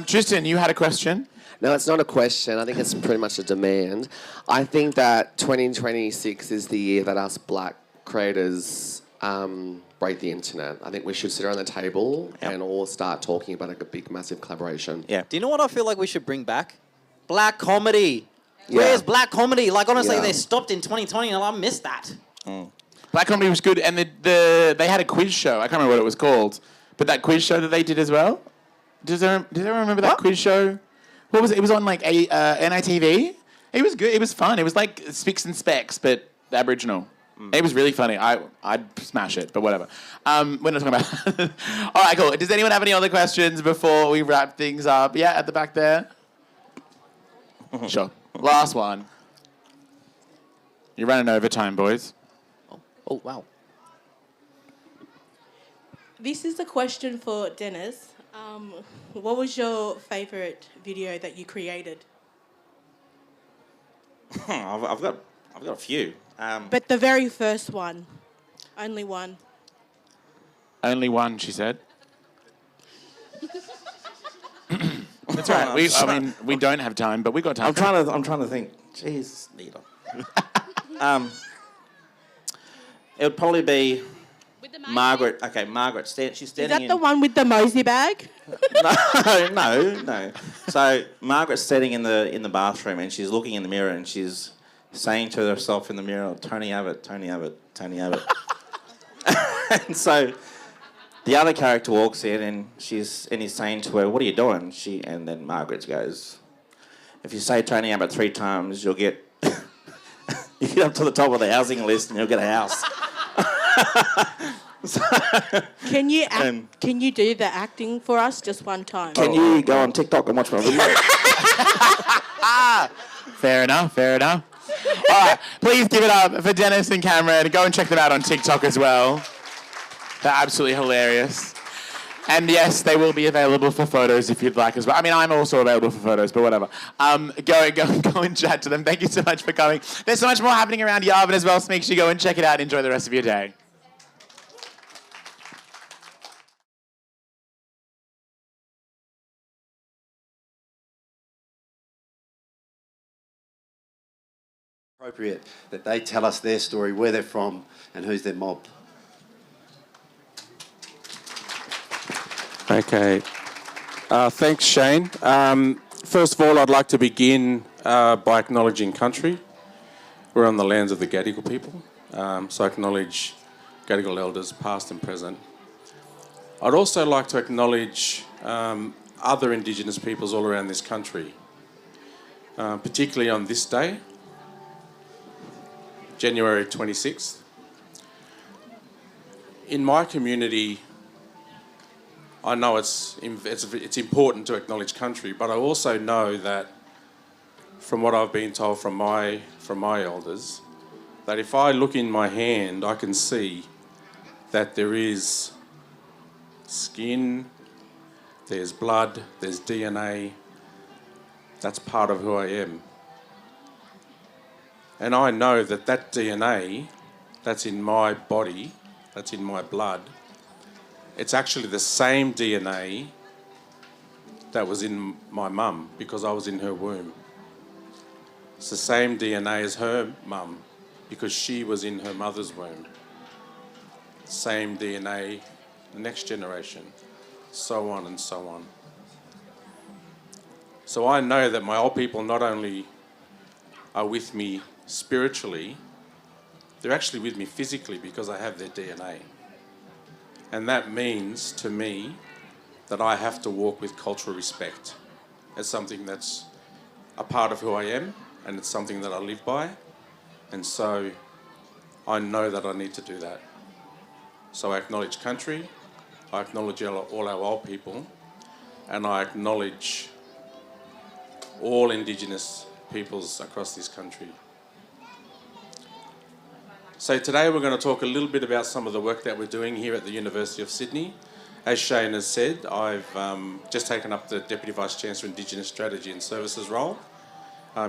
Tristan, you had a question? No, it's not a question. I think it's pretty much a demand. I think that 2026 is the year that us black creators break the internet. I think we should sit around the table and all start talking about like a big, massive collaboration. Yeah. Do you know what I feel like we should bring back? Black comedy. Where's black comedy? Like honestly, they stopped in 2020, and I missed that. Black comedy was good, and they had a quiz show. I can't remember what it was called, but that quiz show that they did as well. Does anyone remember that quiz show? What was it? It was on like NITV. It was good. It was fun. It was like Spicks and Specks, but Aboriginal. It was really funny. I'd smash it, but whatever. We're not talking about. All right, cool. Does anyone have any other questions before we wrap things up? Yeah, at the back there. Sure. Last one. You're running overtime, boys. Oh, wow. This is a question for Dennis. What was your favourite video that you created? I've got a few. But the very first one. Only one. Only one, she said. That's right. We don't have time, but we got time. I'm trying to think. Jeez, Nita. It would probably be Margaret. Okay, Margaret. She's standing. Is that the one with the mosey bag? No. So Margaret's sitting in the bathroom, and she's looking in the mirror, and she's saying to herself in the mirror, "Tony Abbott, Tony Abbott, Tony Abbott." And so the other character walks in, and he's saying to her, "What are you doing?" And then Margaret goes, "If you say Tony Abbott 3 times, you'll get you get up to the top of the housing list, and you'll get a house." Can you Can you do the acting for us just one time? Can you go on TikTok and watch my video? Fair enough. All right, please give it up for Dennis and Cameron. Go and check them out on TikTok as well. They're absolutely hilarious. And yes, they will be available for photos if you'd like as well. I mean, I'm also available for photos, but whatever. Go and chat to them. Thank you so much for coming. There's so much more happening around Yabun as well, so make sure you go and check it out. Enjoy the rest of your day. Appropriate that they tell us their story, where they're from, and who's their mob. Okay. Thanks, Shane. First of all, I'd like to begin by acknowledging country. We're on the lands of the Gadigal people, so I acknowledge Gadigal elders, past and present. I'd also like to acknowledge other Indigenous peoples all around this country, particularly on this day, January 26th. In my community, I know it's important to acknowledge country, but I also know that, from what I've been told from my elders, that if I look in my hand, I can see that there is skin, there's blood, there's DNA. That's part of who I am. And I know that that DNA that's in my body, that's in my blood, it's actually the same DNA that was in my mum because I was in her womb. It's the same DNA as her mum because she was in her mother's womb. Same DNA, the next generation, so on and so on. So I know that my old people not only are with me spiritually, they're actually with me physically because I have their DNA. And that means to me that I have to walk with cultural respect. It's something that's a part of who I am, and it's something that I live by. And so I know that I need to do that. So I acknowledge country, I acknowledge all our old people, and I acknowledge all Indigenous peoples across this country. So today we're going to talk a little bit about some of the work that we're doing here at the University of Sydney. As Shane has said, I've just taken up the Deputy Vice-Chancellor Indigenous Strategy and Services role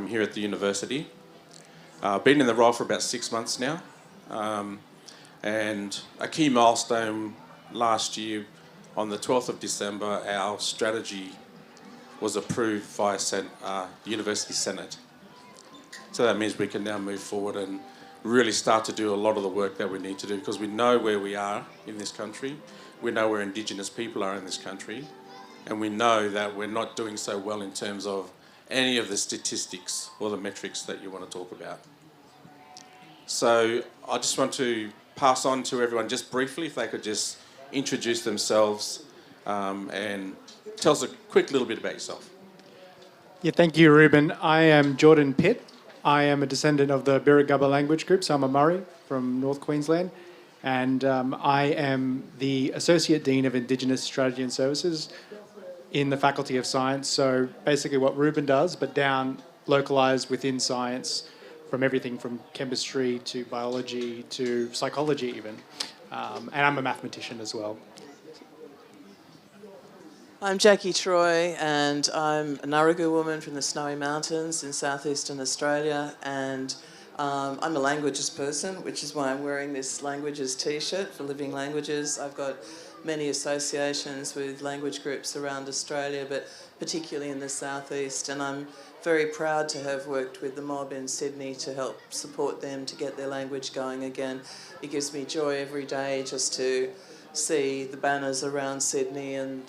here at the university. I've been in the role for about 6 months now. And a key milestone last year, on the 12th of December, our strategy was approved via the University Senate. So that means we can now move forward and really start to do a lot of the work that we need to do because we know where we are in this country, we know where Indigenous people are in this country, and we know that we're not doing so well in terms of any of the statistics or the metrics that you want to talk about. So I just want to pass on to everyone just briefly, if they could just introduce themselves and tell us a quick little bit about yourself. Yeah, thank you, Reuben. I am Jordan Pitt. I am a descendant of the Beric language group, so I'm a Murray from North Queensland, and I am the Associate Dean of Indigenous Strategy and Services in the Faculty of Science, so basically what Reuben does, but down localised within science, from everything from chemistry to biology to psychology even, and I'm a mathematician as well. I'm Jackie Troy, and I'm a Ngurrugu woman from the Snowy Mountains in southeastern Australia, and I'm a languages person, which is why I'm wearing this languages t-shirt for Living Languages. I've got many associations with language groups around Australia, but particularly in the southeast, and I'm very proud to have worked with the mob in Sydney to help support them to get their language going again. It gives me joy every day just to see the banners around Sydney and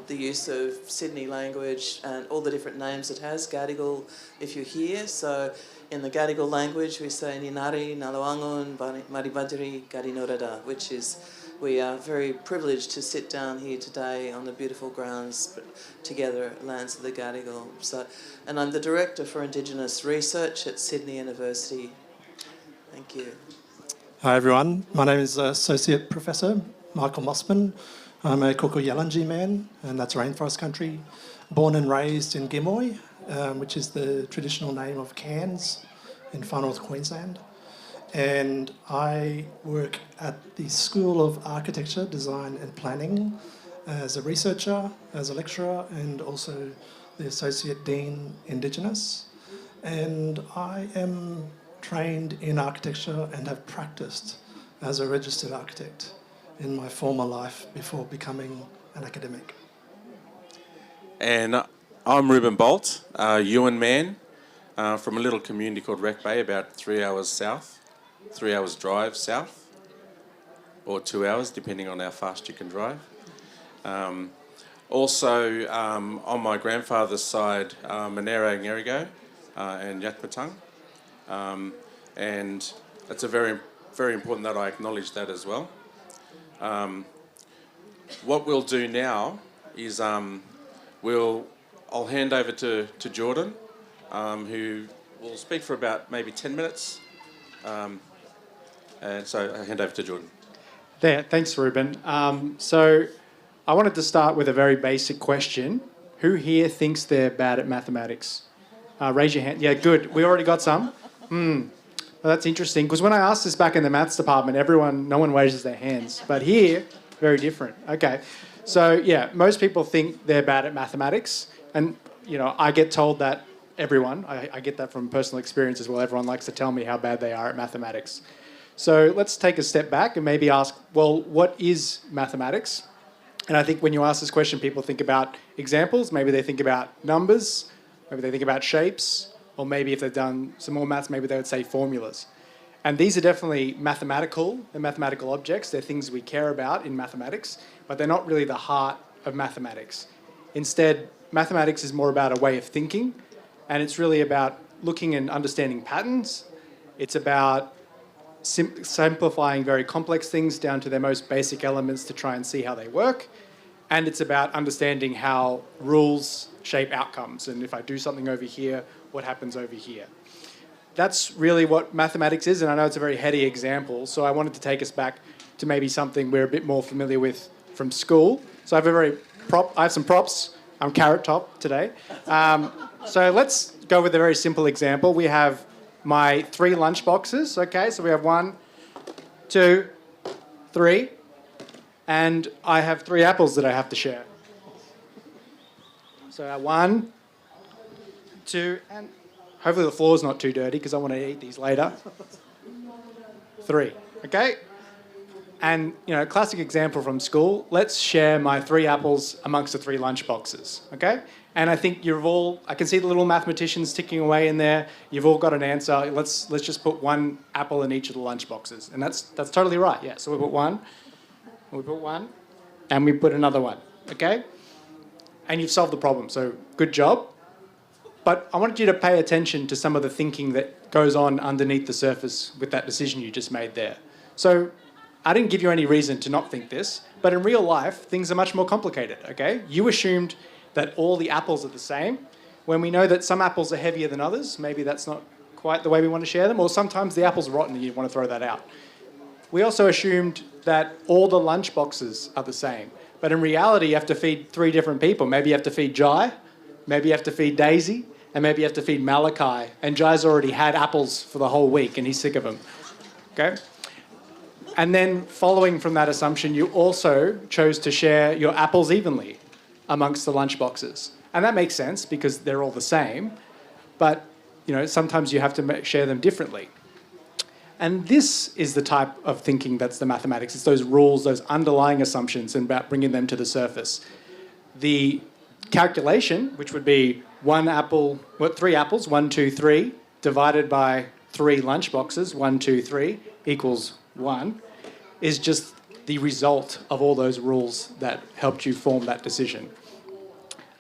the use of Sydney language and all the different names it has. Gadigal, if you're here. So in the Gadigal language, we say Ninari, Naloangun, Maribadiri, Gadinorada, which is, we are very privileged to sit down here today on the beautiful grounds together at Lands of the Gadigal. So, and I'm the Director for Indigenous Research at Sydney University. Thank you. Hi everyone, my name is Associate Professor Michael Mossman. I'm a Kuku-Yalanji man, and that's rainforest country. Born and raised in Gimoy, which is the traditional name of Cairns in far north Queensland. And I work at the School of Architecture, Design and Planning as a researcher, as a lecturer, and also the Associate Dean Indigenous. And I am trained in architecture and have practiced as a registered architect in my former life before becoming an academic. And I'm Reuben Bolt, a Yuin man from a little community called Wreck Bay, about 3 hours south, 3 hours drive south, or 2 hours, depending on how fast you can drive. Also, on my grandfather's side, Monero Ngerigo and Yatmatang. And it's a very, very important that I acknowledge that as well. What we'll do now is I'll hand over to Jordan, who will speak for about maybe 10 minutes. And so I hand over to Jordan. Thanks, Reuben. So I wanted to start with a very basic question. Who here thinks they're bad at mathematics? Raise your hand. Yeah, good. We already got some. Well, that's interesting, because when I asked this back in the maths department, no one raises their hands. But here, Very different. Okay. So, yeah, most people think they're bad at mathematics. And, you know, I get told that I get that from personal experience as well. Everyone likes to tell me how bad they are at mathematics. So let's take a step back and maybe ask, well, what is mathematics? And I think when you ask this question, people think about examples. Maybe they think about numbers. Maybe they think about shapes. Or maybe if they've done some more maths, maybe they would say formulas. And these are definitely mathematical. They're mathematical objects. They're things we care about in mathematics, but they're not really the heart of mathematics. Instead, mathematics is more about a way of thinking, and it's really about looking and understanding patterns. It's about simplifying very complex things down to their most basic elements to try and see how they work. And it's about understanding how rules shape outcomes. And if I do something over here, what happens over here? That's really what mathematics is, and I know it's a very heady example, so I wanted to take us back to maybe something we're a bit more familiar with from school. So I have some props. I'm Carrot Top today. So let's go with a very simple example. We have my 3 lunch boxes, okay? So we have 1, 2, 3, and I have 3 apples that I have to share. So 1, 2, and hopefully the floor's not too dirty because I want to eat these later. 3, okay? And, you know, classic example from school, let's share my 3 apples amongst the 3 lunch boxes, okay? And I think I can see the little mathematicians ticking away in there. You've all got an answer. Let's just put 1 apple in each of the lunch boxes. And that's totally right, yeah. So we put 1, and we put another 1, okay? And you've solved the problem, so good job. But I wanted you to pay attention to some of the thinking that goes on underneath the surface with that decision you just made there. So I didn't give you any reason to not think this, but in real life, things are much more complicated, okay? You assumed that all the apples are the same, when we know that some apples are heavier than others. Maybe that's not quite the way we want to share them, or sometimes the apple's rotten and you want to throw that out. We also assumed that all the lunch boxes are the same, but in reality, you have to feed 3 different people. Maybe you have to feed Jai, maybe you have to feed Daisy, and maybe you have to feed Malachi. And Jai's already had apples for the whole week and he's sick of them. Okay? And then following from that assumption, you also chose to share your apples evenly amongst the lunch boxes. And that makes sense because they're all the same. But, you know, sometimes you have to share them differently. And this is the type of thinking that's the mathematics. It's those rules, those underlying assumptions, and about bringing them to the surface. The calculation, which would be 3 apples, 1, 2, 3, divided by 3 lunch boxes, 1, 2, 3, equals 1, is just the result of all those rules that helped you form that decision.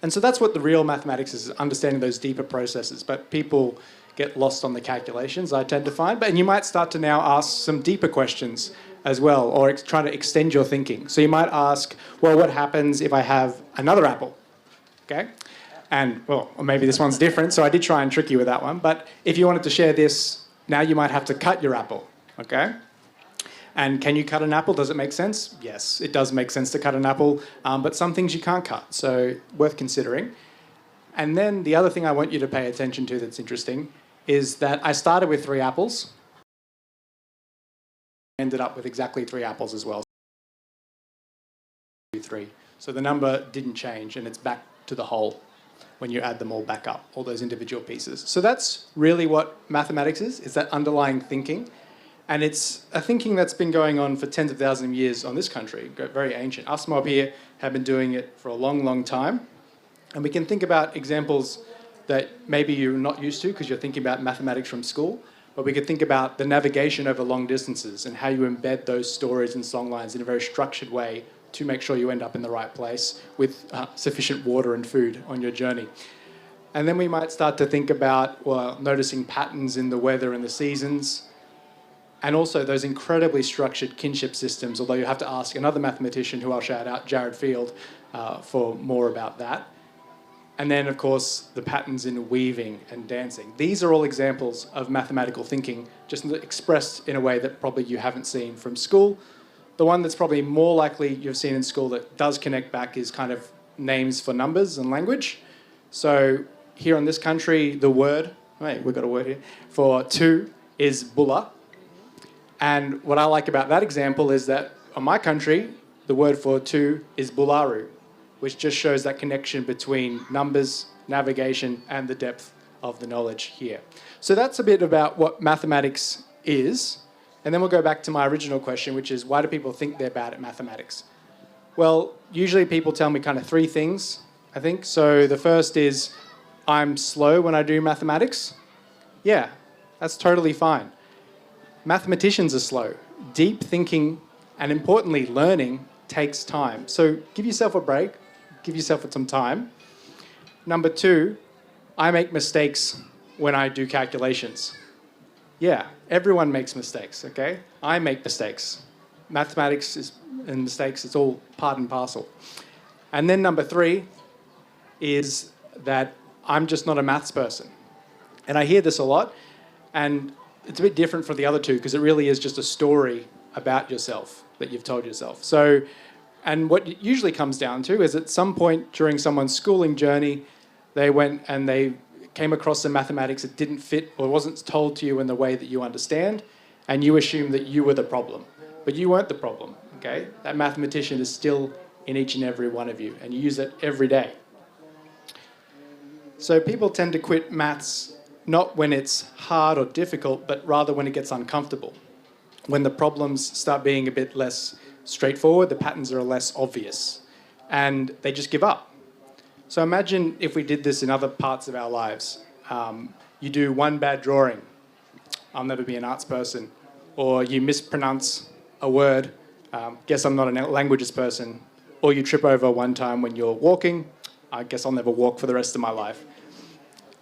And so that's what the real mathematics is, understanding those deeper processes. But people get lost on the calculations, I tend to find. And you might start to now ask some deeper questions as well, or try to extend your thinking. So you might ask, well, what happens if I have another apple? Okay? And, well, or maybe this one's different, so I did try and trick you with that one. But if you wanted to share this, now you might have to cut your apple, okay? And can you cut an apple? Does it make sense? Yes, it does make sense to cut an apple, but some things you can't cut, so worth considering. And then the other thing I want you to pay attention to that's interesting is that I started with 3 apples, ended up with exactly 3 apples as well. 3. So the number didn't change, and it's back to the whole when you add them all back up, all those individual pieces. So that's really what mathematics is that underlying thinking. And it's a thinking that's been going on for tens of thousands of years on this country, very ancient. Us mob here have been doing it for a long, long time. And we can think about examples that maybe you're not used to because you're thinking about mathematics from school, but we could think about the navigation over long distances and how you embed those stories and songlines in a very structured way to make sure you end up in the right place with sufficient water and food on your journey. And then we might start to think about, well, noticing patterns in the weather and the seasons, and also those incredibly structured kinship systems, although you have to ask another mathematician who I'll shout out, Jared Field, for more about that. And then, of course, the patterns in weaving and dancing. These are all examples of mathematical thinking, just expressed in a way that probably you haven't seen from school. The one that's probably more likely you've seen in school that does connect back is kind of names for numbers and language. So here in this country, the word, we've got a word here, for 2 is bulla. And what I like about that example is that in my country, the word for 2 is bularu, which just shows that connection between numbers, navigation, and the depth of the knowledge here. So that's a bit about what mathematics is. And then we'll go back to my original question, which is why do people think they're bad at mathematics? Well, usually people tell me kind of 3 things, I think. So the first is I'm slow when I do mathematics. Yeah, that's totally fine. Mathematicians are slow. Deep thinking and, importantly, learning takes time. So give yourself a break. Give yourself some time. Number 2, I make mistakes when I do calculations. Yeah, everyone makes mistakes, okay? I make mistakes. Mathematics and mistakes, it's all part and parcel. And then number 3 is that I'm just not a maths person. And I hear this a lot, and it's a bit different from the other 2 because it really is just a story about yourself that you've told yourself. So, and what it usually comes down to is at some point during someone's schooling journey, they went and they came across some mathematics that didn't fit or wasn't told to you in the way that you understand, and you assumed that you were the problem. But you weren't the problem, okay? That mathematician is still in each and every one of you, and you use it every day. So people tend to quit maths not when it's hard or difficult, but rather when it gets uncomfortable. When the problems start being a bit less straightforward, the patterns are less obvious, and they just give up. So imagine if we did this in other parts of our lives. You do one bad drawing, I'll never be an arts person, or you mispronounce a word, guess I'm not a languages person, or you trip over one time when you're walking, I guess I'll never walk for the rest of my life.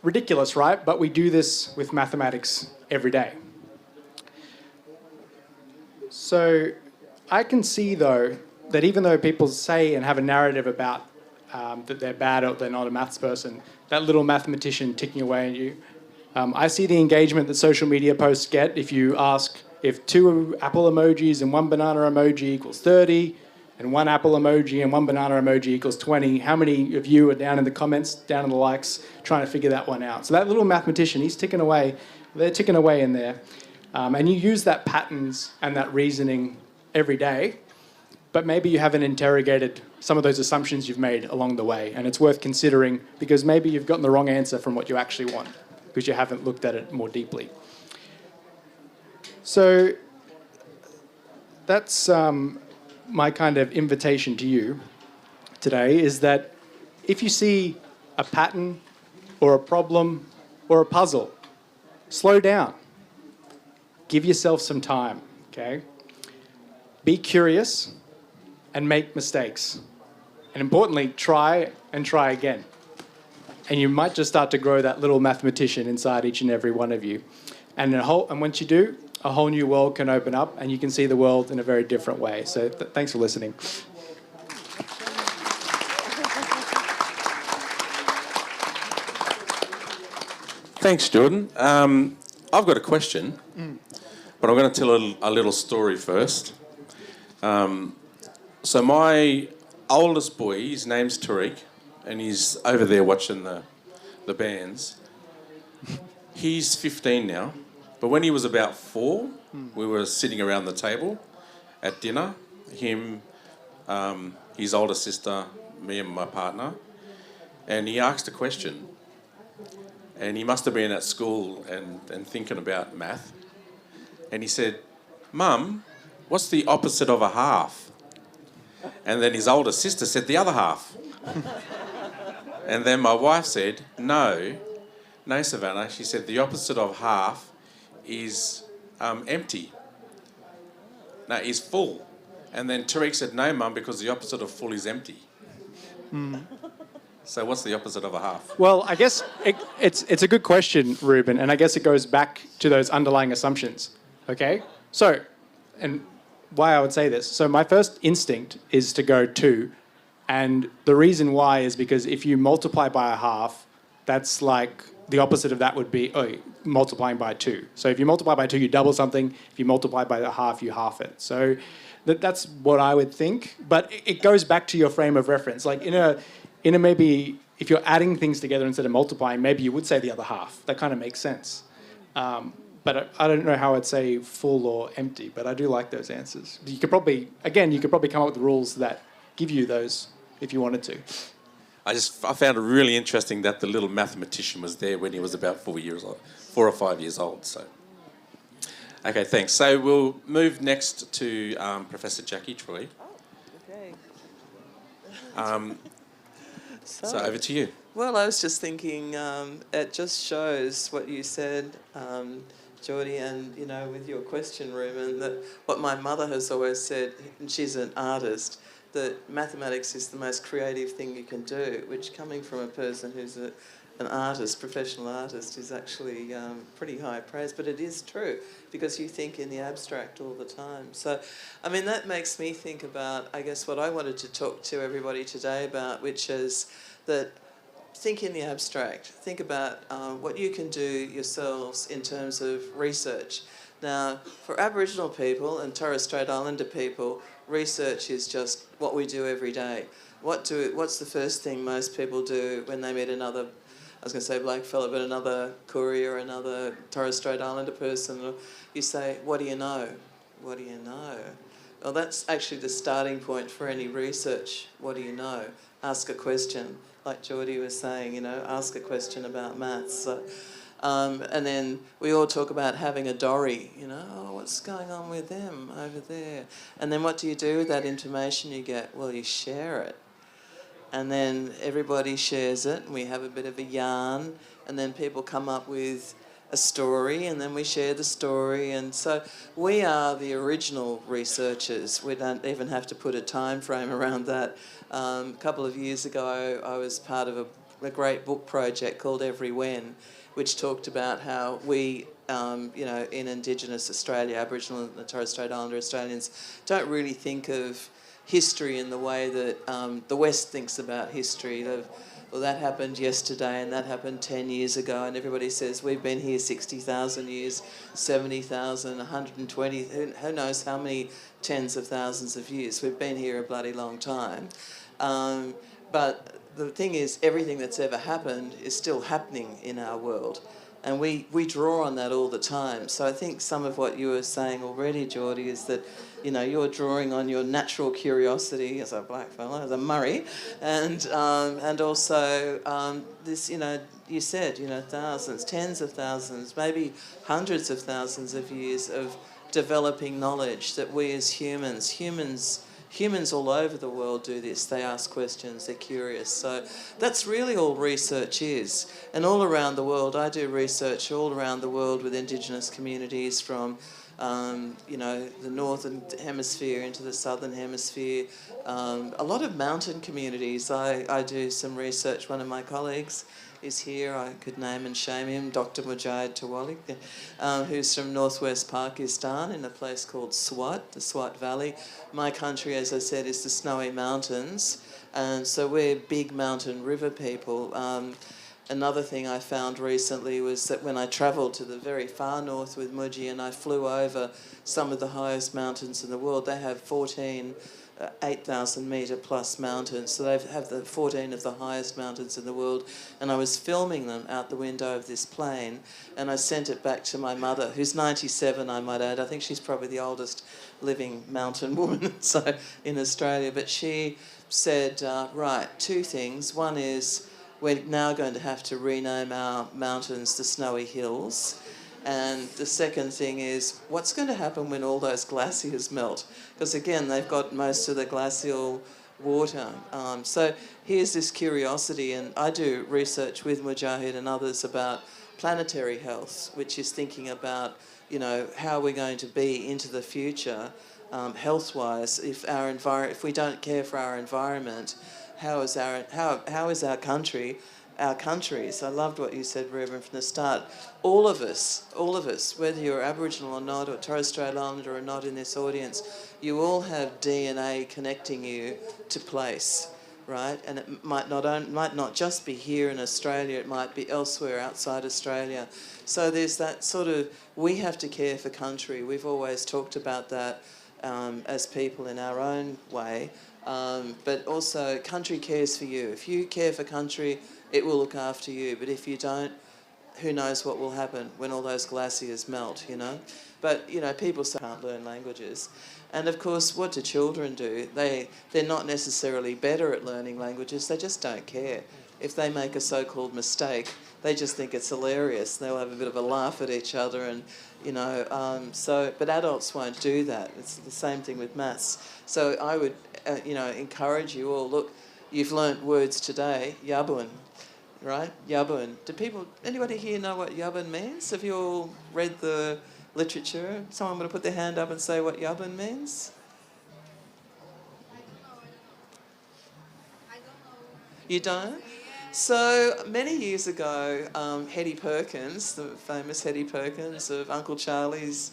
Ridiculous, right? But we do this with mathematics every day. So I can see, though, that even though people say and have a narrative about that they're bad or they're not a maths person, that little mathematician ticking away at you. I see the engagement that social media posts get if you ask if 2 apple emojis and 1 banana emoji equals 30, and 1 apple emoji and 1 banana emoji equals 20, how many of you are down in the comments, down in the likes, trying to figure that one out? So that little mathematician, he's ticking away, they're ticking away in there. And you use that patterns and that reasoning every day, but maybe you haven't interrogated some of those assumptions you've made along the way, and it's worth considering because maybe you've gotten the wrong answer from what you actually want because you haven't looked at it more deeply. So that's my kind of invitation to you today, is that if you see a pattern or a problem or a puzzle, slow down. Give yourself some time, okay? Be curious and make mistakes. And importantly, try and try again. And you might just start to grow that little mathematician inside each and every one of you. And once you do, a whole new world can open up and you can see the world in a very different way. So thanks for listening. Thanks, Jordan. I've got a question, but I'm going to tell a little story first. So my oldest boy, his name's Tariq, and he's over there watching the bands. He's 15 now, but when he was about 4, we were sitting around the table at dinner, him, his older sister, me and my partner, and he asked a question. And he must have been at school and thinking about math. And he said, "Mum, what's the opposite of a half?" And then his older sister said, "The other half." And then my wife said, No, Savannah." She said, "The opposite of half is empty. No, is full." And then Tariq said, "No, Mum, because the opposite of full is empty." So what's the opposite of a half? Well, I guess it's a good question, Reuben, and I guess it goes back to those underlying assumptions, okay? So, and why I would say this. So my first instinct is to go 2, and the reason why is because if you multiply by a half, that's like the opposite of that would be multiplying by 2. So if you multiply by 2, you double something. If you multiply by a half, you half it. So that's what I would think. But it goes back to your frame of reference. Like in a maybe if you're adding things together instead of multiplying, maybe you would say the other half. That kind of makes sense. but I don't know how I'd say full or empty, but I do like those answers. You could probably come up with rules that give you those if you wanted to. I found it really interesting that the little mathematician was there when he was about 4 or 5 years old. So, okay, thanks. So we'll move next to Professor Jackie Troy. Okay. So over to you. Well, I was just thinking, it just shows what you said, Geordie, and, you know, with your question, Reuben, that what my mother has always said, and she's an artist, that mathematics is the most creative thing you can do, which coming from a person who's an artist, professional artist, is actually pretty high praise. But it is true, because you think in the abstract all the time. So, I mean, that makes me think about, I guess, what I wanted to talk to everybody today about, which is that think in the abstract. Think about what you can do yourselves in terms of research. Now, for Aboriginal people and Torres Strait Islander people, research is just what we do every day. What's the first thing most people do when they meet another, I was going to say blackfella, but another Koori or another Torres Strait Islander person? You say, what do you know? What do you know? Well, that's actually the starting point for any research. What do you know? Ask a question. Like Geordie was saying, you know, ask a question about maths. So, and then we all talk about having a dorry, you know, oh, what's going on with them over there? And then what do you do with that information you get? Well, you share it. And then everybody shares it, and we have a bit of a yarn, and then people come up with a story, and then we share the story. And so we are the original researchers. We don't even have to put a time frame around that. A couple of years ago, I was part of a great book project called Every When, which talked about how we, you know, in Indigenous Australia, Aboriginal and Torres Strait Islander Australians, don't really think of history in the way that the West thinks about history. Well, that happened yesterday and that happened 10 years ago, and everybody says we've been here 60,000 years, 70,000, 120, who knows how many tens of thousands of years. We've been here a bloody long time. But the thing is, everything that's ever happened is still happening in our world. And we draw on that all the time. So I think some of what you were saying already, Geordie, is that, you know, you're drawing on your natural curiosity as a black fella, as a Murray, and also this, you know, you said, you know, thousands, tens of thousands, maybe hundreds of thousands of years of developing knowledge that we as humans all over the world do this. They ask questions, they're curious. So that's really all research is. And all around the world, I do research all around the world with Indigenous communities from, you know, the northern hemisphere into the southern hemisphere. A lot of mountain communities. I do some research. One of my colleagues is here. I could name and shame him, Dr. Mujahid Tawalik, who's from northwest Pakistan in a place called Swat, the Swat Valley. My country, as I said, is the Snowy Mountains, and so we're big mountain river people. Another thing I found recently was that when I travelled to the very far north with Muji and I flew over some of the highest mountains in the world, they have 14 8,000 metre plus mountains. So they have the 14 of the highest mountains in the world, and I was filming them out the window of this plane, and I sent it back to my mother, who's 97, I might add. I think she's probably the oldest living mountain woman so in Australia. But she said, right, two things. One is we're now going to have to rename our mountains the Snowy Hills. And the second thing is, what's going to happen when all those glaciers melt? Because again, they've got most of the glacial water. So here's this curiosity, and I do research with Mujahid and others about planetary health, which is thinking about, you know, how we're going to be into the future, health-wise, if we don't care for our environment. How is our country? Our countries. I loved what you said, Reuben, from the start. All of us, whether you're Aboriginal or not, or Torres Strait Islander or not in this audience, you all have DNA connecting you to place, right? And it might not just be here in Australia, it might be elsewhere outside Australia. So there's that sort of, we have to care for country. We've always talked about that as people in our own way. But also, country cares for you. If you care for country, it will look after you. But if you don't, who knows what will happen when all those glaciers melt, you know. But, you know, people still can't learn languages. And of course, what do children do? They're not necessarily better at learning languages, they just don't care. If they make a so-called mistake, they just think it's hilarious. They'll have a bit of a laugh at each other and, you know, but adults won't do that. It's the same thing with maths. So I would, you know, encourage you all, look, you've learnt words today, Yabun, right? Yabun. Anybody here know what Yabun means? Have you all read the literature? Someone want to put their hand up and say what Yabun means? You don't? So many years ago, Heidi Perkins, the famous Heidi Perkins of Uncle Charlie's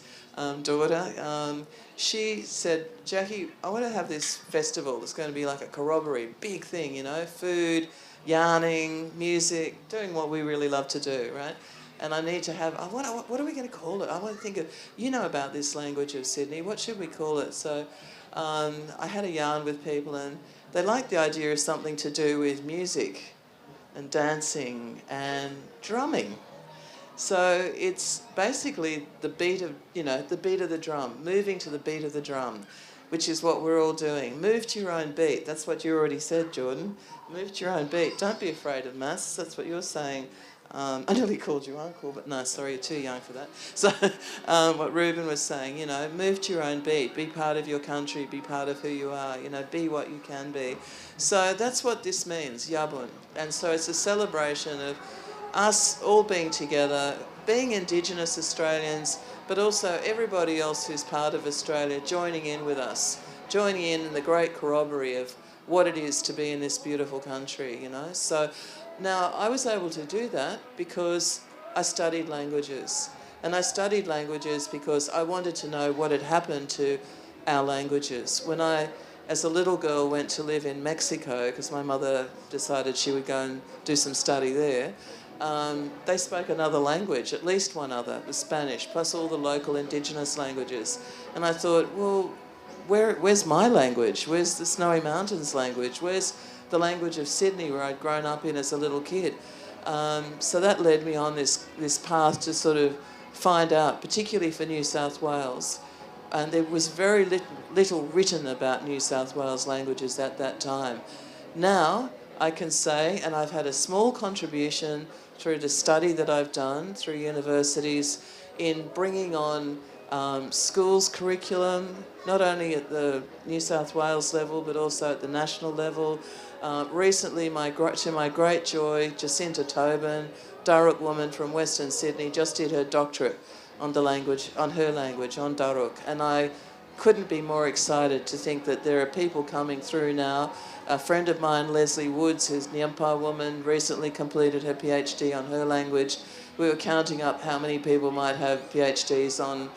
daughter, she said, Jackie, I want to have this festival that's going to be like a corroboree, big thing, you know, food, yarning, music, doing what we really love to do, right? And I need to have, what are we going to call it? I want to think of, you know about this language of Sydney, what should we call it? So I had a yarn with people and they liked the idea of something to do with music and dancing and drumming. So it's basically the beat of, you know, the beat of the drum, moving to the beat of the drum, which is what we're all doing. Move to your own beat. That's what you already said, Jordan. Move to your own beat. Don't be afraid of maths. That's what you're saying. I nearly called you uncle, but no, sorry, you're too young for that. So what Reuben was saying, you know, move to your own beat. Be part of your country. Be part of who you are. You know, be what you can be. So that's what this means, Yabun. And so it's a celebration of us all being together, being Indigenous Australians, but also everybody else who's part of Australia joining in with us, joining in the great corroboree of what it is to be in this beautiful country, you know. So now I was able to do that because I studied languages. And I studied languages because I wanted to know what had happened to our languages. When I, as a little girl, went to live in Mexico, because my mother decided she would go and do some study there, they spoke another language, at least one other, the Spanish, plus all the local Indigenous languages. And I thought, well, where's my language? Where's the Snowy Mountains language? Where's the language of Sydney, where I'd grown up in as a little kid? So that led me on this path to sort of find out, particularly for New South Wales. And there was very little written about New South Wales languages at that time. Now I can say, and I've had a small contribution through the study that I've done through universities in bringing on schools curriculum, not only at the New South Wales level, but also at the national level. Recently, to my great joy, Jacinta Tobin, Daruk woman from Western Sydney, just did her doctorate on her language, on Daruk. And I couldn't be more excited to think that there are people coming through now. A friend of mine, Leslie Woods, who's Nyampa woman, recently completed her PhD on her language. We were counting up how many people might have PhDs on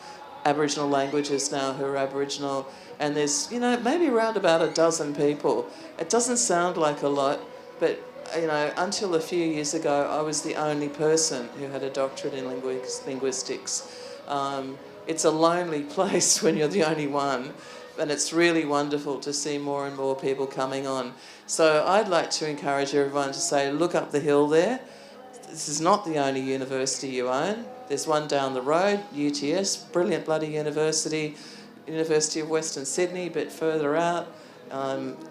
Aboriginal languages now who are Aboriginal. And there's, you know, maybe around about a dozen people. It doesn't sound like a lot, but, you know, until a few years ago, I was the only person who had a doctorate in linguistics. It's a lonely place when you're the only one, and it's really wonderful to see more and more people coming on. So I'd like to encourage everyone to say, look up the hill there. This is not the only university you own. There's one down the road, UTS, brilliant bloody university, University of Western Sydney, a bit further out.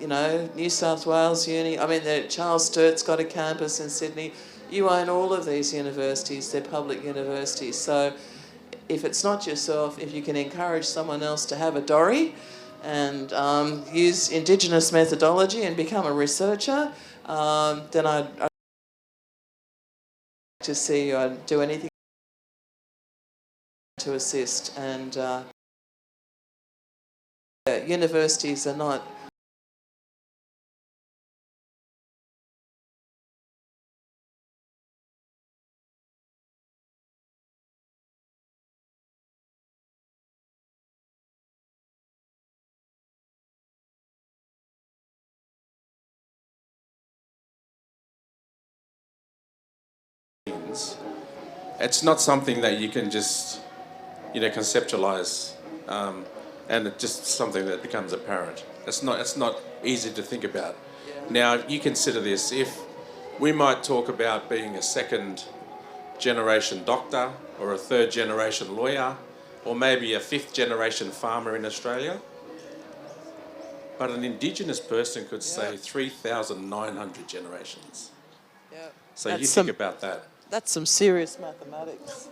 You know, New South Wales Uni. I mean, Charles Sturt's got a campus in Sydney. You own all of these universities. They're public universities. So if it's not yourself, if you can encourage someone else to have a dorry and use Indigenous methodology and become a researcher, then I'd like to see you do anything to assist. And universities are not it's not something that you can just, you know, conceptualize, and it's just something that becomes apparent. It's not easy to think about. Now, you consider this, if we might talk about being a second generation doctor or a third generation lawyer or maybe a fifth generation farmer in Australia. But an Indigenous person could say 3,900 generations. So you think about that. That's some serious mathematics.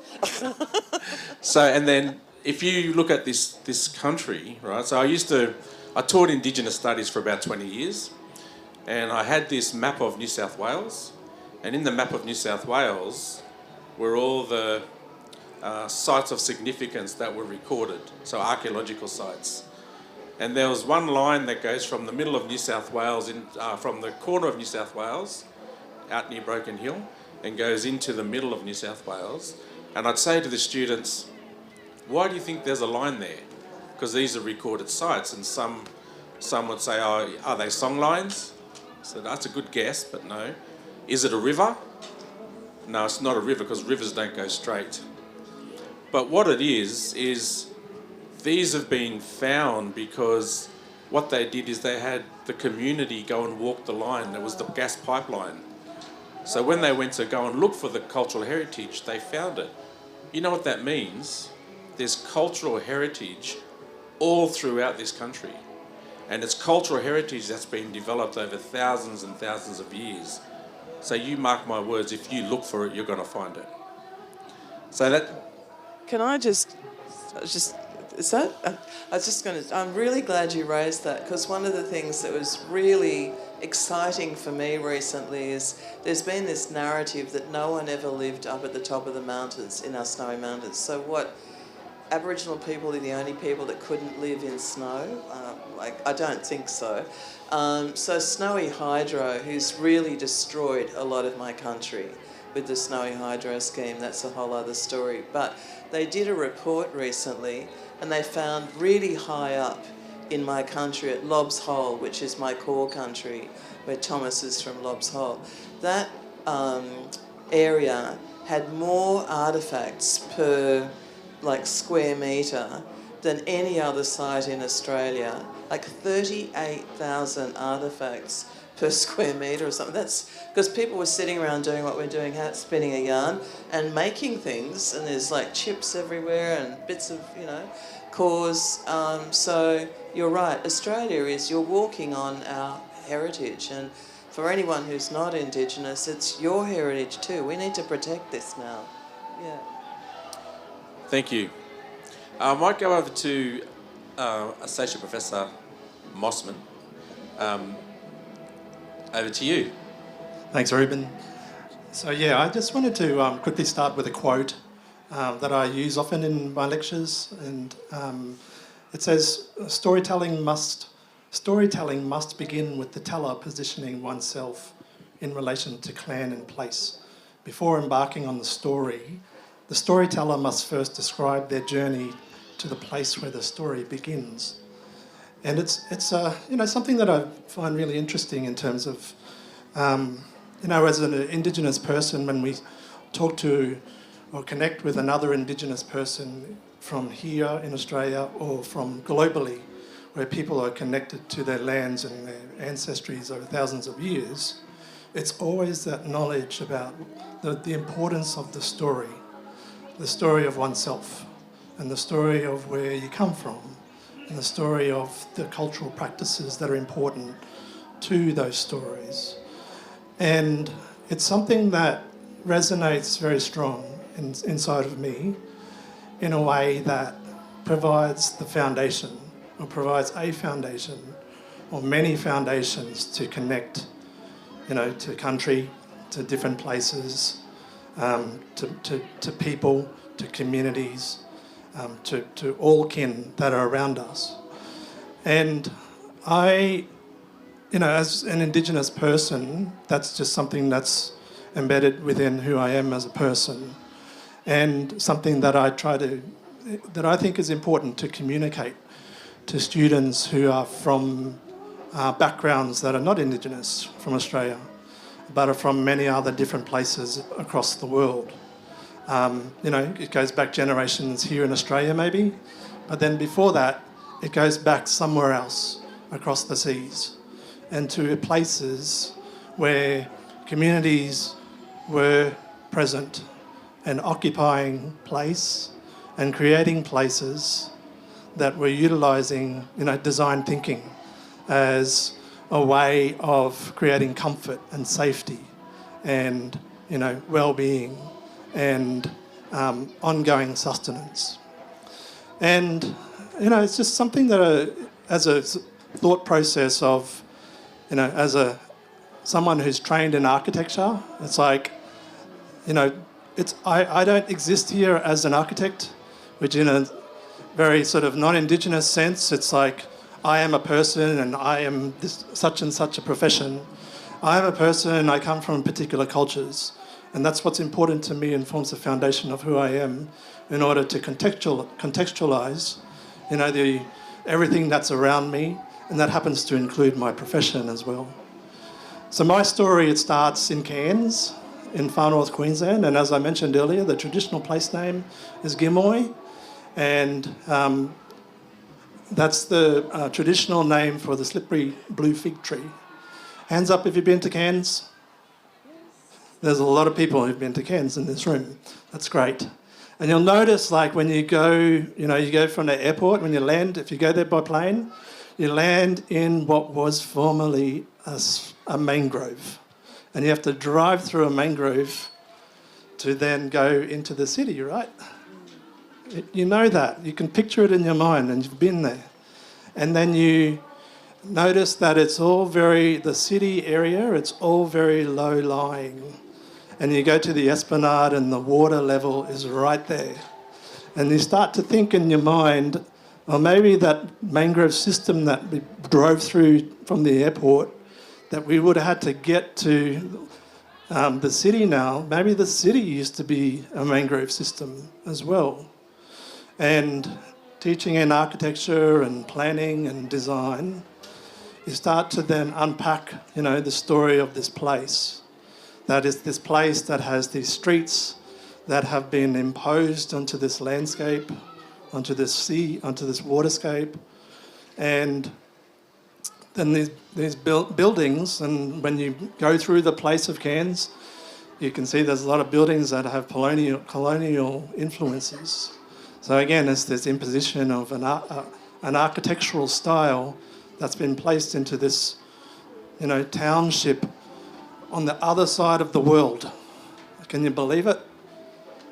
So, and then if you look at this country, right? So I taught Indigenous studies for about 20 years, and I had this map of New South Wales, and in the map of New South Wales were all the sites of significance that were recorded, so archaeological sites. And there was one line that goes from the middle of New South Wales, from the corner of New South Wales, out near Broken Hill, and goes into the middle of New South Wales. And I'd say to the students, why do you think there's a line there? Because these are recorded sites, and some would say, oh, are they song lines? So that's a good guess, but no. Is it a river? No, it's not a river, because rivers don't go straight. But what it is these have been found because what they did is they had the community go and walk the line. There was the gas pipeline. So when they went to go and look for the cultural heritage, they found it. You know what that means? There's cultural heritage all throughout this country. And it's cultural heritage that's been developed over thousands and thousands of years. So you mark my words, if you look for it, you're going to find it. So that... Can I just is that? I was just going to... I'm really glad you raised that, because one of the things that was really exciting for me recently is there's been this narrative that no one ever lived up at the top of the mountains, in our snowy mountains. So what, Aboriginal people are the only people that couldn't live in snow? I don't think so. So Snowy Hydro, who's really destroyed a lot of my country with the Snowy Hydro scheme, that's a whole other story. But they did a report recently, and they found really high up in my country at Lobbs Hole, which is my core country, where Thomas is from Lobbs Hole, that area had more artefacts per square metre than any other site in Australia, 38,000 artefacts per square metre or something. That's because people were sitting around doing what we're doing, spinning a yarn and making things, and there's chips everywhere and bits of, cores. So you're right, Australia you're walking on our heritage, and for anyone who's not Indigenous, it's your heritage too. We need to protect this now. Yeah. Thank you. I might go over to Associate Professor Mossman. Over to you. Thanks, Reuben. So I just wanted to quickly start with a quote that I use often in my lectures, and it says, storytelling must begin with the teller positioning oneself in relation to clan and place. Before embarking on the storyteller must first describe their journey to the place where the story begins. And it's something that I find really interesting in terms of, as an Indigenous person, when we talk to or connect with another Indigenous person from here in Australia or from globally, where people are connected to their lands and their ancestries over thousands of years, it's always that knowledge about the importance of the story of oneself, and the story of where you come from, and the story of the cultural practices that are important to those stories. And it's something that resonates very strong inside of me in a way that provides the foundation, or provides a foundation, or many foundations to connect, to country, to different places, to people, to communities, to all kin that are around us. And I, as an Indigenous person, that's just something that's embedded within who I am as a person, and something that that I think is important to communicate to students who are from backgrounds that are not Indigenous from Australia, but are from many other different places across the world. It goes back generations here in Australia maybe, but then before that, it goes back somewhere else across the seas and to places where communities were present and occupying place and creating places that were utilising, design thinking as a way of creating comfort and safety and, well-being and ongoing sustenance. And, it's just something that as a thought process of, as someone who's trained in architecture, it's like, I don't exist here as an architect, which in a very sort of non-Indigenous sense, it's like I am a person and I am this such and such a profession. I am a person and I come from particular cultures, and that's what's important to me and forms the foundation of who I am in order to contextualise, everything that's around me, and that happens to include my profession as well. So my story, it starts in Cairns, in far north Queensland, and as I mentioned earlier, the traditional place name is Gimoy, and that's the traditional name for the slippery blue fig tree. Hands up if you've been to Cairns. There's a lot of people who've been to Cairns in this room. That's great. And you'll notice, like, when you go, you go from the airport, when you land, if you go there by plane, you land in what was formerly a mangrove. And you have to drive through a mangrove to then go into the city, right? You know that. You can picture it in your mind, and you've been there. And then you notice that it's all the city area, it's all very low-lying. And you go to the esplanade and the water level is right there. And you start to think in your mind, well, maybe that mangrove system that we drove through from the airport, that we would have had to get to the city now, maybe the city used to be a mangrove system as well. And teaching in architecture and planning and design, you start to then unpack, the story of this place. That is this place that has these streets that have been imposed onto this landscape, onto this sea, onto this waterscape. And then these buildings, and when you go through the place of Cairns, you can see there's a lot of buildings that have colonial influences. So again, it's this imposition of an architectural style that's been placed into this, township on the other side of the world. Can you believe it?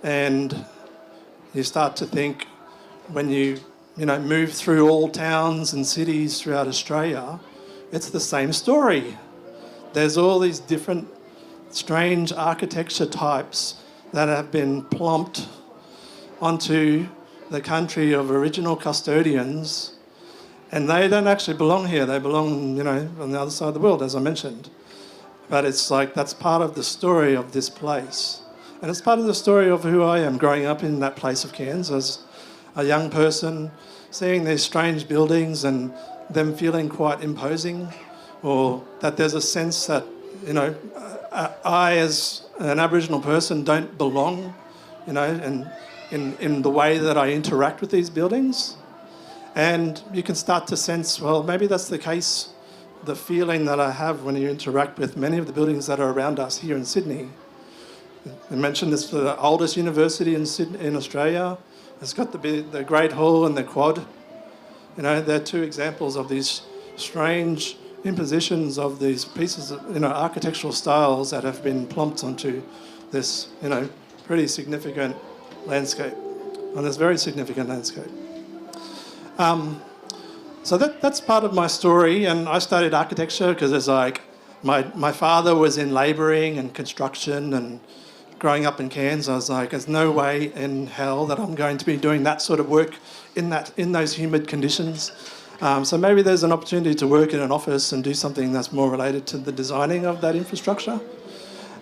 And you start to think, when you move through all towns and cities throughout Australia, it's the same story. There's all these different strange architecture types that have been plonked onto the country of original custodians, and they don't actually belong here. They belong, on the other side of the world, as I mentioned. But it's like that's part of the story of this place. And it's part of the story of who I am, growing up in that place of Cairns as a young person, seeing these strange buildings and them feeling quite imposing, or that there's a sense that, I as an Aboriginal person don't belong, and in the way that I interact with these buildings. And you can start to sense, well, maybe that's the case, the feeling that I have when you interact with many of the buildings that are around us here in Sydney. I mentioned this, the oldest university in Australia. It's got the Great Hall and the Quad. They're two examples of these strange impositions of these pieces of, architectural styles that have been plonked onto this, pretty significant landscape, on this very significant landscape. So that's part of my story, and I studied architecture because it's like my father was in labouring and construction, and growing up in Cairns, I was like, there's no way in hell that I'm going to be doing that sort of work in those humid conditions. So maybe there's an opportunity to work in an office and do something that's more related to the designing of that infrastructure.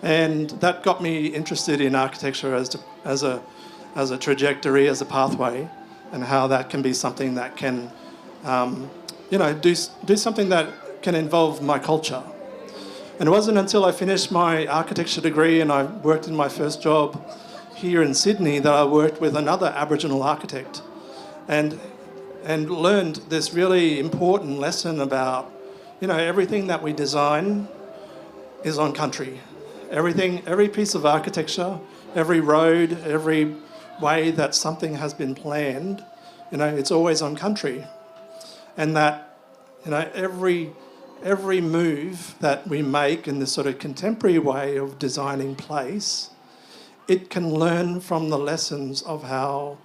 And that got me interested in architecture as a trajectory, as a pathway, and how that can be something that can, do something that can involve my culture. And it wasn't until I finished my architecture degree and I worked in my first job here in Sydney that I worked with another Aboriginal architect and learned this really important lesson about, everything that we design is on country. Every piece of architecture, every road, every way that something has been planned, it's always on country. And that, every move that we make in this sort of contemporary way of designing place, it can learn from the lessons of how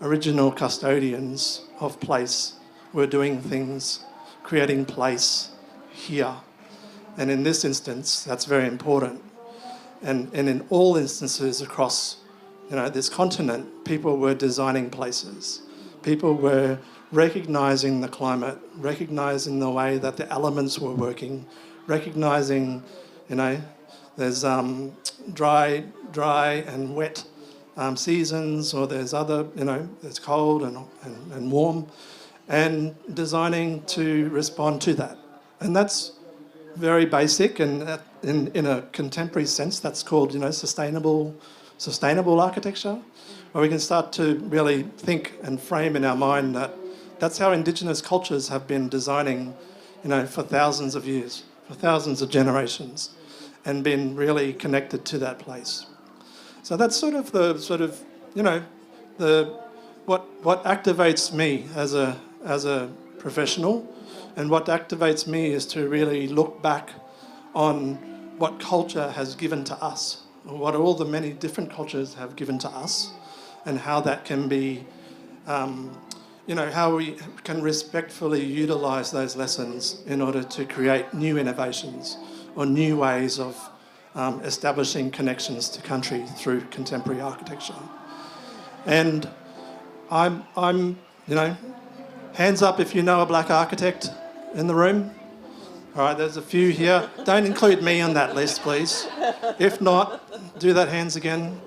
original custodians of place were doing things, creating place here. And in this instance, that's very important. And in all instances across, this continent, people were designing places. People were recognising the climate, recognising the way that the elements were working, recognising, there's dry and wet seasons, or there's other, there's cold and warm, and designing to respond to that. And that's very basic, and in a contemporary sense, that's called, sustainable architecture, where we can start to really think and frame in our mind that that's how Indigenous cultures have been designing, for thousands of years, for thousands of generations, and been really connected to that place. So that's what activates me as a professional, and what activates me is to really look back on what culture has given to us, or what all the many different cultures have given to us, and how that can be, how we can respectfully utilise those lessons in order to create new innovations or new ways of establishing connections to country through contemporary architecture. And I'm hands up if you know a black architect in the room. All right, there's a few here. Don't include me on that list, please. If not, do that hands again.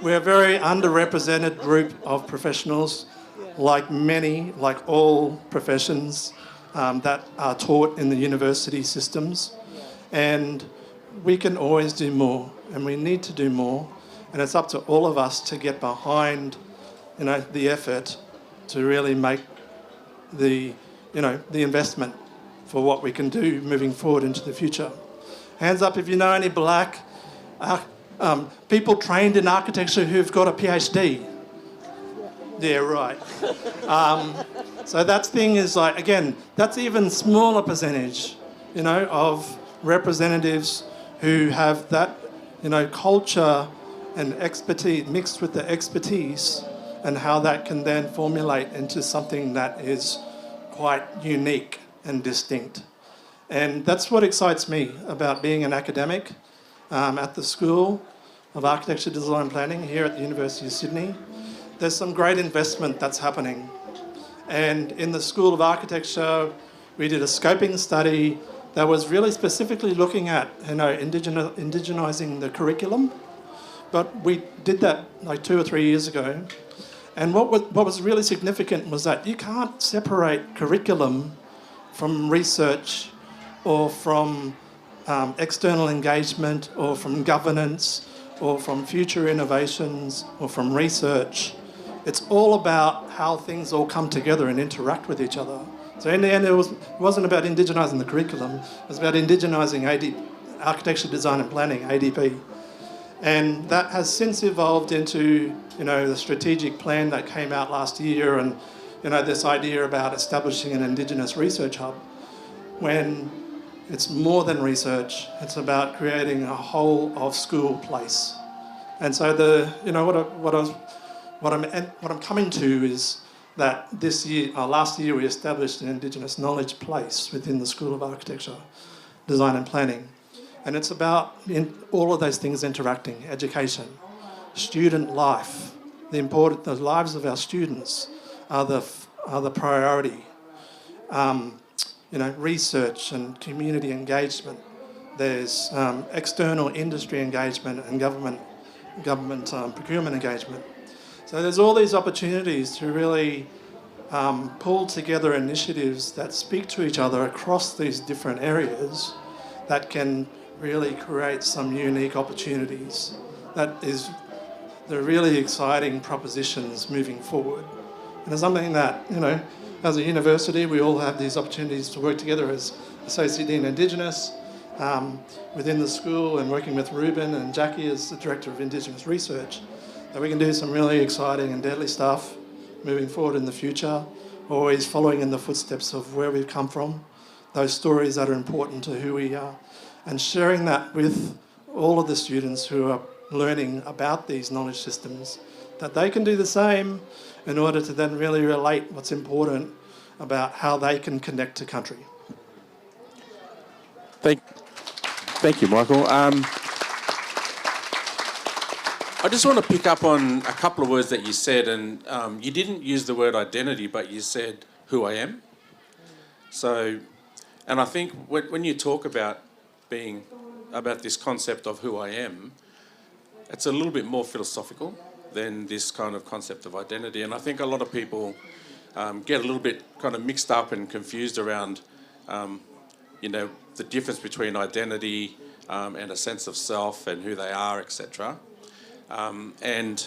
We're a very underrepresented group of professionals, like all professions that are taught in the university systems. And we can always do more, and we need to do more. And it's up to all of us to get behind, the effort to really make the investment for what we can do moving forward into the future. Hands up if you know any black people trained in architecture who've got a PhD. Yeah, right. So that thing is again, that's even smaller percentage, of representatives who have that, culture and expertise mixed with the expertise, and how that can then formulate into something that is quite unique and distinct. And that's what excites me about being an academic at the School of Architecture, Design and Planning here at the University of Sydney. There's some great investment that's happening. And in the School of Architecture, we did a scoping study that was really specifically looking at, indigenising the curriculum. But we did that 2 or 3 years ago. And what was really significant was that you can't separate curriculum from research, or from external engagement, or from governance, or from future innovations, or from research. It's all about how things all come together and interact with each other. So in the end, it wasn't about indigenising the curriculum, it was about indigenising architecture, design and planning, ADP. And that has since evolved into, the strategic plan that came out last year, and, this idea about establishing an Indigenous research hub, when it's more than research, it's about creating a whole of school place. And so what I'm coming to is that last year we established an Indigenous knowledge place within the School of Architecture, Design and Planning. And it's about all of those things interacting: education, student life, the lives of our students are the priority. Research and community engagement. There's external industry engagement and government procurement engagement. So there's all these opportunities to really pull together initiatives that speak to each other across these different areas, that can really create some unique opportunities. That is the really exciting propositions moving forward. And it's something that, as a university, we all have these opportunities to work together as Associate Dean Indigenous, within the school and working with Reuben and Jackie as the Director of Indigenous Research, that we can do some really exciting and deadly stuff moving forward in the future, always following in the footsteps of where we've come from, those stories that are important to who we are, and sharing that with all of the students who are learning about these knowledge systems, that they can do the same in order to then really relate what's important about how they can connect to country. Thank you, Michael. I just want to pick up on a couple of words that you said, and you didn't use the word identity, but you said who I am. So, and I think when you talk about this concept of who I am, it's a little bit more philosophical than this kind of concept of identity. And I think a lot of people get a little bit kind of mixed up and confused around, the difference between identity and a sense of self and who they are, etc. And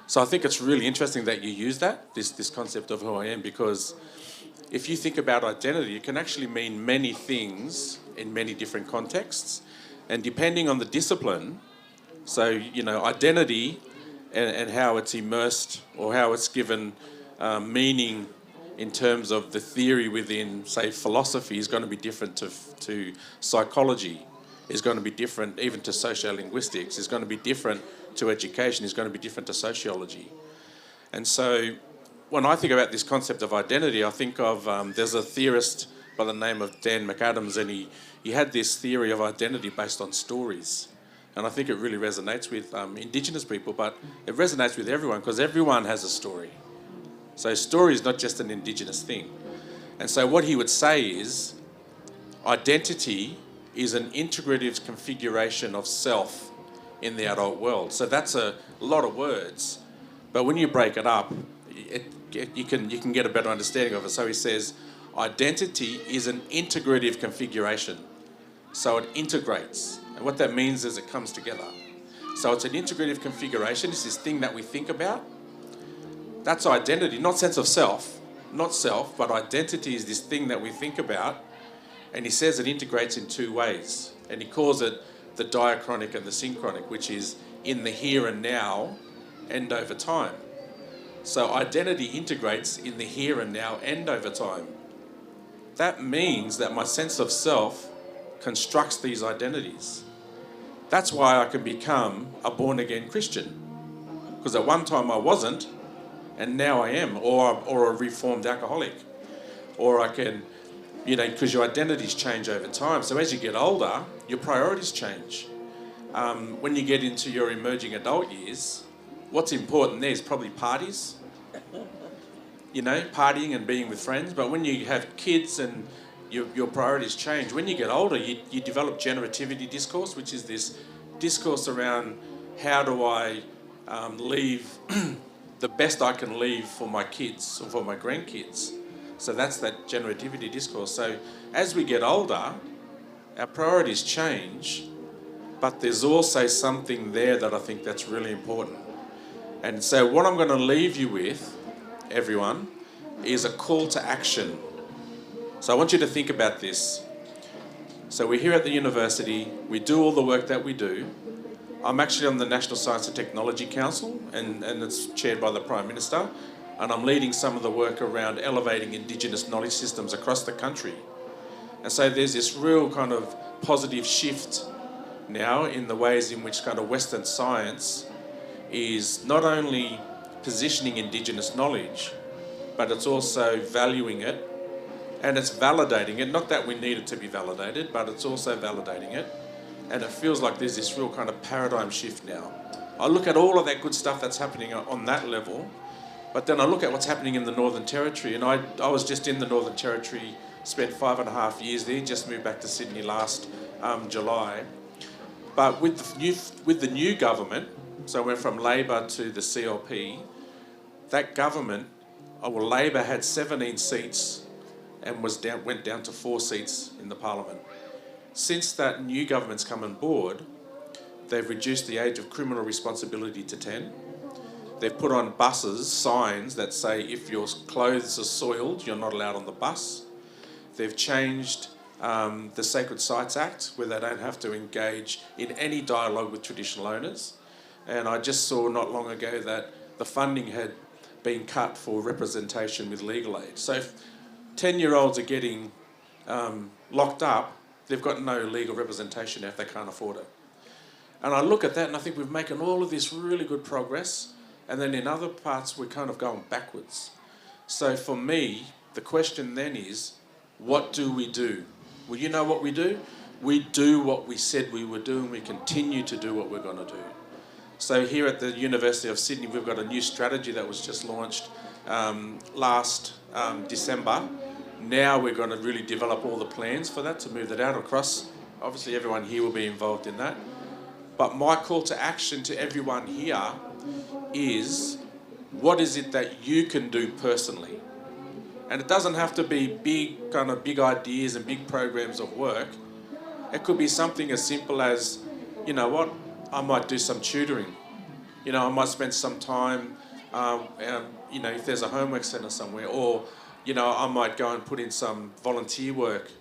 so I think it's really interesting that you use this concept of who I am, because if you think about identity, it can actually mean many things in many different contexts. And depending on the discipline, so, identity and how it's immersed or how it's given meaning in terms of the theory within, say, philosophy is going to be different to psychology, is going to be different even to sociolinguistics, is going to be different to education, is going to be different to sociology. And so when I think about this concept of identity, I think of, there's a theorist by the name of Dan McAdams, and he had this theory of identity based on stories. And I think it really resonates with Indigenous people, but it resonates with everyone because everyone has a story. So story is not just an Indigenous thing. And so what he would say is identity is an integrative configuration of self in the adult world. So that's a lot of words, but when you break it up, you can get a better understanding of it. So he says identity is an integrative configuration. So it integrates. And what that means is it comes together. So it's an integrative configuration. It's this thing that we think about. That's identity, not sense of self, not self, but identity is this thing that we think about. And he says it integrates in two ways. And he calls it the diachronic and the synchronic, which is in the here and now and over time. So identity integrates in the here and now and over time. That means that my sense of self constructs these identities. That's why I can become a born-again Christian. Because at one time I wasn't, and now I am, or a reformed alcoholic. Or I can, because your identities change over time. So as you get older, your priorities change. When you get into your emerging adult years, what's important there is probably parties. Partying and being with friends. But when you have kids and your priorities change, when you get older, you develop generativity discourse, which is this discourse around how do I leave the best I can leave for my kids or for my grandkids. So that's that generativity discourse. So as we get older, our priorities change, but there's also something there that I think that's really important. And so what I'm going to leave you with, everyone, is a call to action. So I want you to think about this. So we're here at the university, we do all the work that we do. I'm actually on the National Science and Technology Council, and it's chaired by the Prime Minister, and I'm leading some of the work around elevating Indigenous knowledge systems across the country. And so there's this real kind of positive shift now in the ways in which kind of Western science is not only positioning Indigenous knowledge, but it's also valuing it, and it's validating it. Not that we need it to be validated, but it's also validating it. And it feels like there's this real kind of paradigm shift now. I look at all of that good stuff that's happening on that level, but then I look at what's happening in the Northern Territory, and I was just in the Northern Territory, spent 5.5 years there, just moved back to Sydney last July. But with the new government, so I went from Labor to the CLP, that government, Labor had 17 seats and went down to 4 seats in the Parliament. Since that new government's come on board, they've reduced the age of criminal responsibility to 10. They've put on buses signs that say if your clothes are soiled, you're not allowed on the bus. They've changed the Sacred Sites Act, where they don't have to engage in any dialogue with traditional owners. And I just saw not long ago that the funding had been cut for representation with legal aid. So if 10-year-olds are getting locked up, they've got no legal representation now if they can't afford it. And I look at that and I think we've making all of this really good progress, and then in other parts we're kind of going backwards. So for me, the question then is, what do we do? Well, you know what we do? We do what we said we would do, and we continue to do what we're going to do. So here at the University of Sydney, we've got a new strategy that was just launched last December. Now we're going to really develop all the plans for that to move that out across. Obviously, everyone here will be involved in that. But my call to action to everyone here is, what is it that you can do personally? And it doesn't have to be big ideas and big programs of work. It could be something as simple as, you know what, I might do some tutoring. You know, I might spend some time, you know, if there's a homework centre somewhere, or, you know, I might go and put in some volunteer work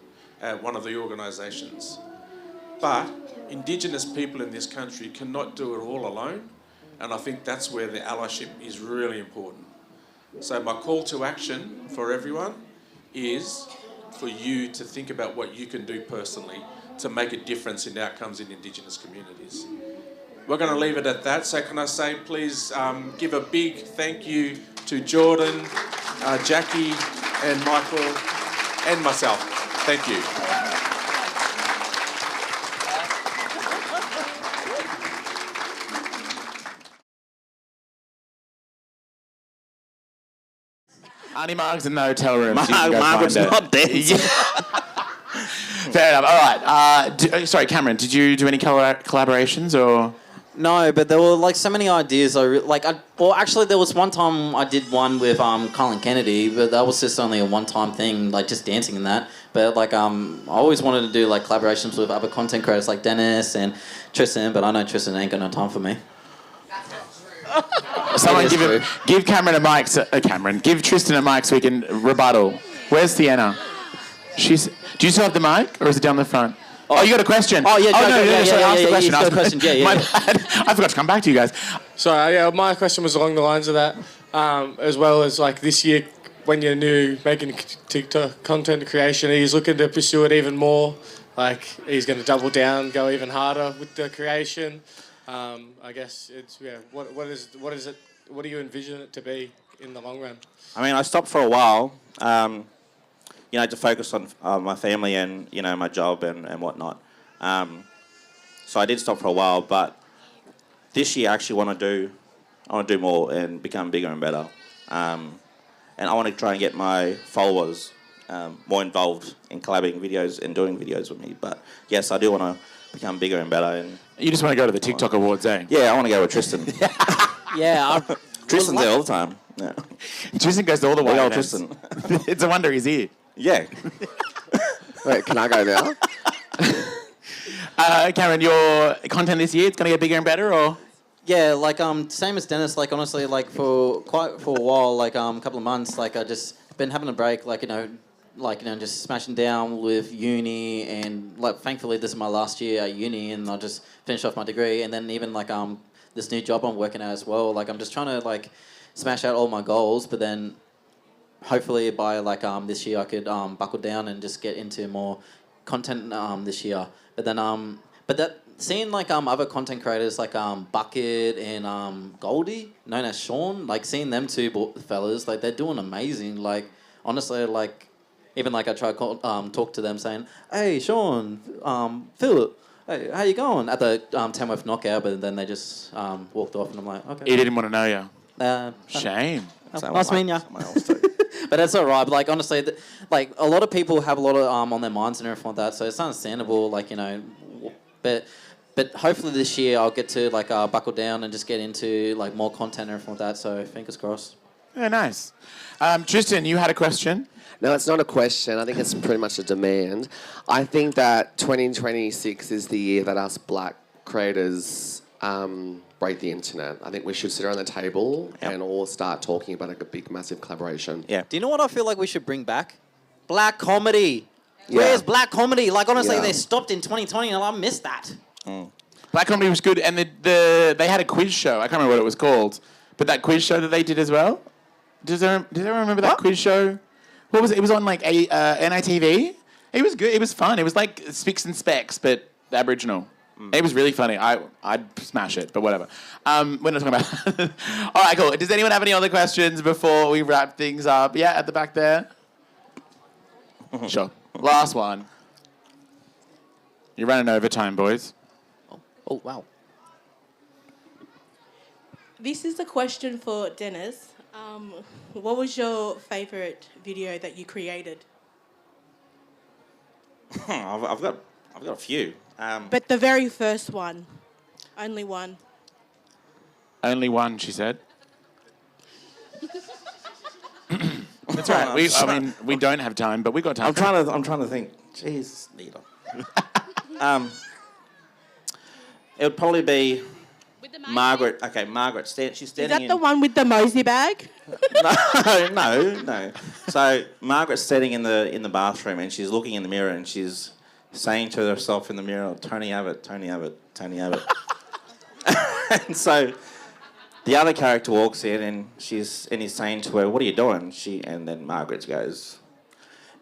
at one of the organisations. But Indigenous people in this country cannot do it all alone, and I think that's where the allyship is really important. So my call to action for everyone is for you to think about what you can do personally to make a difference in outcomes in Indigenous communities. We're going to leave it at that. So can I say, please give a big thank you to Jordan, Jackie and Michael and myself. Thank you. Auntie Marg's in the hotel room. Margaret's not dead. Fair enough. All right. Sorry, Cameron, did you do any collaborations or...? No, but there were like so many ideas. Well, actually, there was one time I did one with Colin Kennedy, but that was just only a one-time thing, like just dancing in that. But like I always wanted to do like collaborations with other content creators like Dennis and Tristan, but I know Tristan ain't got no time for me. Someone give Cameron a mic. Give Tristan a mic so we can rebuttal. Where's Sienna? Do you still have the mic, or is it down the front? Oh, you got a question? Oh, yeah. Sorry, ask the question. Got a question. Yeah. My bad. I forgot to come back to you guys. So, my question was along the lines of that, as well as like this year, when you're new, making TikTok content creation, he's looking to pursue it even more. Like, he's going to double down, go even harder with the creation. I guess it's, what is it? What do you envision it to be in the long run? I mean, I stopped for a while, to focus on my family and, my job and whatnot. So I did stop for a while, but this year I actually want to do more and become bigger and better. And I want to try and get my followers more involved in collaborating videos and doing videos with me. But yes, I do want to become bigger and better. And you just want to go to the TikTok Awards, eh? Yeah, I want to go with Tristan. Tristan's there all the time. Yeah. Tristan goes to all the way. Tristan. It's a wonder he's here. Yeah. Wait, can I go now? Cameron, your content this year, it's going to get bigger and better, or? Yeah, like same as Dennis. Like honestly, like for a while, like a couple of months, like I just been having a break, just smashing down with uni, and like thankfully this is my last year at uni, and I just finished off my degree, and then even like this new job I'm working at as well. Like I'm just trying to like smash out all my goals, but then hopefully by like this year I could buckle down and just get into more content this year. But then seeing like other content creators like Bucket and Goldie, known as Sean, like seeing them two fellas, like they're doing amazing. Like honestly, like even like I try to talk to them saying, "Hey Sean, Philip, hey, how you going?" At the Tamworth knockout, but then they just walked off, and I'm like, okay. He didn't want to know you. Shame. Nice meeting ya. But that's all right. But like honestly, like a lot of people have a lot of on their minds and everything like that, so it's understandable. Like but hopefully this year I'll get to like buckle down and just get into like more content and everything like that. So fingers crossed. Yeah, nice. Tristan, you had a question? No, it's not a question. I think it's pretty much a demand. I think that 2026 is the year that us black creators break the internet. I think we should sit around the table and all start talking about like a big, massive collaboration. Yeah. Do you know what I feel like we should bring back? Black comedy. Where's black comedy? Like, honestly, Yeah. they stopped in 2020 and I missed that. Black comedy was good, and they had a quiz show. I can't remember what it was called, but that quiz show that they did as well. Does anyone remember that quiz show? What was it? It was on like NITV. It was good. It was fun. It was like Spicks and Specks, but Aboriginal. It was really funny. I'd smash it, but whatever. We're not talking about. All right, cool. Does anyone have any other questions before we wrap things up? Yeah, at the back there. Sure. Last one. You're running overtime, boys. Oh, wow. This is a question for Dennis. What was your favourite video that you created? I've got a few. But the very first one. Only one. Only one, she said. That's right. We don't have time, but we got time. I'm trying to think. Jeez, Nita. It would probably be Margaret. Okay, Margaret. She's Is standing. that the one with the mosey bag? No. So Margaret's sitting in the bathroom and she's looking in the mirror and she's saying to herself in the mirror, "Tony Abbott, Tony Abbott, Tony Abbott." And so the other character walks in and he's saying to her, "What are you doing?" And then Margaret goes,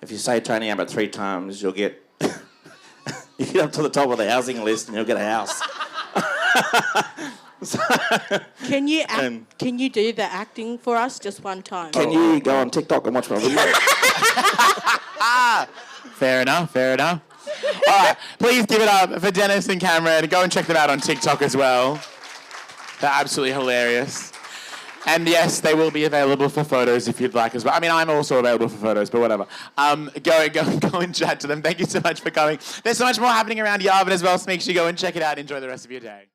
"If you say Tony Abbott 3 times, you'll get you get up to the top of the housing list and you'll get a house." Can you Can you do the acting for us just one time? Can you go on TikTok and watch my video? Fair enough. All right, please give it up for Dennis and Cameron. Go and check them out on TikTok as well. They're absolutely hilarious. And yes, they will be available for photos if you'd like as well. I mean, I'm also available for photos, but whatever. Go and chat to them. Thank you so much for coming. There's so much more happening around Yabun as well, so make sure you go and check it out. Enjoy the rest of your day.